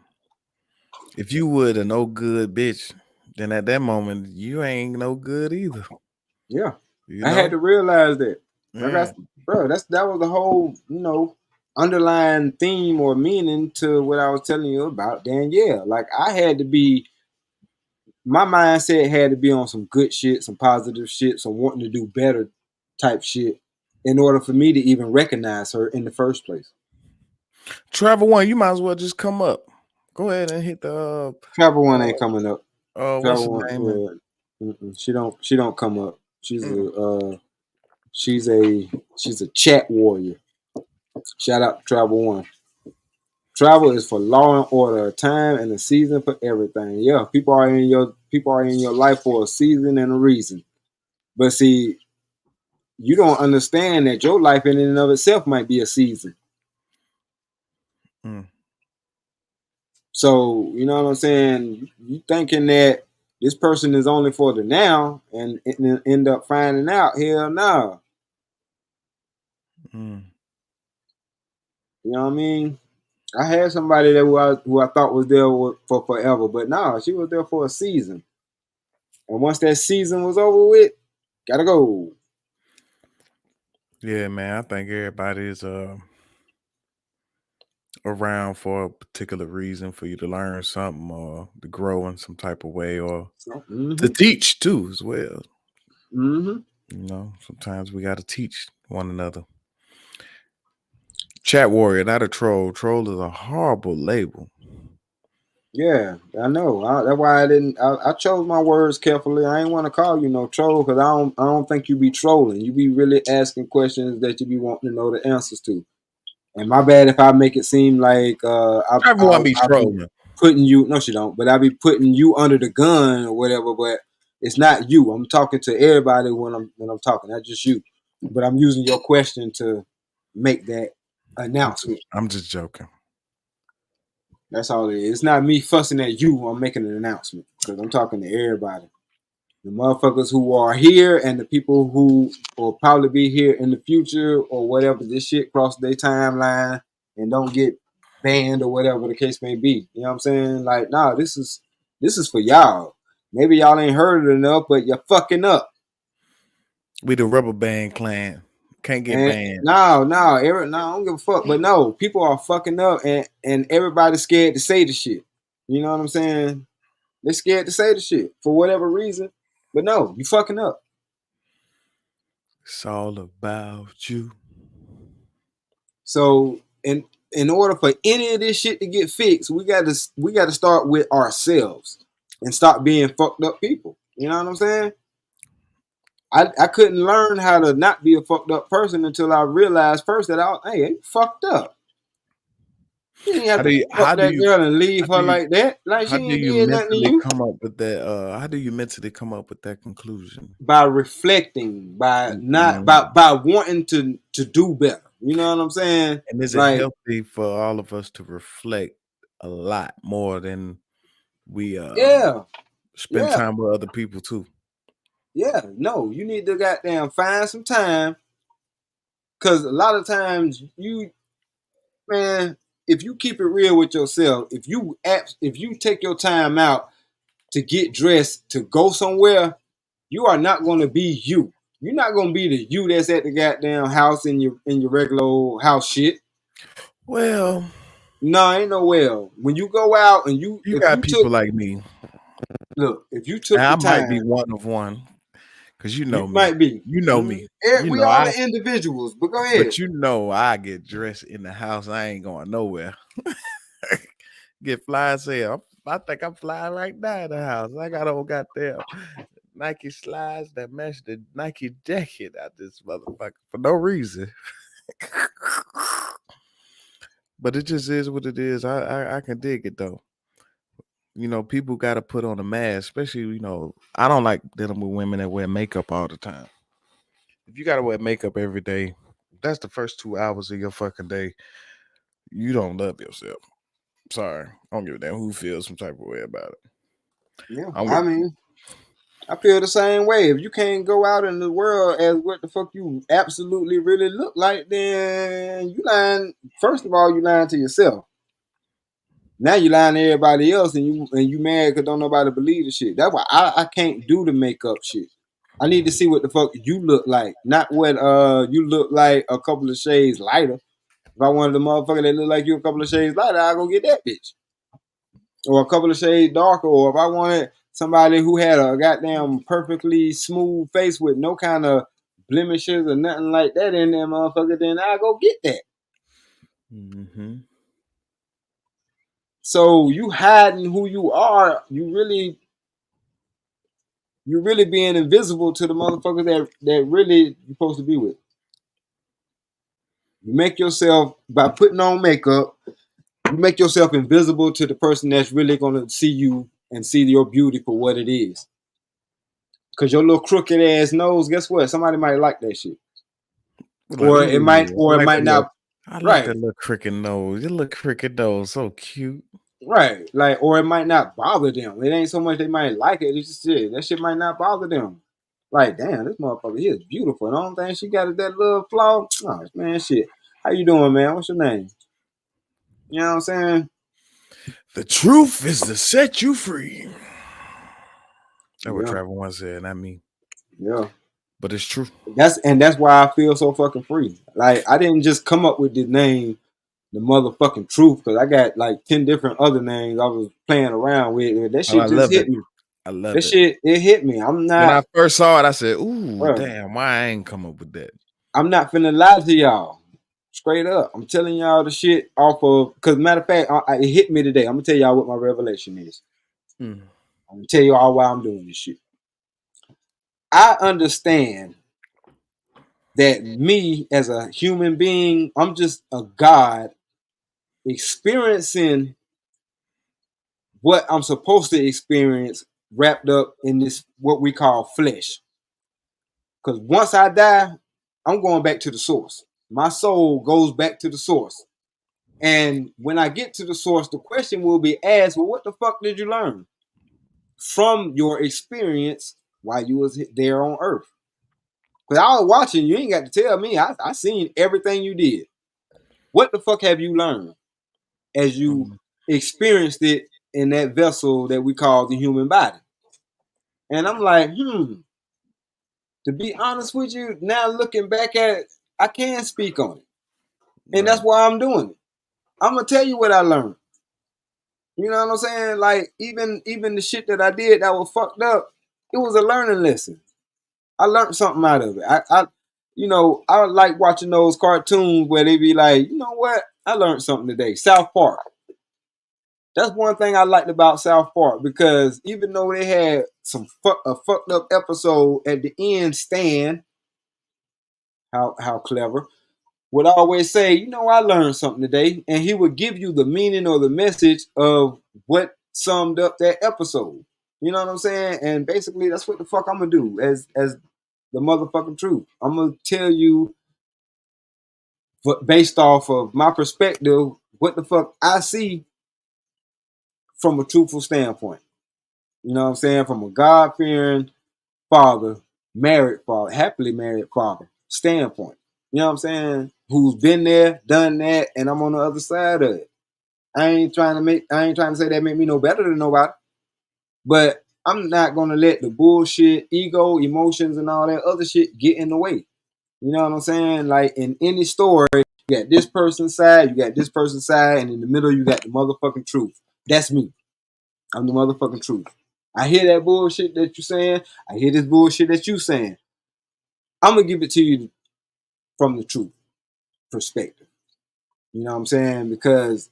if you would a no good bitch, then at that moment you ain't no good either. Yeah. You I know? had to realize that. Yeah. That was the whole, underlying theme or meaning to what I was telling you about. Then yeah, like I had to be, my mindset had to be on some good shit, some positive shit, some wanting to do better type shit in order for me to even recognize her in the first place. Travel One, you might as well just come up. Go ahead and hit the Travel One ain't coming up. what's her Travel name? One, she don't come up. She's a chat warrior. Shout out to Travel One. Travel is for law and order, a time and a season for everything. Yeah, people are in your life for a season and a reason. But see, you don't understand that your life in and of itself might be a season. So, you know what I'm saying? You thinking that this person is only for the now and end up finding out, hell no. You know what I mean? I had somebody that who I thought was there for forever, but no, she was there for a season. And once that season was over with, gotta go. Yeah, man. I think everybody is around for a particular reason, for you to learn something or to grow in some type of way, or to teach too as well. You know, sometimes we got to teach one another. Chat warrior, not a troll. Troll is a horrible label. Yeah, I know. That's why I chose my words carefully. I ain't want to call you no troll, because I don't think you be trolling. You be really asking questions that you be wanting to know the answers to. And my bad if I make it seem like Everyone be trolling. Putting you, no, she don't, but I be putting you under the gun or whatever. But it's not you. I'm talking to everybody when I'm talking, not just you. But I'm using your question to make that announcement. I'm just joking. That's all it is. It's not me fussing at you. I'm making an announcement because I'm talking to everybody. The motherfuckers who are here and the people who will probably be here in the future or whatever. This shit cross their timeline and don't get banned or whatever the case may be. You know what I'm saying? Like, nah, this is for y'all. Maybe y'all ain't heard it enough, but you're fucking up. We the rubber band clan. Can't get banned. No, I don't give a fuck. But no, people are fucking up and everybody's scared to say the shit. You know what I'm saying? They're scared to say the shit for whatever reason. But no, you fucking up. It's all about you. So, and in order for any of this shit to get fixed, we got to start with ourselves and stop being fucked up people. You know what I'm saying? I couldn't learn how to not be a fucked up person until I realized first that I'm fucked up. You ain't have How to do you fuck how do that you girl and how leave do her you like that. Like she how do ain't you did nothing to mentally you. come up with that? How do you mentally come up with that conclusion? By reflecting, by not Mm. by wanting to do better. You know what I'm saying? And is it Like, healthy for all of us to reflect a lot more than we yeah, spend yeah, time with other people too? yeah. No, you need to goddamn find some time. Cause a lot of times man, if you keep it real with yourself, if you take your time out to get dressed to go somewhere, you are not going to be you. You're not going to be the you that's at the goddamn house in your regular old house shit. Well, No, ain't no well. When you go out and you got people like me, if you and took the I might be time, one of one, because you you know me. might be. You know me. You We know all I. are individuals, but go ahead. But you know I get dressed in the house. I ain't going nowhere. Get fly as hell. I think I'm flying right now in the house. I got old goddamn Nike slides that match the Nike jacket out this motherfucker for no reason. But it just is what it is. I can dig it though. You know, people got to put on a mask, especially, I don't like dealing with women that wear makeup all the time. If you got to wear makeup every day, that's the first 2 hours of your fucking day. You don't love yourself. Sorry. I don't give a damn who feels some type of way about it. Yeah, I'm I with mean, I feel the same way. If you can't go out in the world as what the fuck you absolutely really look like, then you lying. First of all, you lying to yourself. Now you lying to everybody else, and you mad because don't nobody believe the shit. That's why I can't do the makeup shit. I need to see what the fuck you look like, not what you look like a couple of shades lighter. If I wanted the motherfucker that look like you a couple of shades lighter, I'll go get that bitch. Or a couple of shades darker, or if I wanted somebody who had a goddamn perfectly smooth face with no kind of blemishes or nothing like that in there, motherfucker, then I'll go get that. Mm-hmm. So you hiding who you are, you really being invisible to the motherfuckers that really you're supposed to be with. You make yourself, by putting on makeup, you make yourself invisible to the person that's really gonna see you and see your beauty for what it is. Cause your little crooked ass nose, guess what? Somebody might like that shit. Like, Or it might ooh, or it might not. I like Right. that little cricket nose. Your little cricket nose, so cute. Right. Like, or it might not bother them. It ain't so much they might like it. It's just shit. That shit might not bother them. Like, damn, this motherfucker here is beautiful. And the only thing she got is that little flaw. Oh, man, shit. How you doing, man? What's your name? You know what I'm saying? The truth is to set you free. That's what Yeah. Trevor once said, not me. Yeah. But it's true. That's why I feel so fucking free. Like, I didn't just come up with the name, the motherfucking truth, because I got like 10 different other names I was playing around with. That Oh, I shit just love hit it. me. I love That it. shit, it hit me. I'm When I not, first saw it, I said, ooh, bro, damn, why I ain't come up with that? I'm not finna lie to y'all. Straight up. I'm telling y'all the shit off of, because matter of fact, it hit me today. I'm gonna tell y'all what my revelation is. Mm. I'm gonna tell you all why I'm doing this shit. I understand that me as a human being, I'm just a God experiencing what I'm supposed to experience wrapped up in this what we call flesh. Because once I die, I'm going back to the source. My soul goes back to the source. And when I get to the source, the question will be asked, well, what the fuck did you learn from your experience while you was there on earth? Because I was watching, you ain't got to tell me. I seen everything you did. What the fuck have you learned as you Mm. experienced it in that vessel that we call the human body? And I'm like, to be honest with you, now looking back at it, I can speak on it. And that's Right. why I'm doing it. I'm gonna tell you what I learned. You know what I'm saying? Like even the shit that I did that was fucked up, it was a learning lesson. I learned something out of it. I like watching those cartoons where they be like, you know what? I learned something today. South Park. That's one thing I liked about South Park, because even though they had a fucked up episode at the end, Stan, how clever, would always say, you know, I learned something today. And he would give you the meaning or the message of what summed up that episode. You know what I'm saying? And basically that's what the fuck I'm gonna do as the motherfucking truth. I'm gonna tell you, based off of my perspective, what the fuck I see from a truthful standpoint. You know what I'm saying? From a God-fearing father, married father, happily married father standpoint. You know what I'm saying? Who's been there, done that, and I'm on the other side of it. I ain't trying to say that make me no better than nobody. But I'm not gonna let the bullshit, ego, emotions, and all that other shit get in the way. You know what I'm saying? Like in any story, you got this person's side, you got this person's side, and in the middle you got the motherfucking truth. That's me. I'm the motherfucking truth. I hear that bullshit that you're saying. I hear this bullshit that you're saying. I'm gonna give it to you from the truth perspective. You know what I'm saying? Because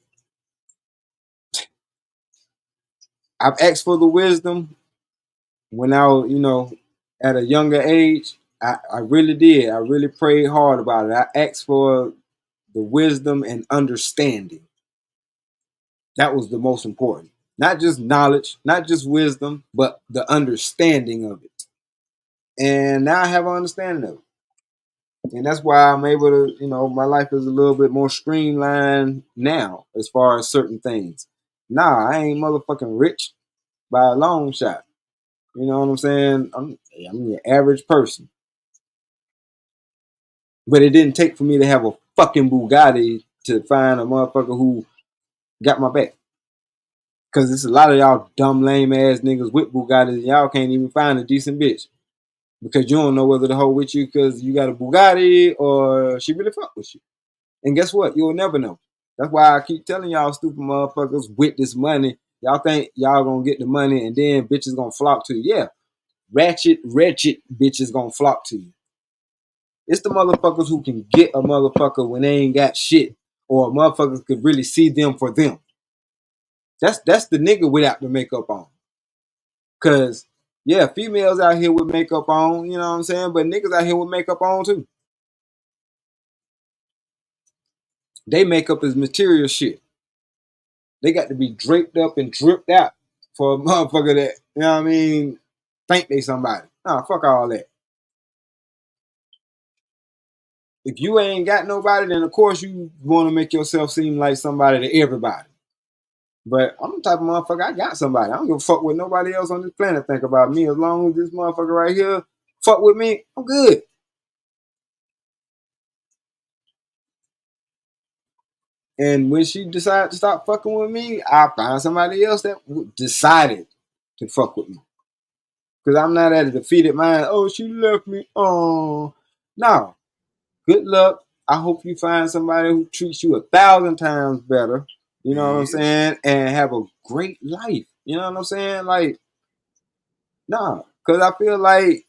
I've asked for the wisdom when I was, at a younger age. I really did. I really prayed hard about it. I asked for the wisdom and understanding. That was the most important. Not just knowledge, not just wisdom, but the understanding of it. And now I have an understanding of it. And that's why I'm able to, my life is a little bit more streamlined now as far as certain things. Nah, I ain't motherfucking rich by a long shot. You know what I'm saying? I'm the average person. But it didn't take for me to have a fucking Bugatti to find a motherfucker who got my back. Because it's a lot of y'all dumb, lame ass niggas with Bugattis, and y'all can't even find a decent bitch. Because you don't know whether to hold with you because you got a Bugatti or she really fuck with you. And guess what? You'll never know. That's why I keep telling y'all stupid motherfuckers with this money, y'all think y'all gonna get the money and then bitches gonna flock to you. Yeah. Ratchet, wretched bitches gonna flock to you. It's the motherfuckers who can get a motherfucker when they ain't got shit, or motherfuckers could really see them for them. That's the nigga without the makeup on. Cause yeah, females out here with makeup on, you know what I'm saying? But niggas out here with makeup on too. They makeup is material shit. They got to be draped up and dripped out for a motherfucker that, you know what I mean, think they somebody. Nah, fuck all that. If you ain't got nobody, then of course you want to make yourself seem like somebody to everybody. But I'm the type of motherfucker, I got somebody. I don't give a fuck what nobody else on this planet think about me. As long as this motherfucker right here fuck with me, I'm good. And when she decided to stop fucking with me, I found somebody else that decided to fuck with me. Because I'm not at a defeated mind. Oh, she left me. Oh, no. Good luck. I hope you find somebody who treats you 1,000 times better. You know what I'm saying? And have a great life. You know what I'm saying? Like, nah. Because I feel like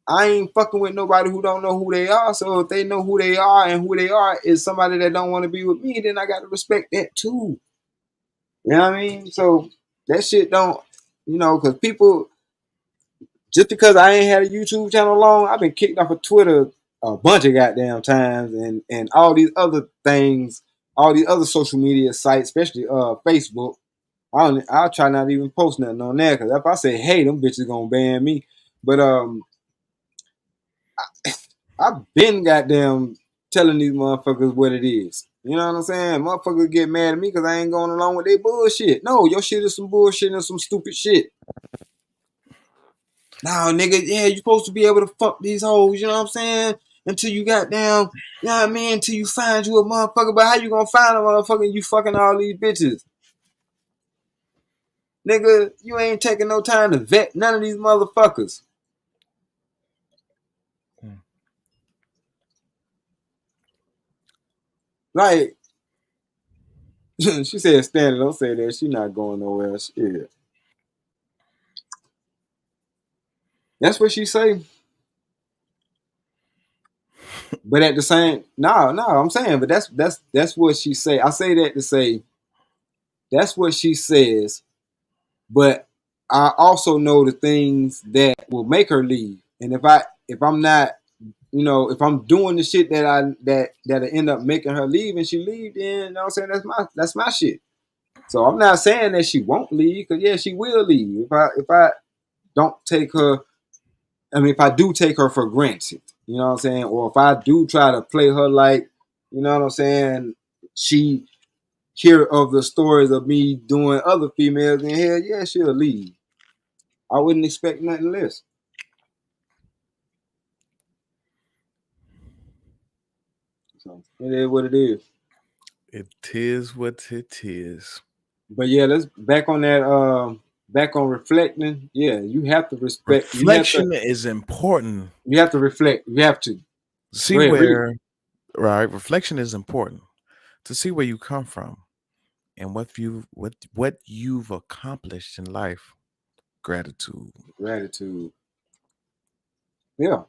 I ain't fucking with nobody who don't know who they are. So if they know who they are and who they are is somebody that don't want to be with me, then I got to respect that too. You know what I mean? So that shit don't, because people, just because I ain't had a YouTube channel long, I've been kicked off of Twitter a bunch of goddamn times and all these other things, all these other social media sites, especially Facebook. I'll try not to even post nothing on there because if I say hey, them bitches gonna ban me. But I've been goddamn telling these motherfuckers what it is. You know what I'm saying? Motherfuckers get mad at me because I ain't going along with their bullshit. No, your shit is some bullshit and some stupid shit. Now, nigga, yeah, you supposed to be able to fuck these hoes, you know what I'm saying? Until you got down, you know what I mean? Until you find you a motherfucker. But how you gonna find a motherfucker and you fucking all these bitches? Nigga, you ain't taking no time to vet none of these motherfuckers. Like, she said, Stanley, don't say that. She not going nowhere. Shit. That's what she say. But at the same, no, I'm saying, but that's what she say. I say that to say that's what she says. But I also know the things that will make her leave. And if I'm not, if I'm doing the shit that'll end up making her leave and she leave, then you know what I'm saying, that's my shit. So I'm not saying that she won't leave, because yeah, she will leave if I don't take her. I mean, if I do take her for granted, you know what I'm saying, or if I do try to play her like, you know what I'm saying, she hear of the stories of me doing other females, and hell yeah, she'll leave. I wouldn't expect nothing less. So it is what it is. It is what it is. But yeah, let's back on that. Back on reflecting. Yeah, you have to respect. Reflection is important. You have to reflect. You have to. See Go ahead, read. where, right? Reflection is important to see where you come from and what you've accomplished in life. Gratitude. Gratitude. Yeah.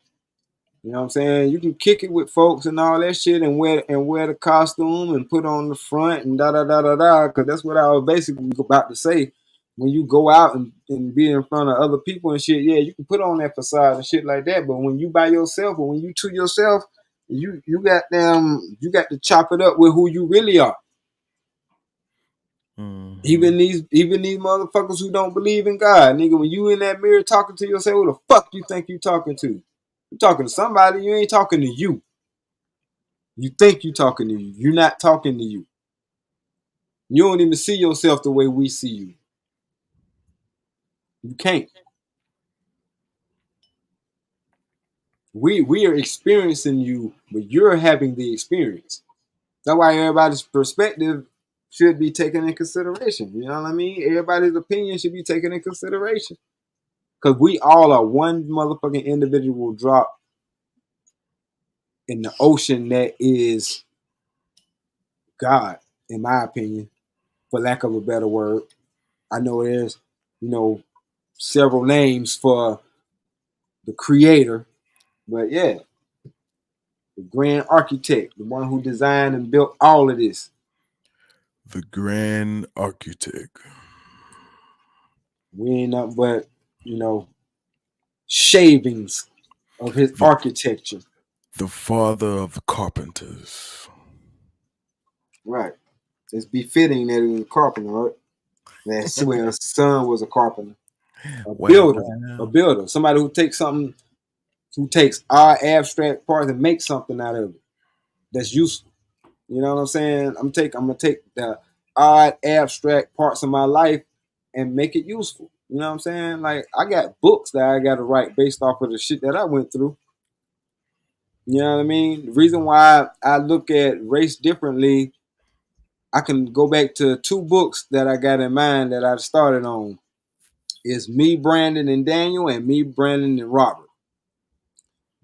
You know what I'm saying? You can kick it with folks and all that shit, and wear the costume and put on the front and da da da da da. Because that's what I was basically about to say. When you go out and be in front of other people and shit, yeah, you can put on that facade and shit like that. But when you by yourself or when you to yourself, you got to chop it up with who you really are. Mm-hmm. Even these motherfuckers who don't believe in God, nigga, when you in that mirror talking to yourself, who the fuck you think you talking to? You talking to somebody, you ain't talking to you. You think you talking to you. You're not talking to you. You don't even see yourself the way we see you. You can't. We are experiencing you, but you're having the experience. That's why everybody's perspective should be taken in consideration. You know what I mean? Everybody's opinion should be taken in consideration. Because we all are one motherfucking individual drop in the ocean that is God, in my opinion, for lack of a better word. I know there's, you know, several names for the creator, but yeah, the grand architect, the one who designed and built all of this. The grand architect. We ain't nothing but, you know, shavings of his The, architecture. the father of the carpenters. Right. It's befitting that he was a carpenter, right? That's where his son was a carpenter. A Well, builder. A well. builder. Somebody who takes something, who takes our abstract parts and makes something out of it that's useful. You know what I'm saying? I'm gonna take the odd abstract parts of my life and make it useful. You know what I'm saying? Like I got books that I gotta write based off of the shit that I went through. You know what I mean? The reason why I look at race differently, I can go back to two books that I got in mind that I started on. Is Me, Brandon, and Daniel, and Me, Brandon, and Robert.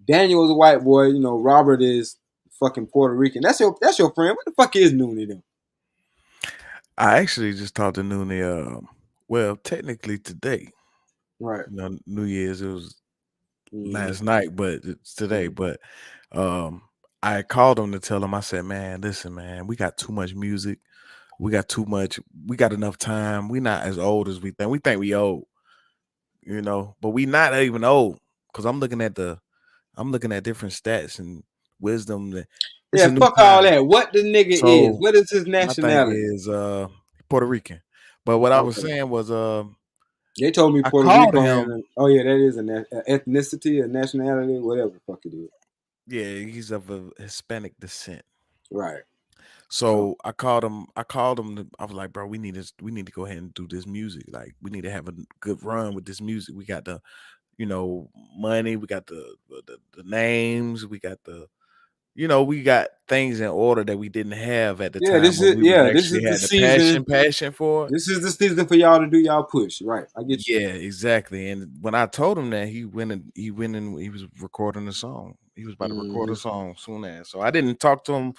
Daniel is a white boy, you know, Robert is fucking Puerto Rican. That's your friend. What the fuck is Noonie then? I actually just talked to Noonie. Well, technically today. Right. You know, New Year's it was Mm-hmm. last night, but it's today. Mm-hmm. But um, I called him to tell him. I said, "Man, listen, man, we got too much music. We got too much. We got enough time. We not as old as we think. We think we old, you know, but we not even old. Because I'm looking at different stats and wisdom. It's Yeah, a new fuck all time. that. What the nigga is? So What is his my thing nationality? is Puerto Rican. But what I was Okay. saying was They told me I Puerto called Rico him. and oh yeah, that is a ethnicity, a nationality, whatever the fuck it is. Yeah, he's of a Hispanic descent. Right. So So I called him. I called him. I was like, bro, we need to go ahead and do this music. Like, we need to have a good run with this music. We got the, money. We got the names. We got we got things in order that we didn't have at the yeah, time when we was this is actually the had the season. passion for it. This is the season for y'all to do y'all push. Right. I get you. Yeah, exactly. And when I told him that, he was recording a song. He was about to record Mm-hmm. a song soon as. So I didn't talk to him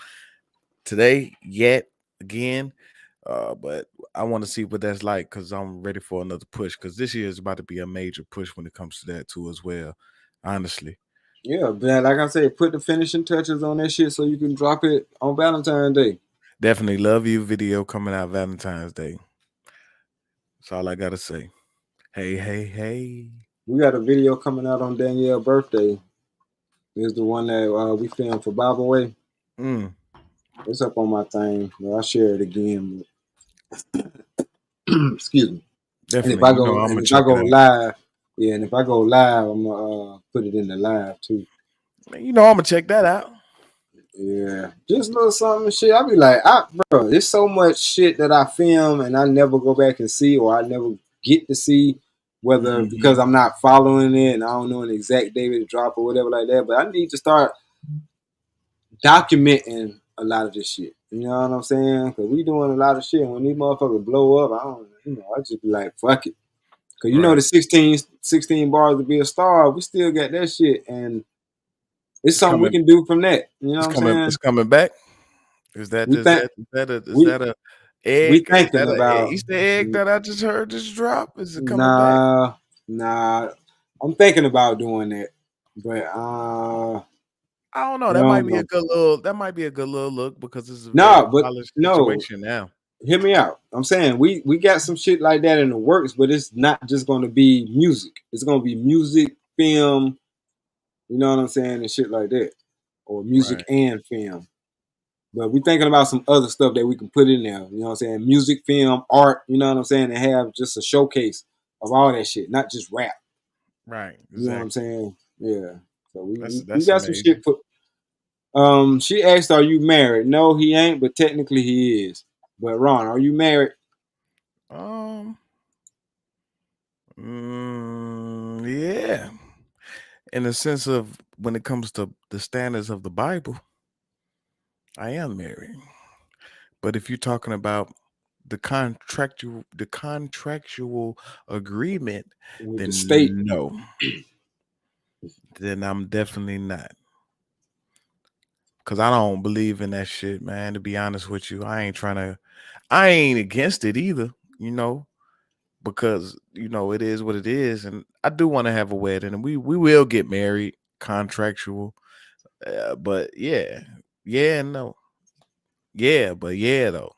today yet again. But I want to see what that's like because I'm ready for another push. Because this year is about to be a major push when it comes to that too, as well. Honestly. Yeah, but like I said, put the finishing touches on that shit so you can drop it on Valentine's Day. Definitely love you video coming out Valentine's Day. That's all I gotta say. Hey, hey, hey. We got a video coming out on Danielle's birthday. It's the one that we filmed for Bible Way. Mm, It's up on my thing. Well, I'll share it again. Excuse me. And if definitely. I You know go I'm and gonna if I check go it out. live, yeah, and if I go live, I'm gonna put it in the live too. You know I'm gonna check that out. Yeah, just a little something shit. I be like, bro, there's so much shit that I film and I never go back and see, or I never get to see, whether Hmm. because I'm not following it and I don't know an exact day to drop or whatever like that. But I need to start documenting a lot of this shit. You know what I'm saying? Because we doing a lot of shit. When these motherfuckers blow up, I don't, I just be like, fuck it. Because the Right. 16 bars to be a star, we still got that shit. And it's It's something we coming. can do from that. You know what It's I'm coming. It's saying? coming back. Is that We is think that is that a is we that a we egg? Is thinking that a about Easter egg that I just heard just drop? Is it coming back? nah, nah. I'm thinking about doing that. But I don't know. I That might don't be a know. good little. That might be a good little look because it's a very No, but polished no, situation now. hear me out. I'm saying we got some shit like that in the works, but it's not just gonna be music. It's gonna be music, film, you know what I'm saying, and shit like that. Or music Right. and film. But we thinking about some other stuff that we can put in there. You know what I'm saying? Music, film, art, you know what I'm saying? And have just a showcase of all that shit, not just rap. Right. You know what I'm Exactly. saying? Yeah. So we That's got some amazing. shit put. She asked, "Are you married?" No, he ain't, but technically he is. But Ron, are you married? Um. Yeah. In the sense of when it comes to the standards of the Bible, I am married. But if you're talking about the contractual agreement, With the state. then no. Then I'm definitely not. Cause I don't believe in that shit, man. To be honest with you, I ain't against it either, you know, because it is what it is, and I do want to have a wedding, and we will get married, contractual. But yeah, and no, yeah, but yeah, though.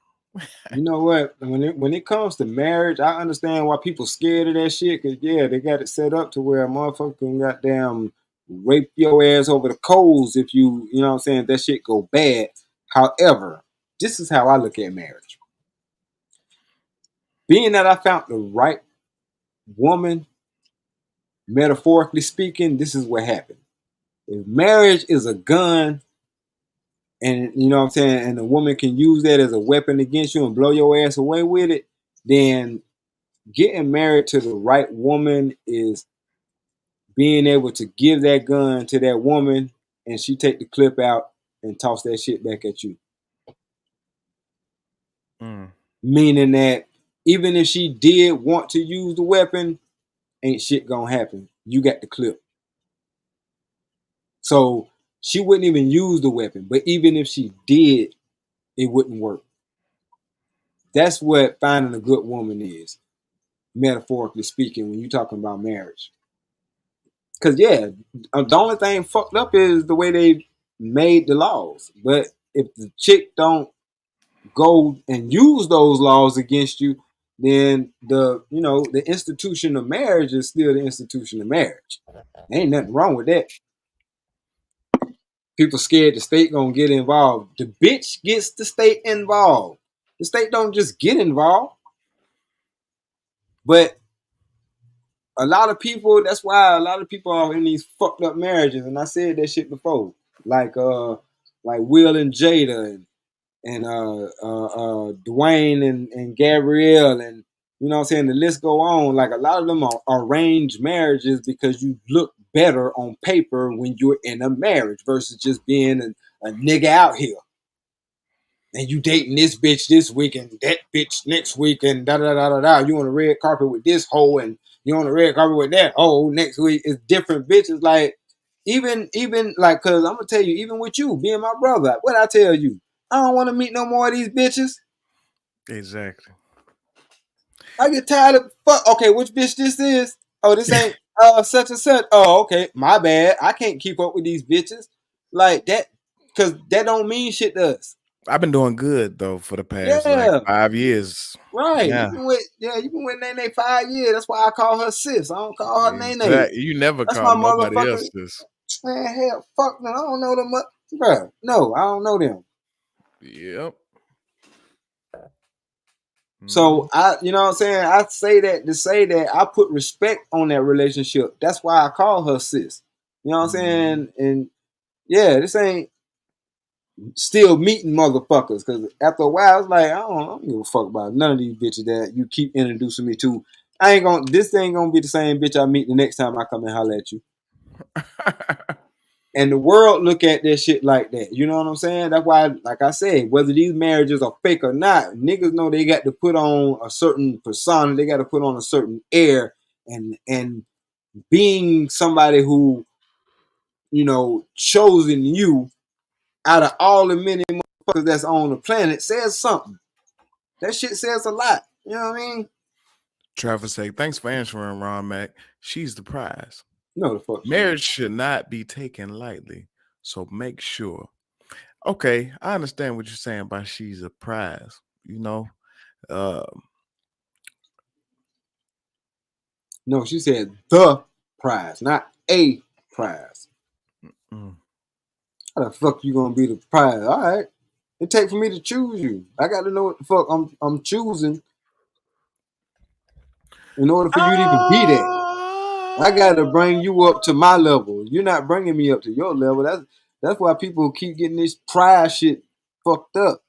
You know what? When it comes to marriage, I understand why people scared of that shit. Cause yeah, they got it set up to where a motherfucker can goddamn rape your ass over the coals if you know what I'm saying, that shit go bad. However, this is how I look at marriage. Being that I found the right woman, metaphorically speaking, this is what happened. If marriage is a gun and you know what I'm saying, and a woman can use that as a weapon against you and blow your ass away with it, then getting married to the right woman is being able to give that gun to that woman and she take the clip out and toss that shit back at you. Mm, Meaning that even if she did want to use the weapon, ain't shit gonna happen. You got the clip. So she wouldn't even use the weapon. But even if she did, it wouldn't work. That's what finding a good woman is, metaphorically speaking, when you're talking about marriage. Because yeah, the only thing fucked up is the way they made the laws. But if the chick don't go and use those laws against you, then the institution of marriage is still the institution of marriage. Ain't nothing wrong with that. People scared the state gonna get involved. The bitch gets the state involved. The state don't just get involved. But a lot of people, that's why a lot of people are in these fucked up marriages. And I said that shit before. Like Will and Jada and Dwayne and Gabrielle and you know what I'm saying, the list go on. Like a lot of them are arranged marriages because you look better on paper when you're in a marriage versus just being a nigga out here. And you dating this bitch this week and that bitch next week and da da da da da. You on the red carpet with this hoe and you on the red carpet with that hoe next week. It's different bitches. Like even like, cause I'm gonna tell you, even with you being my brother, what I tell you, I don't want to meet no more of these bitches. exactly. I get tired of fuck. Okay, which bitch this is? Oh, this ain't. such and such. Oh, okay, my bad. I can't keep up with these bitches like that because that don't mean shit to us. I've been doing good though for the past like Yeah, 5 years. right. Yeah, You've been with Nene 5 years. That's why I call her sis. I don't call her Nene. exactly. You never That's call my nobody motherfucker. else this. Man, hell, fuck no. I don't know them. Bruh, no, I don't know them. Yep. So you know what I'm saying? I say that to say that I put respect on that relationship. That's why I call her sis. You know what I'm saying? And yeah, this ain't still meeting motherfuckers. Cause after a while, it's like, I don't give a fuck about none of these bitches that you keep introducing me to. This ain't gonna be the same bitch I meet the next time I come and holler at you. And the world look at that shit like that. You know what I'm saying? That's why, like I said, whether these marriages are fake or not, niggas know they got to put on a certain persona. They got to put on a certain air. And being somebody who, chosen you out of all the many motherfuckers that's on the planet says something. That shit says a lot. You know what I mean? Travis say, thanks for answering, Ron Mac. She's the prize. No, the fuck. Marriage should not be taken lightly. So make sure. Okay, I understand what you're saying about she's a prize. No, she said the prize, not a prize. How the fuck you gonna be the prize? All right. It take for me to choose you. I got to know what the fuck I'm choosing in order for you to even be there. I got to bring you up to my level. You're not bringing me up to your level. That's why people keep getting this pride shit fucked up.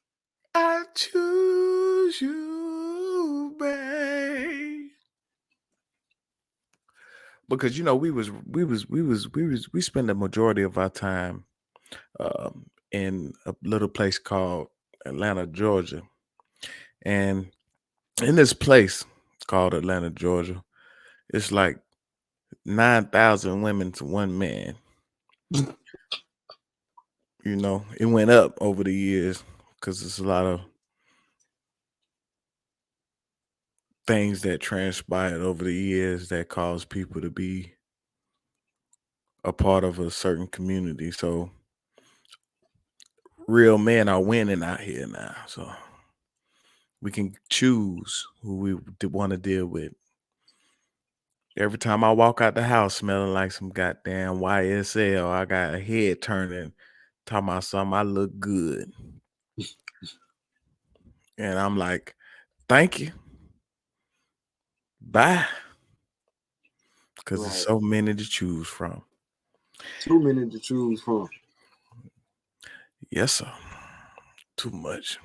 I choose you, babe. Because we spend the majority of our time in a little place called Atlanta, Georgia. And in this place called Atlanta, Georgia, it's like 9,000 women to one man. It went up over the years because there's a lot of things that transpired over the years that caused people to be a part of a certain community. So real men are winning out here now. So we can choose who we want to deal with. Every time I walk out the house smelling like some goddamn YSL, I got a head turning, talking about something, I look good. And I'm like, thank you. Bye. Because there's so many to choose from. Too many to choose from. Yes, sir. Too much.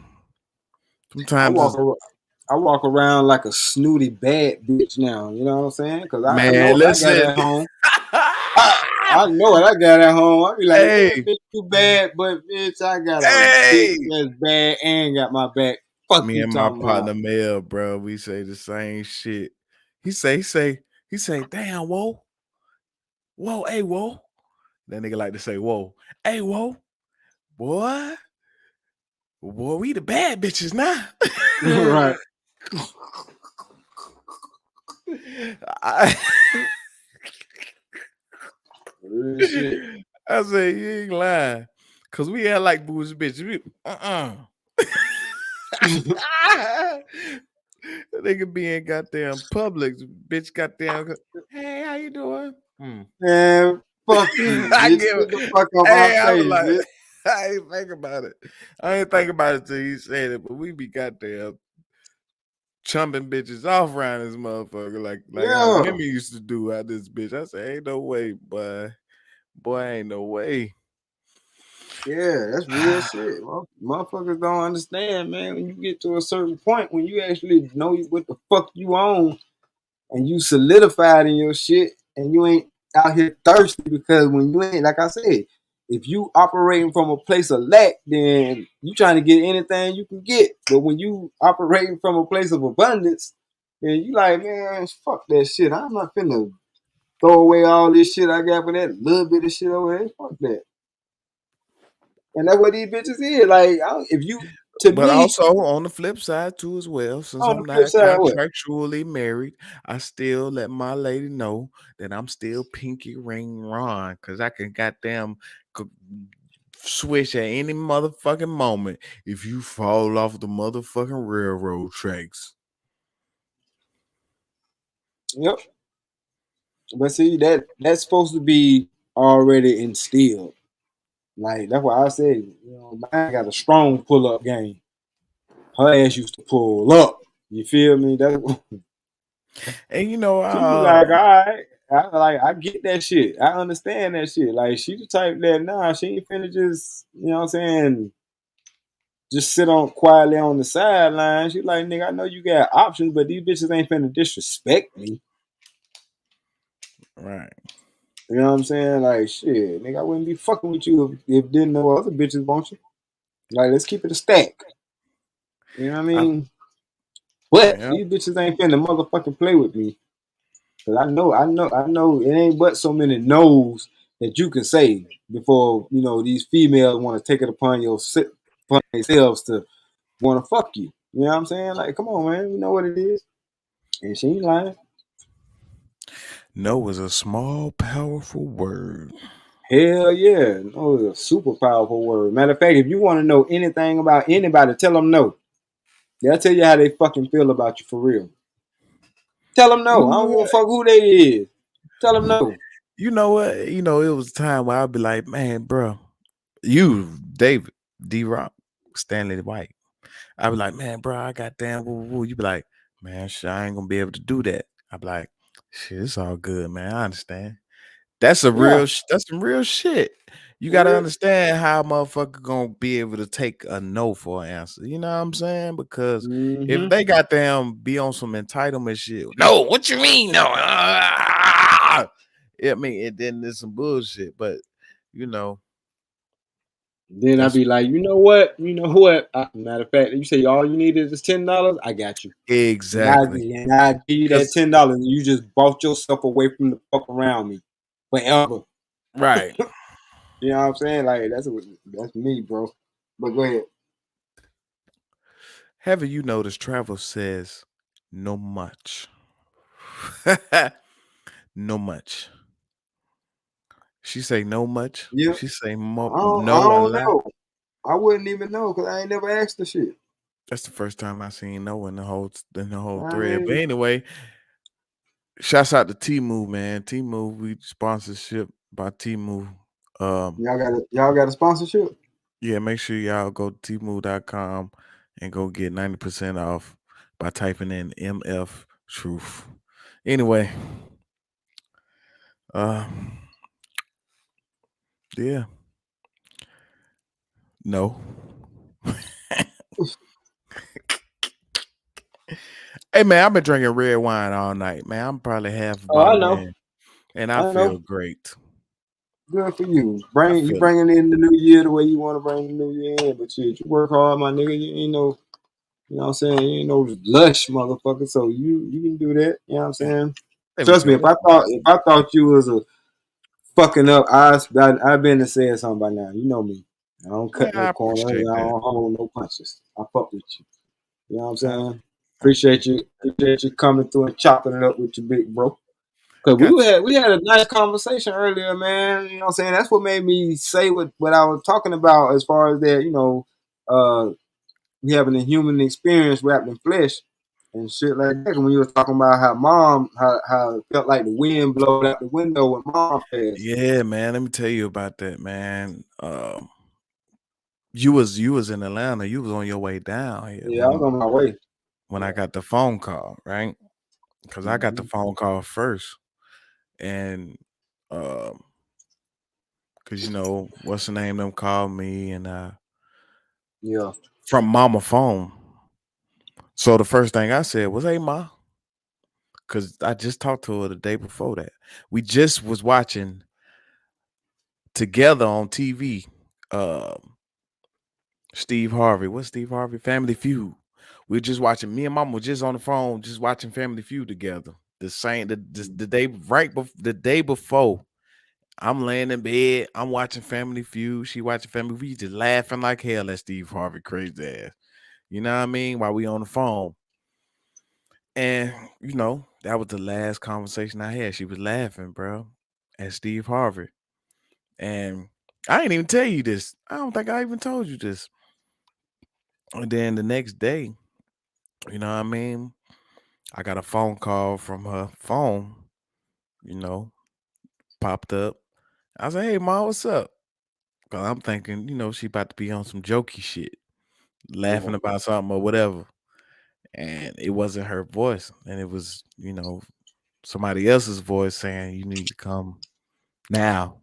Sometimes I walk around like a snooty bad bitch now. You know what I'm saying? Because I know what listen. I got at home. I know what I got at home. I be like, hey, bitch, too bad, but bitch, I got a bitch that's bad and got my back. Fuck me you and my partner Mel, bro, we say the same shit. He say, damn, whoa, hey, whoa. That nigga like to say, whoa, hey, whoa, boy, we the bad bitches now. Right. I say, you ain't lying. Cause we had like booze bitches. Nigga be in goddamn Publix, bitch goddamn. Hey, how you doing? Man, fuck you, bitch. Get the fuck off my face, like, bitch. I ain't think about it. I ain't think about it till you said it, but we be goddamn chumping bitches off around this motherfucker like how women used to do out this bitch. I say, ain't no way, boy, ain't no way. Yeah, that's real shit. Motherfuckers don't understand, man. When you get to a certain point, when you actually know what the fuck you own, and you solidified in your shit, and you ain't out here thirsty, because when you ain't, like I said, if you operating from a place of lack, then you trying to get anything you can get. But when you operating from a place of abundance, then you like, man, fuck that shit. I'm not finna throw away all this shit I got for that little bit of shit over there. Fuck that. And that's what these bitches is. Like, if you To But me, also on the flip side too, as well, since on the I'm flip not side, what? contractually married, I still let my lady know that I'm still pinky ring Ron, cause I can goddamn c- switch at any motherfucking moment if you fall off the motherfucking railroad tracks. Yep. But see, that's supposed to be already instilled. Like that's why I said, mine got a strong pull up game. Her ass used to pull up. You feel me? That And you know, she was like, all right. I get that shit. I understand that shit. Like she the type that she ain't finna just, what I'm saying, just sit on quietly on the sideline. She like, nigga, I know you got options, but these bitches ain't finna disrespect me. right. You know what I'm saying? Like shit, nigga, I wouldn't be fucking with you if didn't know other bitches want you. Like, let's keep it a stack. You know what I I, mean? But yeah. these bitches ain't finna motherfucking play with me. Cause I know it ain't but so many no's that you can say before, these females want to take it upon themselves to want to fuck you. You know what I'm saying? Like, come on, man. You know what it is. And she ain't lying. No is a small, powerful word. Hell yeah. No, it's a super powerful word. Matter of fact, if you want to know anything about anybody, tell them no. They'll tell you how they fucking feel about you for real. Tell them You no. I know don't give a what? fuck who they is. Tell them no. You know what? You know, it was a time where I'd be like, man, bro, you, David, D Rock, Stanley White. I'd be like, man, bro, I got damn woo woo. You be like, man, shit, I ain't gonna be able to do that. I'd be like, shit, it's all good, man. I understand. That's a Yeah. real that's some real shit. You For gotta real. understand how a motherfucker gonna be able to take a no for an answer. You know what I'm saying? Because if Mm-hmm. they got them be on some entitlement shit, no, what you mean? No, I mean, then there's some bullshit. But you know, Then I'd that's be like, you know what? You know what? Matter of fact, you say all you need is $10. I got you. exactly And I give you that because $10, and you just bought yourself away from the fuck around me forever. right. You know what I'm saying? Like that's me, bro. But go ahead. Haven't you noticed Travel says no much? No much. She say no much. Yeah. She say I no a don't lot. know. I wouldn't even know because I ain't never asked the shit. That's the first time I seen no in the whole I thread. But ain't, anyway, shouts out to T-Move, man. T-Move, we sponsorship by T-Move. y'all got a sponsorship? Yeah, make sure y'all go to tmove.com and go get 90% off by typing in MF Truth. Anyway, uh yeah, no. Hey man, I've been drinking red wine all night, man. I'm probably half a Oh, I bottle know. in, and I I know. feel great. Good for you. I Bring you feel bringing in the new year the way you want to bring the new year in. But shit, you work hard, my nigga. You ain't no, you know what I'm saying? You ain't no lush motherfucker. So you can do that. You know what I'm saying? there we Trust me, go. if I thought you was a fucking up, I've been to saying something by now. You know me. I don't Man, cut I no corners. appreciate I that. don't hold no punches. I fuck with you. You know what I'm I, saying? I Appreciate appreciate you. Appreciate you coming through and chopping it up with your big bro. Cause got you. we had a nice conversation earlier, man. You know what I'm saying? That's what made me say what I was talking about as far as that, we having a human experience wrapped in flesh and shit like that. When you were talking about how it felt like the wind blowed out the window when mom passed. Yeah, man. Let me tell you about that, man. You was in Atlanta. You was on your way down here Yeah, I was on my way. when I Yeah. got the phone call, right? Because I got the Hmm. phone call first, and um, because what's the name? Them called me and Yeah. from mama phone. So the first thing I said was, "Hey, ma," because I just talked to her the day before that. We just was watching together on TV. Steve Harvey. What's Steve Harvey? Family Feud. We are just watching. Me and Mama were just on the phone, just watching Family Feud together. The day the day before. I'm laying in bed. I'm watching Family Feud. She watching Family Feud, just laughing like hell at Steve Harvey crazy ass. You know what I mean? While we on the phone. And, that was the last conversation I had. She was laughing, bro, at Steve Harvey. And I ain't even tell you this. I don't think I even told you this. And then the next day, you know what I mean? I got a phone call from her phone, you know, popped up. I said, "Hey, Ma, what's up?" Because I'm thinking, she about to be on some jokey shit, laughing Yeah. about something or whatever. And it wasn't her voice. And it was, somebody else's voice saying, "You need to come now."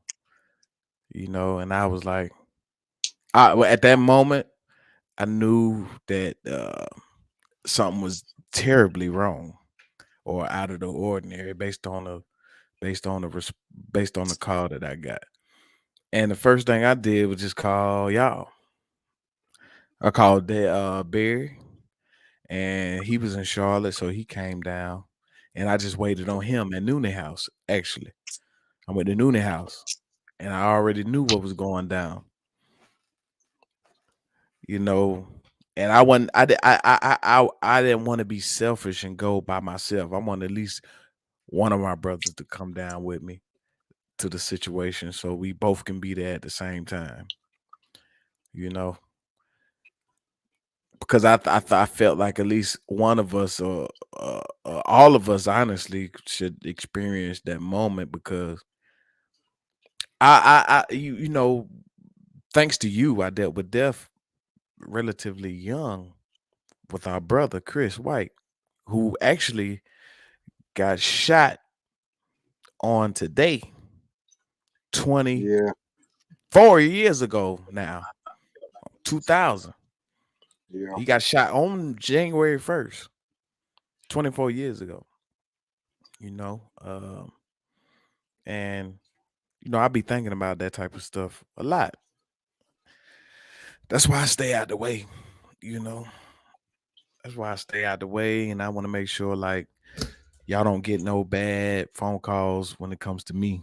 And I was like, at that moment, I knew that something was terribly wrong or out of the ordinary based on the call that I got. And the first thing I did was just call y'all. I called Barry, and he was in Charlotte, so he came down, and I just waited on him at Noonan House. Actually, I went to Noonan House, and I already knew what was going down. You know, and I wasn't. I didn't want to be selfish and go by myself. I wanted at least one of my brothers to come down with me to the situation, so we both can be there at the same time. You know, because I felt like at least one of us or all of us honestly should experience that moment because thanks to you, I dealt with death relatively young with our brother Chris White, who actually got shot on today 24 Yeah. years ago now, 2000. Yeah. He got shot on January 1st, 24 years ago, you know. And I be thinking about that type of stuff a lot. That's why I stay out the way, you know. That's why I stay out the way, and I want to make sure like y'all don't get no bad phone calls when it comes to me.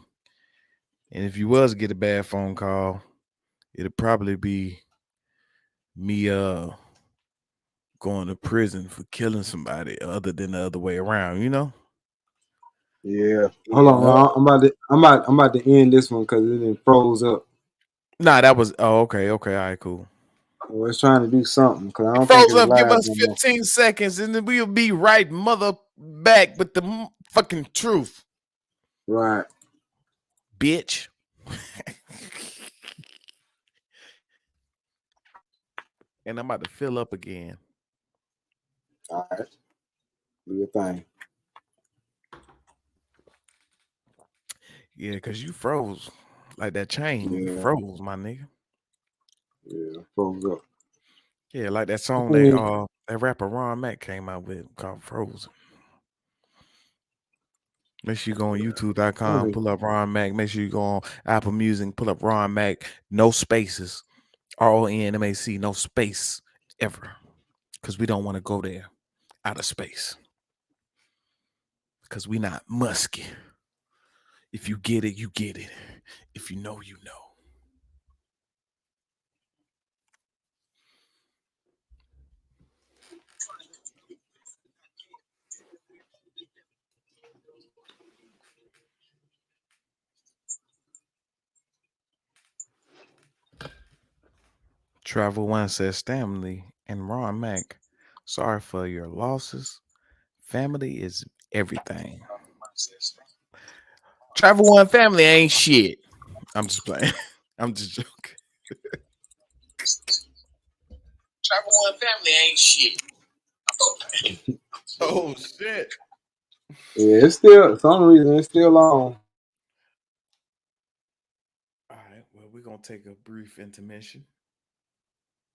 And if you was to get a bad phone call, it'd probably be me going to prison for killing somebody other than the other way around, you know? Yeah. Hold You on, know? Ron. I'm about to end this one because it done froze up. Nah, that was okay, okay, all right, cool. I was trying to do something because I It don't think froze it's up. Give live us no more. 15 seconds and then we'll be right mother back with the fucking truth, Right. bitch. And I'm about to fill up again. All right. Do your thing. Yeah, because you froze. Like that chain. You Yeah. froze, my nigga. Yeah. Froze up. Yeah, like that song Yeah. that rapper Ron Mack came out with called Frozen. Make sure you go on YouTube.com, pull up Ron Mack. Make sure you go on Apple Music, pull up Ron Mack. No spaces. RONMAC, no space ever. Because we don't want to go there out of space. Because we not musky. If you get it, you get it. If you know, you know. Travel One says Stanley and Ron Mack. Sorry for your losses. Family is everything. Travel One family ain't shit. I'm just playing. I'm just joking. Travel One family ain't shit. Oh shit. Yeah, it's still for some reason it's still on. All right. Well, we're gonna take a brief intermission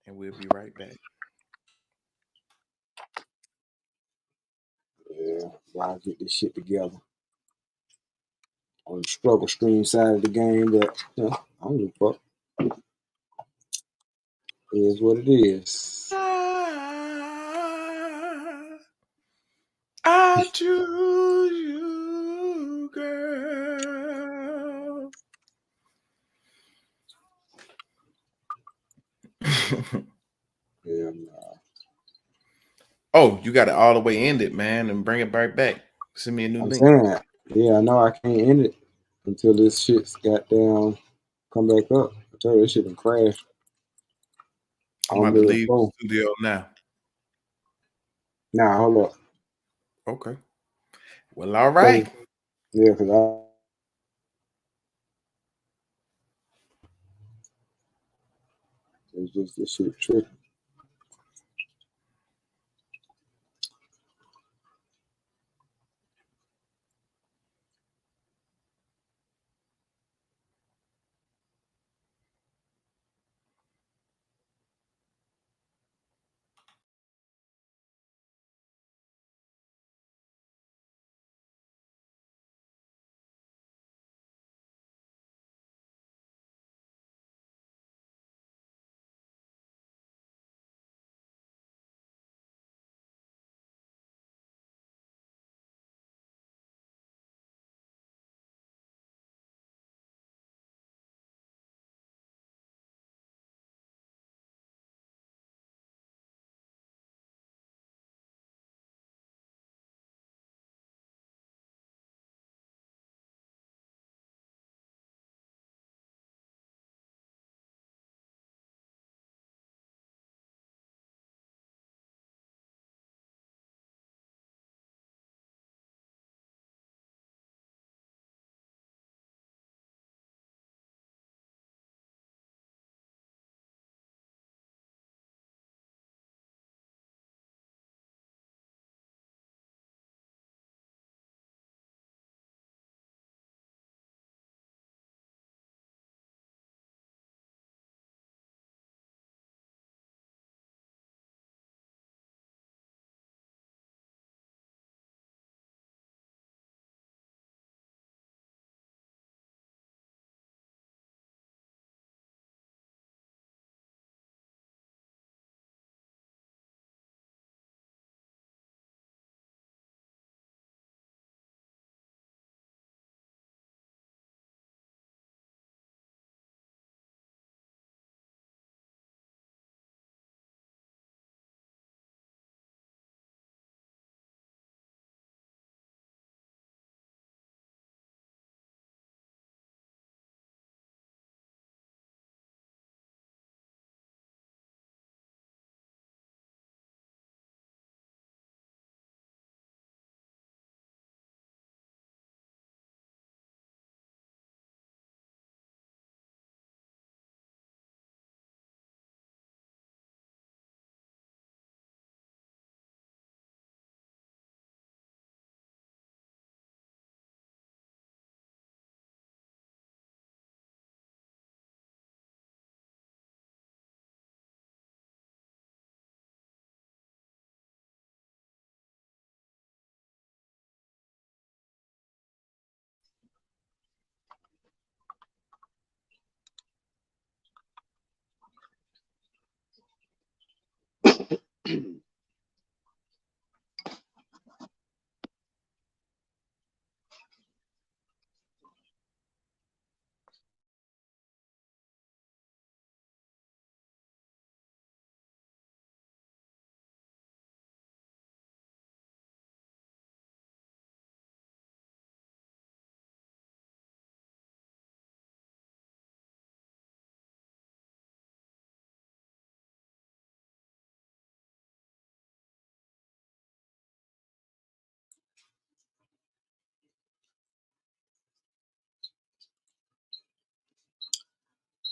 and we'll be right back. Yeah, gotta get this shit together on the struggle stream side of the game, but I don't give a fuck. It is what it is. I choose you, girl. Yeah, nah. You got to all the way end it, man, and bring it right back. Send me a new I'm link. saying, yeah, I know I can't end it until this shit's got down, come back up. I tell you, this shit can crash I'm on about to me leave the before. studio now. Nah, hold up. Okay. Well, all Cause, right. yeah, because it's just this shit tricky.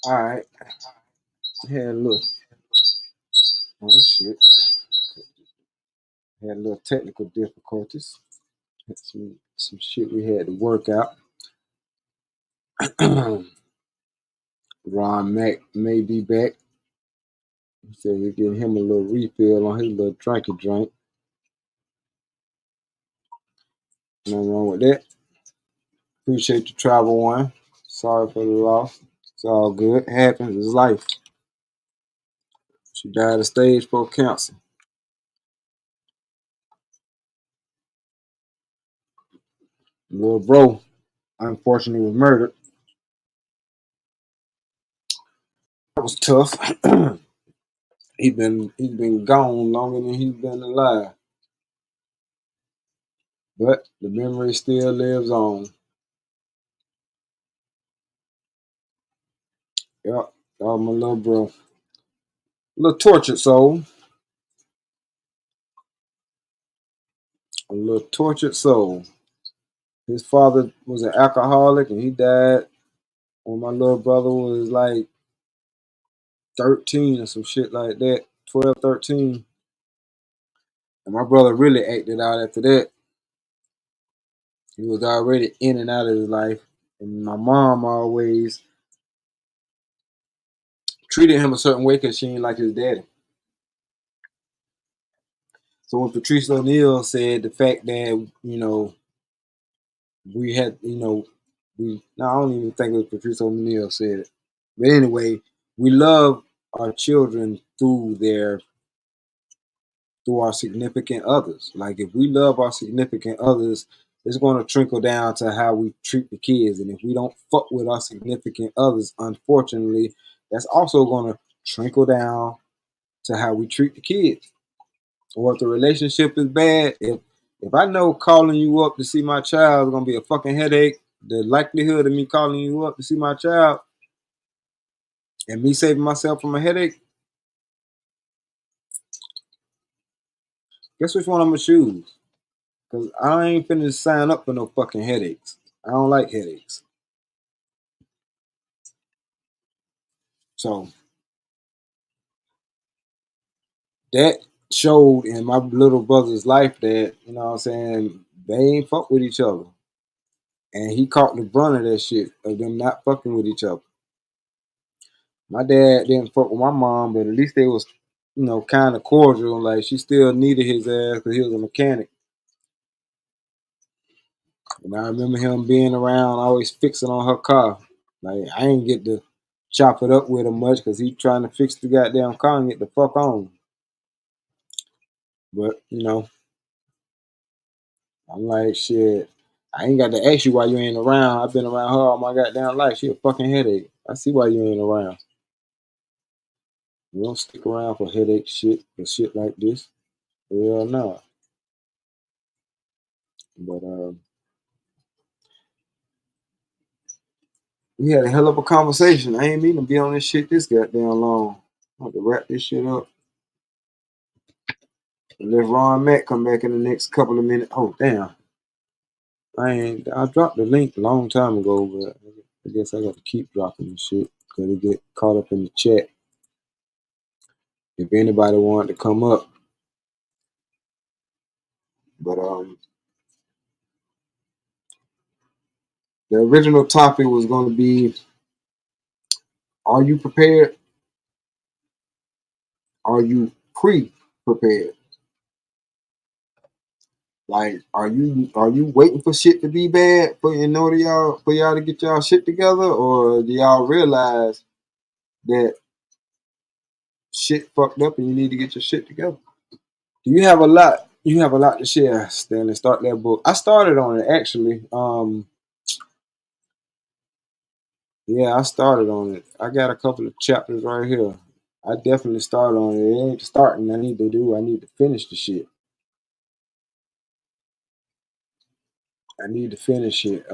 All right, had a little, oh shit, had a little technical difficulties. Had some shit we had to work out. Ron Mack may be back. He said we're getting him a little refill on his little drinky drink. Nothing wrong with that. Appreciate the travel one. Sorry for the loss. It's all good. It happens. It's life. She died of stage 4 cancer. Little bro, unfortunately, was murdered. That was tough. He's been gone longer than he's been alive. but the memory still lives on. Yep, oh, my little bro. A little tortured soul. A little tortured soul. His father was an alcoholic and he died when my little brother was like 13 or some shit like that. 12, 13. And my brother really acted out after that. He was already in and out of his life. And my mom always treated him a certain way because she didn't like his daddy. So when Patrice O'Neal said the fact that, we had, no, I don't even think it was Patrice O'Neal said it. But anyway, we love our children through our significant others. Like if we love our significant others, it's going to trickle down to how we treat the kids. And if we don't fuck with our significant others, unfortunately, that's also going to trickle down to how we treat the kids. Or if the relationship is bad, if I know calling you up to see my child is gonna be a fucking headache, the likelihood of me calling you up to see my child and me saving myself from a headache, guess which one I'm gonna choose? Cause I ain't finna sign up for no fucking headaches. I don't like headaches. So that showed in my little brother's life that, you know what I'm saying, they ain't fuck with each other. And he caught the brunt of that shit, of them not fucking with each other. My dad didn't fuck with my mom, but at least they was, kind of cordial. Like she still needed his ass because he was a mechanic. And I remember him being around, always fixing on her car. Like I ain't get to chop it up with him much because he trying to fix the goddamn car and get the fuck on. But I'm like shit. I ain't got to ask you why you ain't around. I've been around her all my goddamn life. She a fucking headache. I see why you ain't around. You don't stick around for headache shit and shit like this. Hell no. But we had a hell of a conversation. I ain't mean to be on this shit this goddamn long. I have to wrap this shit up. And let Ron Mack come back in the next couple of minutes. Oh damn. I dropped the link a long time ago, but I guess I got to keep dropping this shit because it get caught up in the chat. If anybody wanted to come up. But the original topic was gonna be, are you prepared? Are you pre-prepared? Like, are you waiting for shit to be bad for y'all to get y'all shit together, or do y'all realize that shit fucked up and you need to get your shit together? Do you have a lot? You have a lot to share, Stanley. Start that book. I started on it actually. Yeah, I started on it. I got a couple of chapters right here. I definitely started on it. It ain't starting. I need to finish the shit. I need to finish it.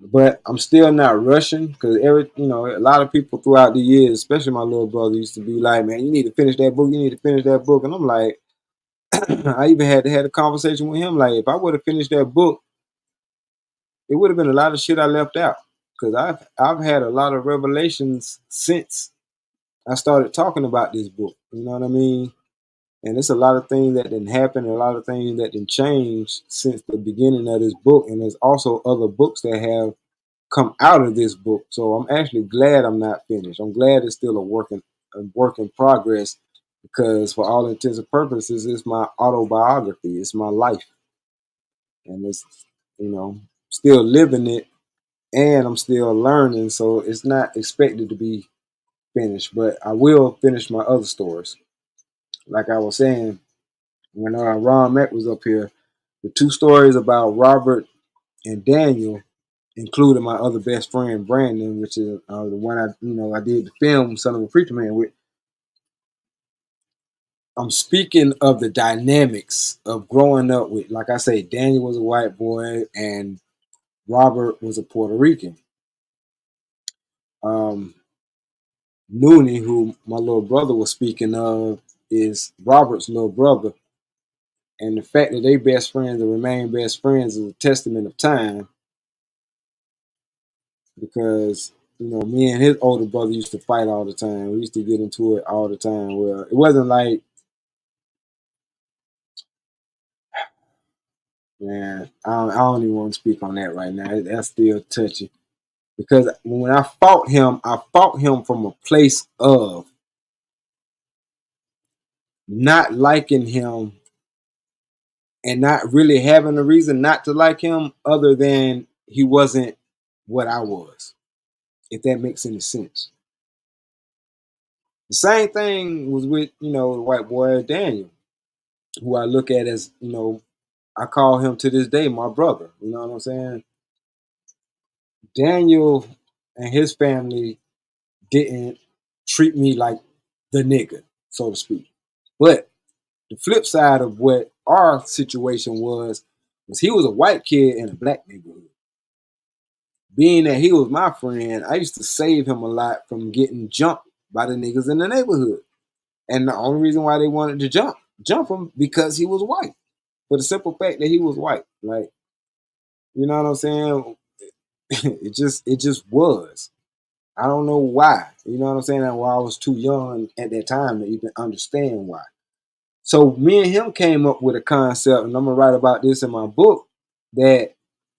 But I'm still not rushing because a lot of people throughout the years, especially my little brother, used to be like, "Man, you need to finish that book. You need to finish that book." And I'm like, I even had to have a conversation with him. Like, if I would have finished that book, it would have been a lot of shit I left out because I've had a lot of revelations since I started talking about this book. You know what I mean? And it's a lot of things that didn't happen, and a lot of things that didn't change since the beginning of this book. And there's also other books that have come out of this book. So I'm actually glad I'm not finished. I'm glad it's still a work in progress because for all intents and purposes, it's my autobiography. It's my life. And it's, still living it and I'm still learning. So it's not expected to be finished, but I will finish my other stories. Like I was saying, when Ron Mack was up here, the two stories about Robert and Daniel including my other best friend Brandon, which is the one I did the film Son of a Preacher Man with. I'm speaking of the dynamics of growing up with, like I say, Daniel was a white boy and Robert was a Puerto Rican. Um, Noonie, who my little brother was speaking of, is Robert's little brother. And the fact that they best friends and remain best friends is a testament of time because, me and his older brother used to fight all the time. We used to get into it all the time. Well, it wasn't like, man, I don't even want to speak on that right now. That's still touchy. Because when I fought him from a place of not liking him and not really having a reason not to like him other than he wasn't what I was, if that makes any sense. The same thing was with, the white boy Daniel, who I look at as, I call him to this day my brother. You know what I'm saying? Daniel and his family didn't treat me like the nigga, so to speak. But the flip side of what our situation was he was a white kid in a black neighborhood. Being that he was my friend, I used to save him a lot from getting jumped by the niggas in the neighborhood. And the only reason why they wanted to jump him because he was white. For the simple fact that he was white. Like, you know what I'm saying? it just was. I don't know why. You know what I'm saying? Why I was too young at that time to even understand why. So me and him came up with a concept, and I'm gonna write about this in my book, that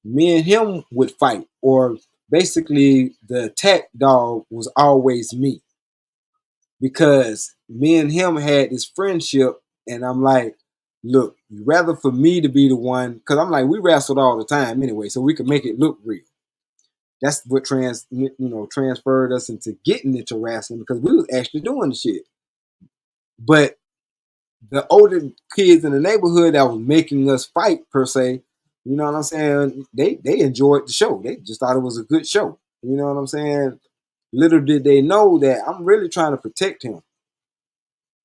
me and him would fight, or basically the attack dog was always me. Because me and him had this friendship, and I'm like, look, you rather for me to be the one, because I'm like, we wrestled all the time anyway, so we could make it look real. That's what transferred us into getting into wrestling because we was actually doing the shit. But the older kids in the neighborhood that was making us fight per se, you know what I'm saying? They enjoyed the show. They just thought it was a good show. You know what I'm saying? Little did they know that I'm really trying to protect him.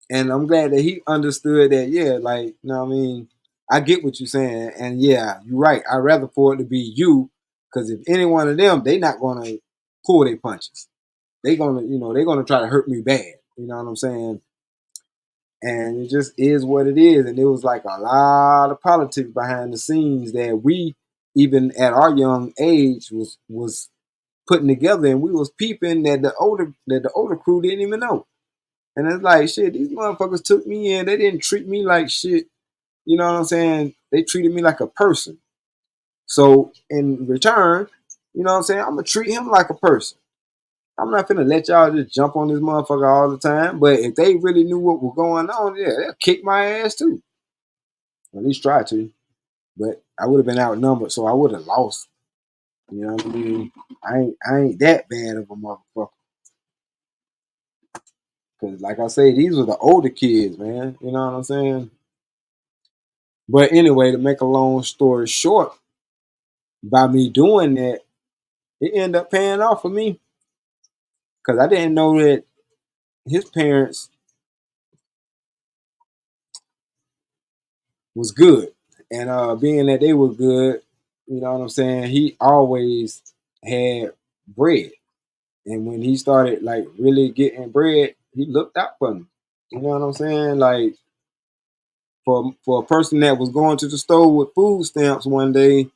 And I'm glad that he understood that, yeah, like, you know what I mean? I get what you're saying. And yeah, you're right. I'd rather for it to be you, because if any one of them, they not gonna pull their punches. They're gonna try to hurt me bad. You know what I'm saying? And it just is what it is. And it was like a lot of politics behind the scenes that we, even at our young age, was putting together, and we was peeping that the older crew didn't even know. And it's like, shit, these motherfuckers took me in. They didn't treat me like shit. You know what I'm saying? They treated me like a person. So in return, you know what I'm saying? I'm gonna treat him like a person. I'm not finna let y'all just jump on this motherfucker all the time. But if they really knew what was going on, yeah, they'll kick my ass too. At least try to. But I would have been outnumbered, so I would have lost. You know what I mean? I ain't that bad of a motherfucker. Cause like I say, these were the older kids, man. You know what I'm saying? But anyway, to make a long story short, by me doing that, it ended up paying off for me. Cause I didn't know that his parents was good. And being that they were good, you know what I'm saying, he always had bread. And when he started like really getting bread, he looked out for me. You know what I'm saying? Like for a person that was going to the store with food stamps one day,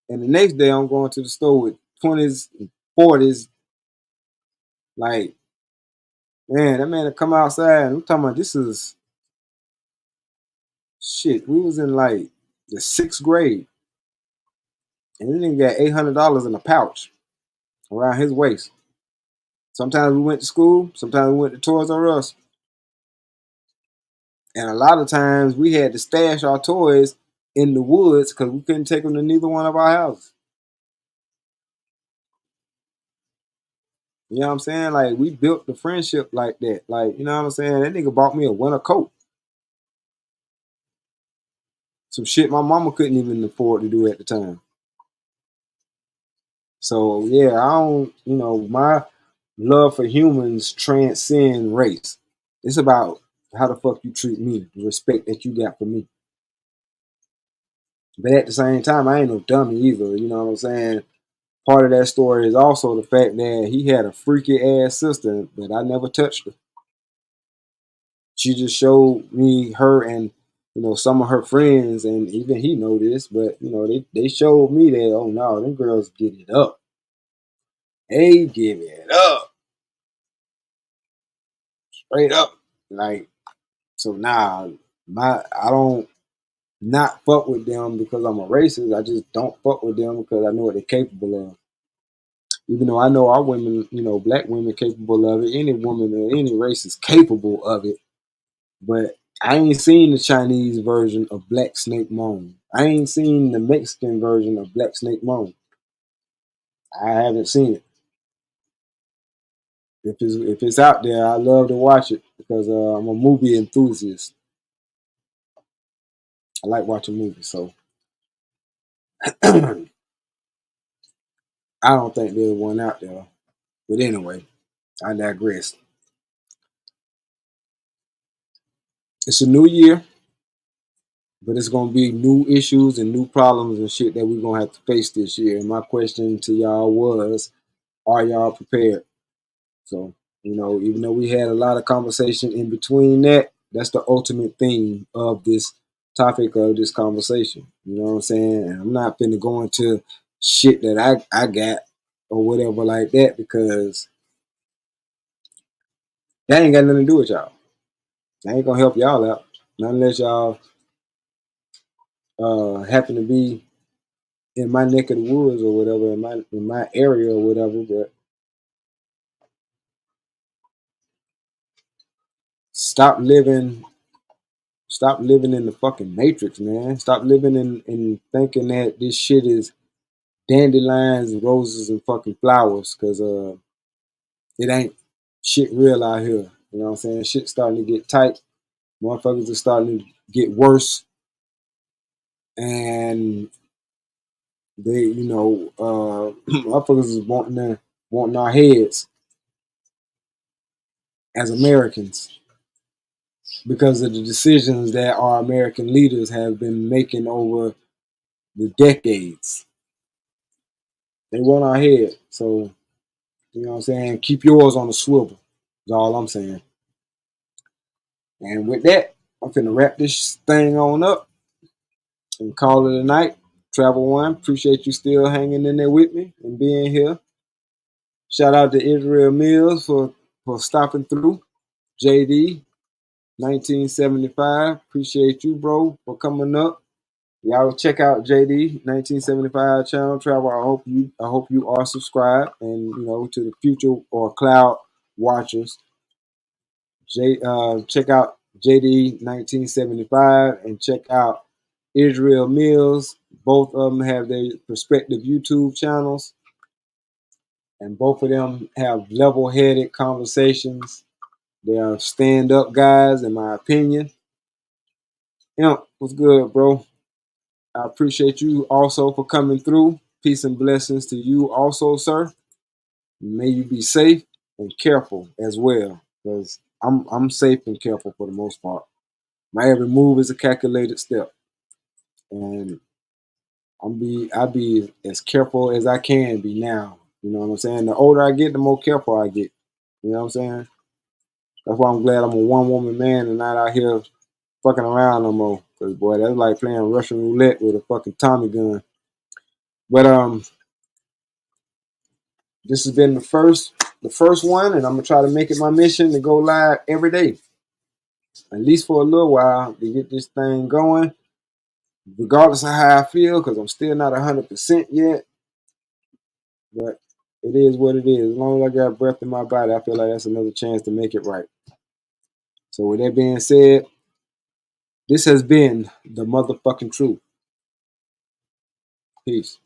and the next day I'm going to the store with 20s and 40s, like, man, that man to come outside and I'm talking about this is shit. We was in like the 6th grade, and this nigga got $800 in a pouch around his waist. Sometimes we went to school, sometimes we went to Toys R Us, and a lot of times we had to stash our toys in the woods because we couldn't take them to neither one of our houses. You know what I'm saying? Like, we built the friendship like that. Like, you know what I'm saying? That nigga bought me a winter coat. Some shit my mama couldn't even afford to do at the time. So yeah, I don't, my love for humans transcend race. It's about how the fuck you treat me, the respect that you got for me. But at the same time, I ain't no dummy either. You know what I'm saying? Part of that story is also the fact that he had a freaky ass sister, but I never touched her. She just showed me her and some of her friends, and even he know this, but they showed me that, oh no, them girls get it up. They give it up. Straight up. Like, so nah, I don't not fuck with them because I'm a racist. I just don't fuck with them because I know what they're capable of. Even though I know our women, black women capable of it. Any woman of any race is capable of it. But I ain't seen the Chinese version of Black Snake Moan. I ain't seen the Mexican version of Black Snake Moan. I haven't seen it. If it's out there, I love to watch it because I'm a movie enthusiast. I like watching movies, so I don't think there's one out there. But anyway, I digress. It's a new year, but it's gonna be new issues and new problems and shit that we're gonna have to face this year. And my question to y'all was, are y'all prepared? So, even though we had a lot of conversation in between that, that's the ultimate theme of this topic of this conversation. You know what I'm saying? And I'm not finna go into shit that I got or whatever like that because that ain't got nothing to do with y'all. I ain't gonna help y'all out. Not unless y'all happen to be in my neck of the woods or whatever, in my area or whatever, but stop living in the fucking matrix, man. Stop living in thinking that this shit is dandelions, roses, and fucking flowers, cause it ain't shit real out here. You know what I'm saying? Shit starting to get tight. Motherfuckers are starting to get worse. And they, motherfuckers is wanting our heads as Americans because of the decisions that our American leaders have been making over the decades. They want our head. So, you know what I'm saying? Keep yours on the swivel. Is all I'm saying. And with that, I'm finna wrap this thing on up and call it a night. Travel One, appreciate you still hanging in there with me and being here. Shout out to Israel Mills for stopping through. JD, 1975. Appreciate you, bro, for coming up. Y'all check out JD 1975 channel travel. I hope you are subscribed and to the future or cloud watchers. Check out JD 1975 and check out Israel Mills. Both of them have their respective YouTube channels, and both of them have level-headed conversations. They are stand-up guys, in my opinion. What's good, bro? I appreciate you also for coming through. Peace and blessings to you also, sir. May you be safe and careful as well, because I'm safe and careful for the most part. My every move is a calculated step, and I be as careful as I can be now. You know what I'm saying? The older I get, the more careful I get. You know what I'm saying? That's why I'm glad I'm a one woman man and not out here fucking around no more. Cause boy, that's like playing Russian roulette with a fucking Tommy gun. But this has been the first one, and I'm gonna try to make it my mission to go live every day, at least for a little while, to get this thing going. Regardless of how I feel, because I'm still not 100% yet, but it is what it is. As long as I got breath in my body, I feel like that's another chance to make it right. So with that being said, this has been the motherfucking truth. Peace.